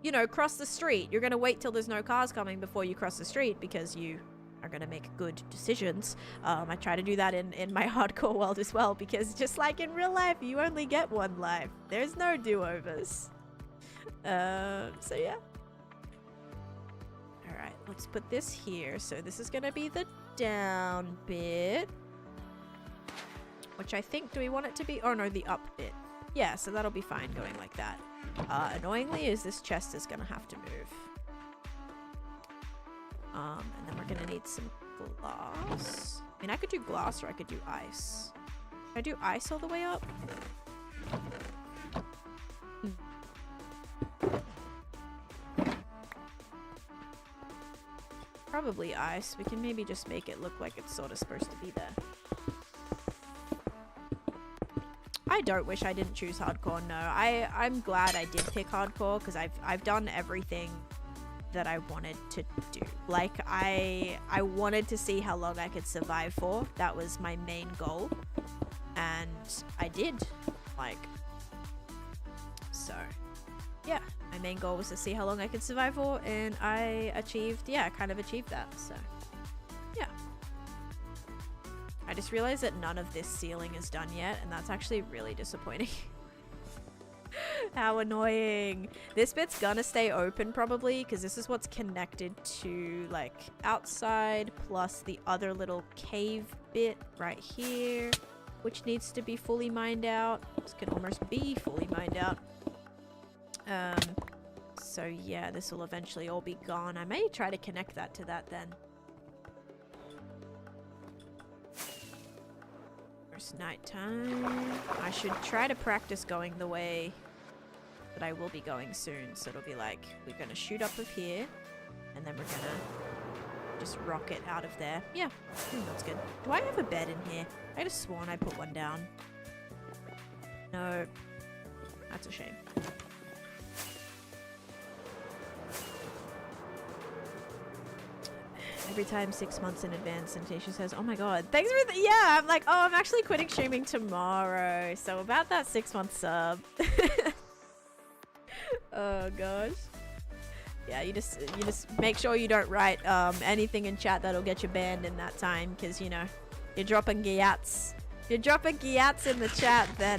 Speaker 1: you know, cross the street, you're gonna wait till there's no cars coming before you cross the street because you are gonna make good decisions. I try to do that in my hardcore world as well, because just like in real life, you only get one life. There's no do-overs. So yeah. Alright, let's put this here. So this is gonna be the down bit. Which I think, do we want it to be, oh no, the up bit. Yeah, so that'll be fine going like that. Annoyingly is this chest is gonna have to move. And then we're gonna need some glass. I mean, I could do glass or I could do ice. Can I do ice all the way up? Probably ice. We can maybe just make it look like it's sort of supposed to be there. I don't wish I didn't choose hardcore. No, I'm glad I did pick hardcore because I've done everything that I wanted to do. Like I wanted to see how long I could survive for. That was my main goal, and I did. Like, so yeah, my main goal was to see how long I could survive for, and I achieved. Yeah, I kind of achieved that. So yeah. I just realized that none of this ceiling is done yet, and that's actually really disappointing. How annoying. This bit's gonna stay open probably, because this is what's connected to like outside, plus the other little cave bit right here, which needs to be fully mined out. This can almost be fully mined out. So yeah, this will eventually all be gone. I may try to connect that to that then. Nighttime. I should try to practice going the way that I will be going soon. So it'll be like, we're gonna shoot up of here, and then we're gonna just rocket out of there. Yeah, that's good. Do I have a bed in here? I could have sworn I put one down. No. That's a shame. Every time 6 months in advance, and Taneesha says, oh my god, thanks for the— yeah, I'm like, oh, I'm actually quitting streaming tomorrow. So about that 6-month sub. Oh gosh. Yeah, you just make sure you don't write anything in chat that'll get you banned in that time, because, you know, you're dropping gyats. If you're dropping gyats in the chat, then,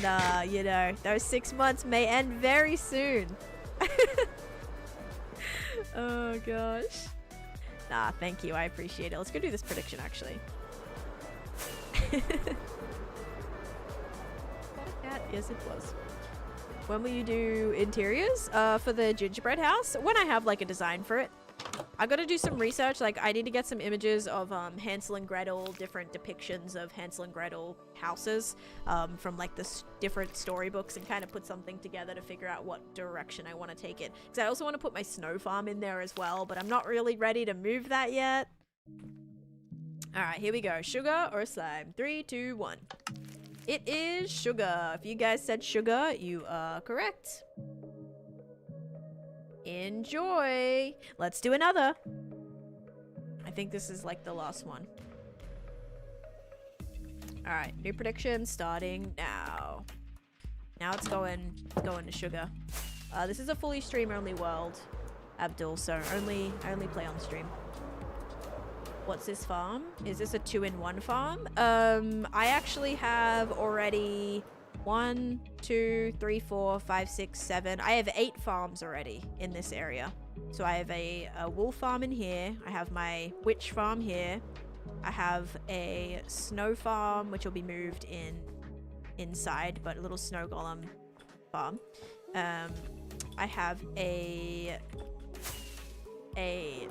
Speaker 1: you know, those 6 months may end very soon. Oh gosh. Nah, thank you. I appreciate it. Let's go do this prediction, actually. Yes, it was. When will you do interiors? For the gingerbread house? When I have, like, a design for it. I gotta do some research. Like, I need to get some images of Hansel and Gretel, different depictions of Hansel and Gretel houses from, like, the different storybooks, and kind of put something together to figure out what direction I want to take it. Because I also want to put my snow farm in there as well, but I'm not really ready to move that yet. Alright, here we go. Sugar or slime? 3, 2, 1. It is sugar. If you guys said sugar, you are correct. Enjoy. Let's do another. I think this is like the last one. All right, new prediction starting now. Now it's going to sugar. This is a fully stream only world, Abdul, so I only play on stream. What's this farm? Is this a 2-in-1 farm? I actually have already 1, 2, 3, 4, 5, 6, 7. I have 8 farms already in this area. So I have a wool farm in here. I have my witch farm here. I have a snow farm, which will be moved inside, but a little snow golem farm. I have a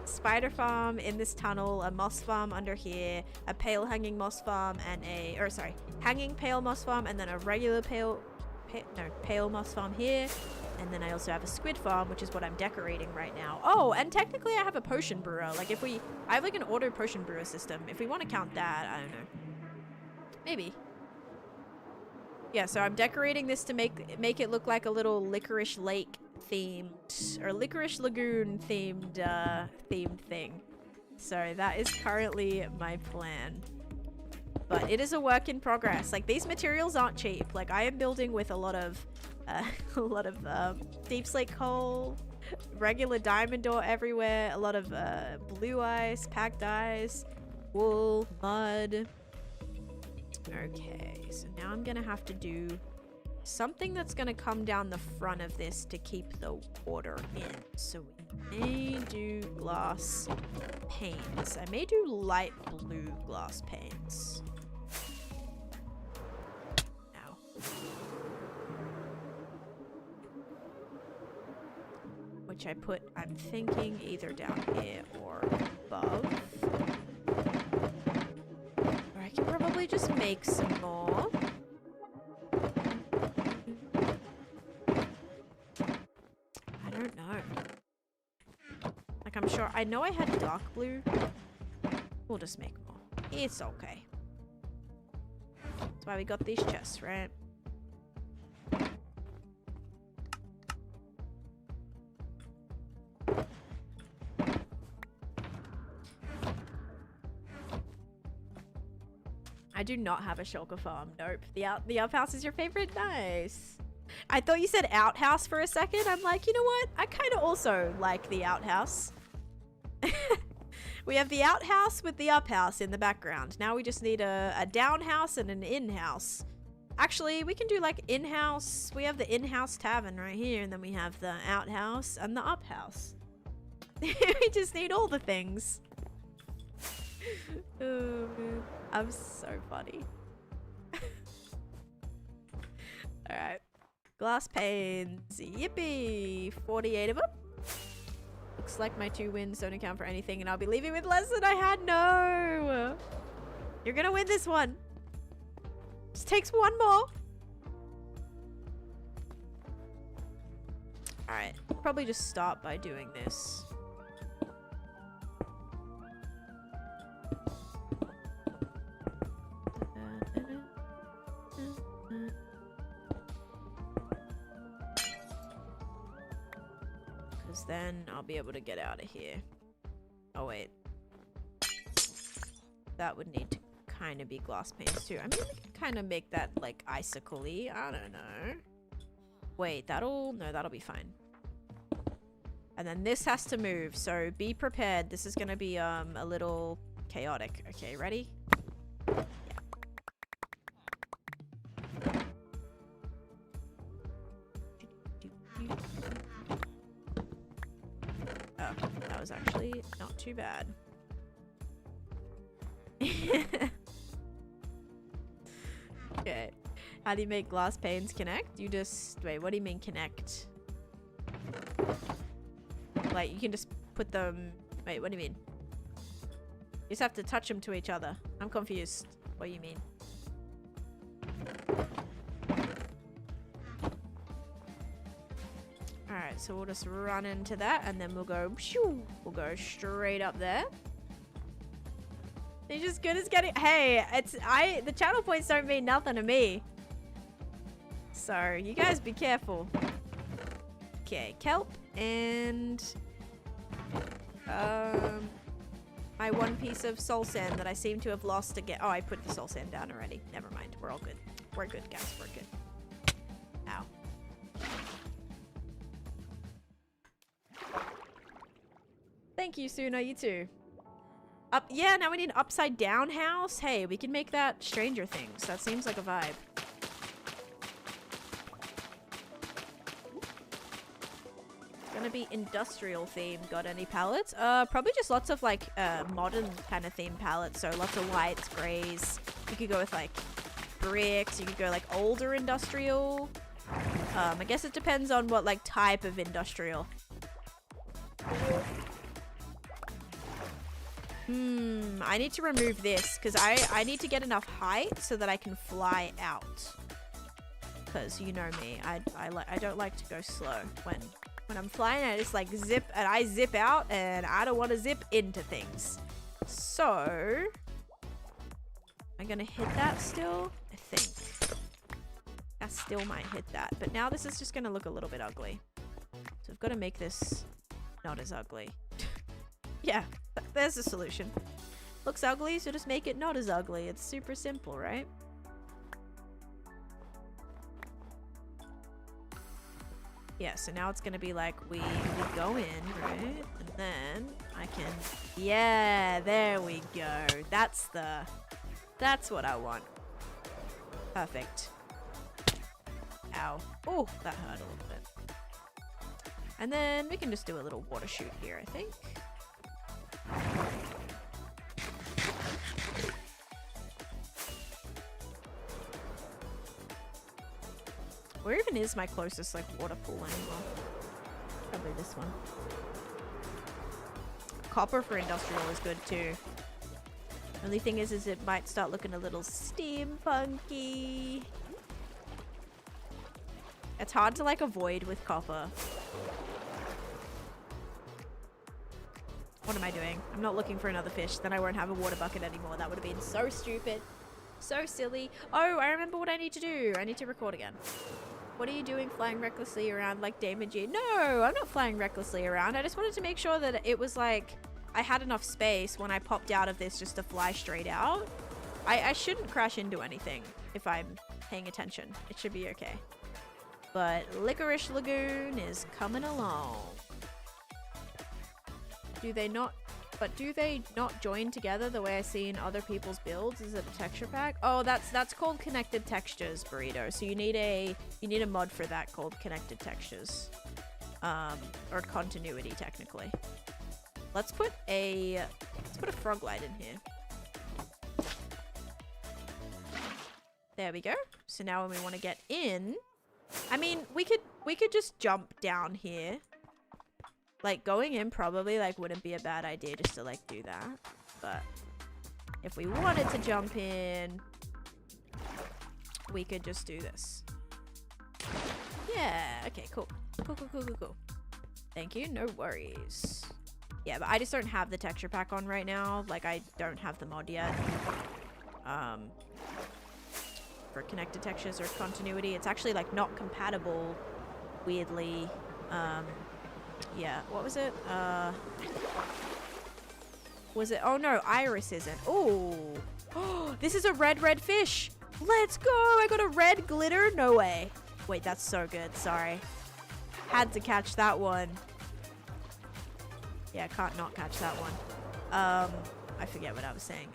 Speaker 1: spider farm in this tunnel, a moss farm under here, a pale hanging moss farm, and hanging pale moss farm, and then a regular pale moss farm here. And then I also have a squid farm, which is what I'm decorating right now. Oh, and technically I have a potion brewer. Like I have like an auto potion brewer system. If we want to count that, I don't know. Maybe. Yeah, so I'm decorating this to make it look like a little Licorice Lake themed, or Licorice Lagoon themed thing. So that is currently my plan. But it is a work in progress. Like, these materials aren't cheap. Like, I am building with a lot of deep slate coal, regular diamond ore everywhere, a lot of blue ice, packed ice, wool, mud. Okay, so now I'm gonna have to do something that's gonna come down the front of this to keep the water in. So we may do glass panes. I may do light blue glass panes. Ow. Which I put, I'm thinking, either down here or above. Or I can probably just make some more. I don't know. Like, I'm sure, I know I had dark blue. We'll just make more. It's okay. That's why we got these chests, right? I do not have a shulker farm. Nope. The outhouse is your favorite? Nice. I thought you said outhouse for a second. I'm like, you know what? I kind of also like the outhouse. We have the outhouse with the uphouse in the background. Now we just need a down house and an in-house. Actually, we can do like in-house. We have the in-house tavern right here, and then we have the outhouse and the uphouse. We just need all the things. Oh, man. I'm so funny. Alright. Glass panes. Yippee! 48 of them. Looks like my 2 wins don't account for anything, and I'll be leaving with less than I had. No! You're gonna win this one. Just takes one more. Alright. Probably just start by doing this. Then I'll be able to get out of here. Oh wait, that would need to kind of be glass panes too. I mean, we can kind of make that like icicle-y. I don't know. Wait, that'll be fine. And then this has to move, so be prepared. This is gonna be a little chaotic. Okay, ready? Yeah. That was actually not too bad. Okay. How do you make glass panes connect? You just... Wait, what do you mean connect? Like, you can just put them... Wait, what do you mean? You just have to touch them to each other. I'm confused. What do you mean? Alright, so we'll just run into that, and then we'll go... Shoo, we'll go straight up there. They're just good as getting... Hey, the channel points don't mean nothing to me. So, you guys be careful. Okay, kelp, and... my 1 piece of soul sand that I seem to have lost again. Oh, I put the soul sand down already. Never mind. We're all good. We're good, guys. We're good. Ow. Thank you, Suna. You too. Yeah, now we need an upside down house. Hey, we can make that Stranger Things. That seems like a vibe. It's gonna be industrial themed. Got any palettes? Probably just lots of like modern kind of themed palettes. So lots of whites, grays. You could go with like bricks. You could go like older industrial. I guess it depends on what like type of industrial. I need to remove this because I need to get enough height so that I can fly out. Because you know me, I don't like to go slow. When I'm flying, I just like zip and I zip out, and I don't want to zip into things. So I'm gonna hit that still. I think I still might hit that, but now this is just gonna look a little bit ugly. So I've got to make this not as ugly. Yeah, there's a solution. Looks ugly, so just make it not as ugly. It's super simple, right? Yeah, so now it's gonna be like we go in, right? And then I can, yeah, there we go. That's what I want. Perfect. Ow. Oh, that hurt a little bit. And then we can just do a little water shoot here, I think. Where even is my closest like water pool anymore? Probably this one. Copper for industrial is good too. Only thing is it might start looking a little steampunky. It's hard to like avoid with copper. What am I doing? I'm not looking for another fish. Then I won't have a water bucket anymore. That would have been so stupid. So silly. Oh, I remember what I need to do. I need to record again. What are you doing flying recklessly around like Damon G? No, I'm not flying recklessly around. I just wanted to make sure that it was like I had enough space when I popped out of this just to fly straight out. I shouldn't crash into anything if I'm paying attention. It should be okay. But Licorice Lagoon is coming along. Do they not join together the way I see in other people's builds? Is it a texture pack? Oh, that's called connected textures, Burrito. So you need a mod for that called connected textures. Or continuity technically. Let's put a frog light in here. There we go. So now when we want to get in, I mean, we could just jump down here. Like, going in probably, like, wouldn't be a bad idea just to, like, do that. But if we wanted to jump in, we could just do this. Yeah, okay, cool. Cool. Thank you, no worries. Yeah, but I just don't have the texture pack on right now. Like, I don't have the mod yet. For connected textures or continuity. It's actually, like, not compatible, weirdly. Yeah, what was it? Was it? Oh no, Iris isn't. Oh, this is a red fish. Let's go. I got a red glitter. No way. Wait, that's so good. Sorry. Had to catch that one. Yeah, can't not catch that one. I forget what I was saying.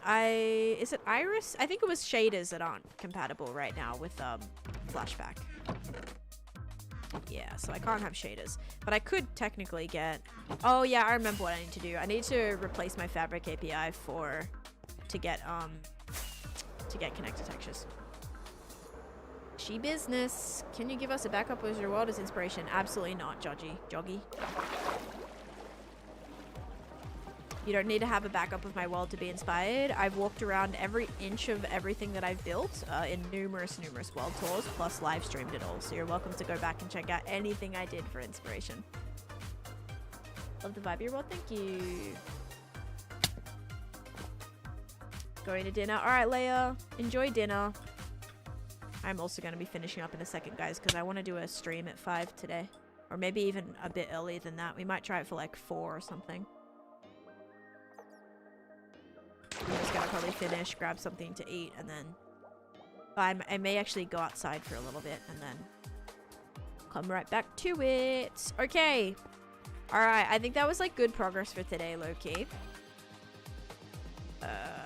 Speaker 1: Is it Iris? I think it was shaders that aren't compatible right now with flashback. Yeah, so I can't have shaders. But I could technically get... Oh, yeah, I remember what I need to do. I need to replace my fabric API to get connected textures. She business. Can you give us a backup as your world as inspiration? Absolutely not, Joggy. You don't need to have a backup of my world to be inspired. I've walked around every inch of everything that I've built in numerous world tours, plus live streamed it all. So you're welcome to go back and check out anything I did for inspiration. Love the vibe of your world. Thank you. Going to dinner. All right, Leia. Enjoy dinner. I'm also going to be finishing up in a second, guys, because I want to do a stream at 5 today. Or maybe even a bit earlier than that. We might try it for like 4 or something. I'm just gonna probably finish, grab something to eat, and then I may actually go outside for a little bit and then come right back to it. Okay. Alright, I think that was like good progress for today, low-key.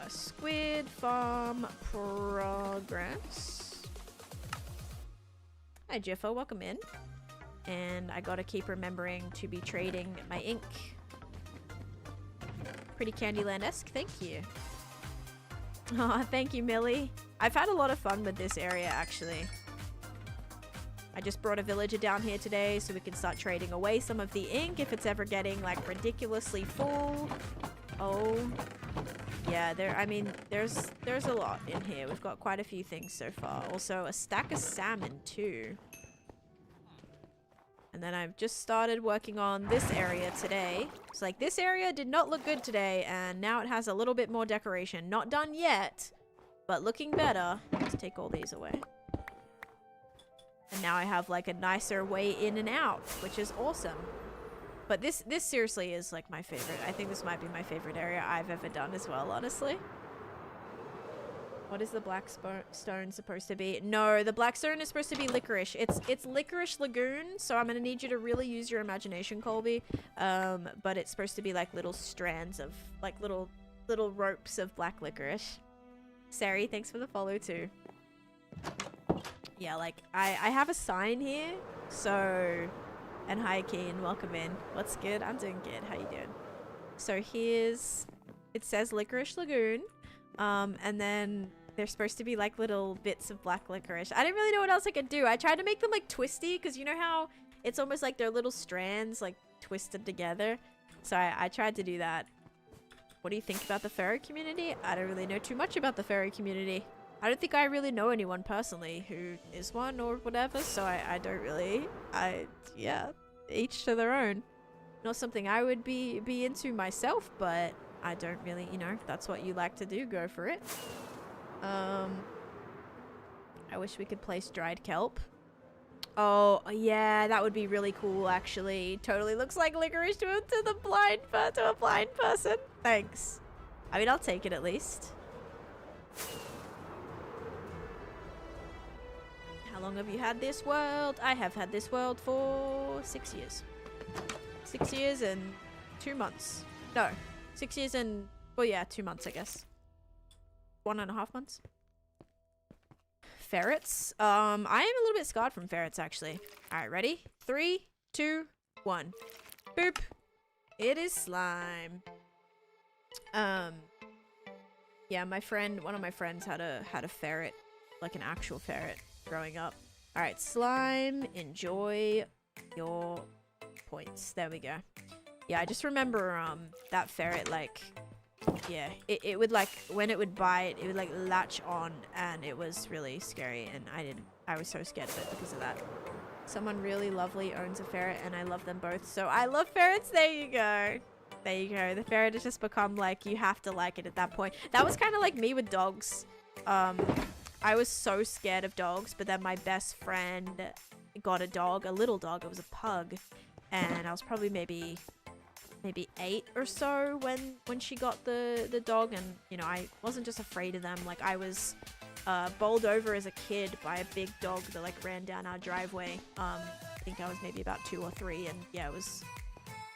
Speaker 1: Squid farm progress. Hi, Jiffa, welcome in. And I gotta keep remembering to be trading my ink. Pretty Candyland-esque, thank you. Oh, thank you, Millie. I've had a lot of fun with this area, actually. I just brought a villager down here today so we can start trading away some of the ink if it's ever getting, like, ridiculously full. Oh. Yeah, there's a lot in here. We've got quite a few things so far. Also, a stack of salmon, too. And then I've just started working on this area today. It's like, this area did not look good today, and now it has a little bit more decoration. Not done yet, but looking better. Let's take all these away. And now I have, like, a nicer way in and out, which is awesome. But this seriously is, like, my favorite. I think this might be my favorite area I've ever done as well, honestly. What is the black stone supposed to be? No, the black stone is supposed to be licorice. It's licorice lagoon, so I'm gonna need you to really use your imagination, Colby. But it's supposed to be like little strands of, like little ropes of black licorice. Sari, thanks for the follow too. Yeah, like I have a sign here, so, and hi Keen, welcome in. What's good? I'm doing good. How you doing? So here's, it says licorice lagoon, and then there's supposed to be like little bits of black licorice. I didn't really know what else I could do. I tried to make them like twisty, because you know how it's almost like they're little strands like twisted together. So I tried to do that. What do you think about the furry community? I don't really know too much about the furry community. I don't think I really know anyone personally who is one or whatever, so I don't really, yeah, each to their own. Not something I would be into myself, but I don't really, you know, if that's what you like to do, go for it. I wish we could place dried kelp. Oh, yeah, that would be really cool, actually. Totally looks like licorice to a blind person. Thanks. I mean, I'll take it at least. How long have you had this world? I have had this world for 6 years. 6 years and 2 months. No, 6 years and, well, yeah, 2 months, I guess. 1.5 months. Ferrets. I am a little bit scarred from ferrets, actually. Alright, ready? 3, 2, 1. Boop. It is slime. Yeah, one of my friends had a ferret, like an actual ferret, growing up. Alright, slime, enjoy your points. There we go. Yeah, I just remember, that ferret, like, yeah, it would, like, when it would bite, it would, like, latch on, and it was really scary, and I was so scared of it because of that. Someone really lovely owns a ferret, and I love them both, so I love ferrets. There you go. There you go. The ferret has just become, like, you have to like it at that point. That was kind of like me with dogs. I was so scared of dogs, but then my best friend got a dog, a little dog. It was a pug, and I was probably maybe 8 or so when she got the dog, and you know, I wasn't just afraid of them. Like, I was bowled over as a kid by a big dog that like ran down our driveway. I think I was maybe about 2 or 3, and yeah, it was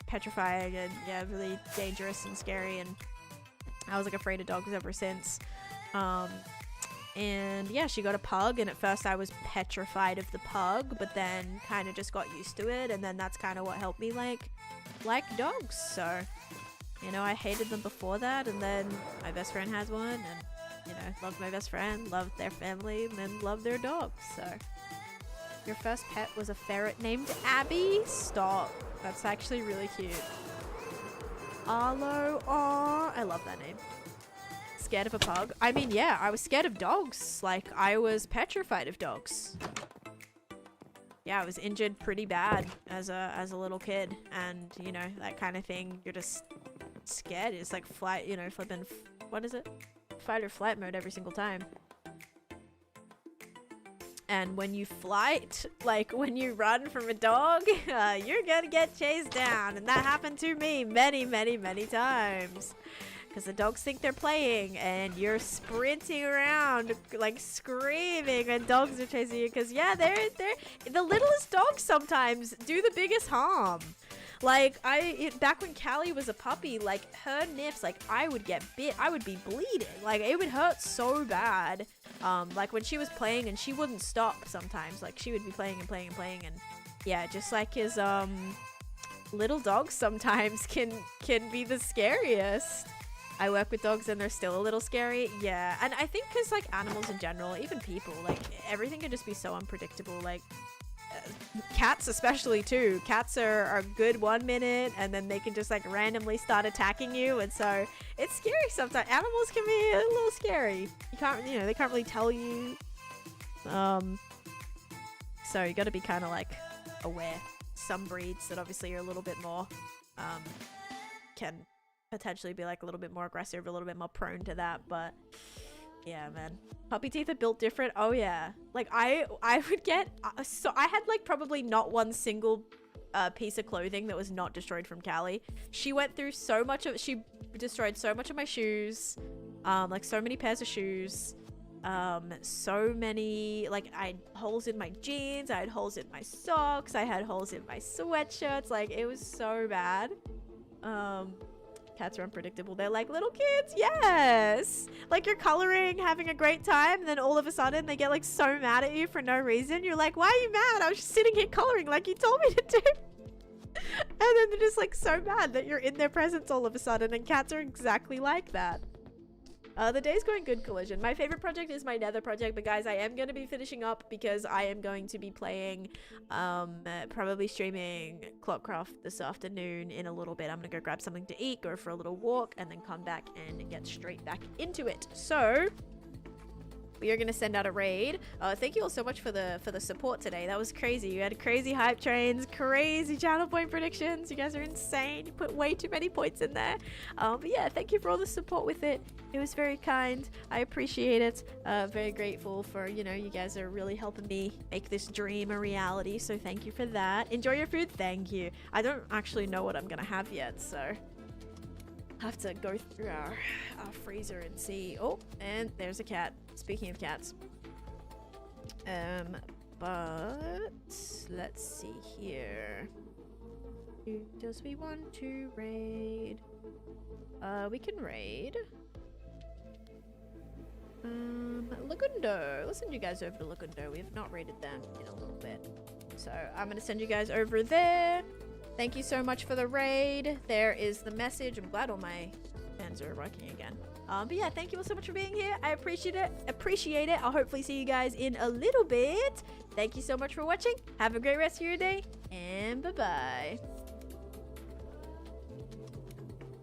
Speaker 1: petrifying and yeah, really dangerous and scary, and I was like afraid of dogs ever since. And yeah, she got a pug, and at first I was petrified of the pug, but then kind of just got used to it, and then that's kind of what helped me like dogs. So, you know, I hated them before that, and then my best friend has one, and you know, loved my best friend, loved their family, and then loved their dog. So, your first pet was a ferret named Abby? Stop. That's actually really cute. Arlo. Aw, I love that name. Scared of a pug? I mean, yeah, I was scared of dogs. Like, I was petrified of dogs. Yeah, I was injured pretty bad as a little kid, and you know, that kind of thing. You're just scared. It's like flight, you know, flipping. What is it? Fight or flight mode every single time. And when you flight, like when you run from a dog, you're gonna get chased down, and that happened to me many, many, many times. Because the dogs think they're playing, and you're sprinting around, like screaming, and dogs are chasing you. Because yeah, they're the littlest dogs sometimes do the biggest harm. Like back when Callie was a puppy, like her nips, like I would get bit, I would be bleeding, like it would hurt so bad. Like when she was playing and she wouldn't stop sometimes, like she would be playing and playing and playing, and yeah, just like his little dogs sometimes can be the scariest. I work with dogs and they're still a little scary. Yeah, and I think because like animals in general, even people, like everything can just be so unpredictable. Like cats especially too. Cats are good 1 minute and then they can just like randomly start attacking you, and so it's scary sometimes. Animals can be a little scary. You can't, you know, they can't really tell you. So you got to be kind of like aware. Some breeds that obviously are a little bit more can potentially be like a little bit more aggressive, a little bit more prone to that, but yeah, man, puppy teeth are built different. Oh yeah, like I would get so I had like probably not one single piece of clothing that was not destroyed from Callie. She went through so much of, she destroyed so much of my shoes, like so many pairs of shoes, so many, like, I had holes in my jeans, I had holes in my socks, I had holes in my sweatshirts. Like, it was so bad. Cats are unpredictable. They're like little kids. Yes. Like, you're coloring, having a great time, and then all of a sudden they get like so mad at you for no reason. You're like, why are you mad? I was just sitting here coloring like you told me to do. And then they're just like so mad that you're in their presence all of a sudden, and cats are exactly like that. The day's going good, Collision. My favorite project is my Nether project, but guys, I am going to be finishing up because I am going to be playing, probably streaming Clockcraft this afternoon in a little bit. I'm going to go grab something to eat, go for a little walk, and then come back and get straight back into it. So we are going to send out a raid. Thank you all so much for the support today. That was crazy. You had crazy hype trains, crazy channel point predictions. You guys are insane. You put way too many points in there. But yeah, thank you for all the support with it. It was very kind. I appreciate it. Very grateful for, you know, you guys are really helping me make this dream a reality. So thank you for that. Enjoy your food. Thank you. I don't actually know what I'm going to have yet, so have to go through our freezer and see. Oh, and there's a cat. Speaking of cats, but let's see here. Who does we want to raid? We can raid Lagundo. Let's send you guys over to Lagundo. We have not raided them in a little bit, so I'm gonna send you guys over there. Thank you so much for the raid. There is the message. I'm glad all my fans are working again. But yeah, thank you all so much for being here. I appreciate it. I'll hopefully see you guys in a little bit. Thank you so much for watching. Have a great rest of your day, and bye-bye.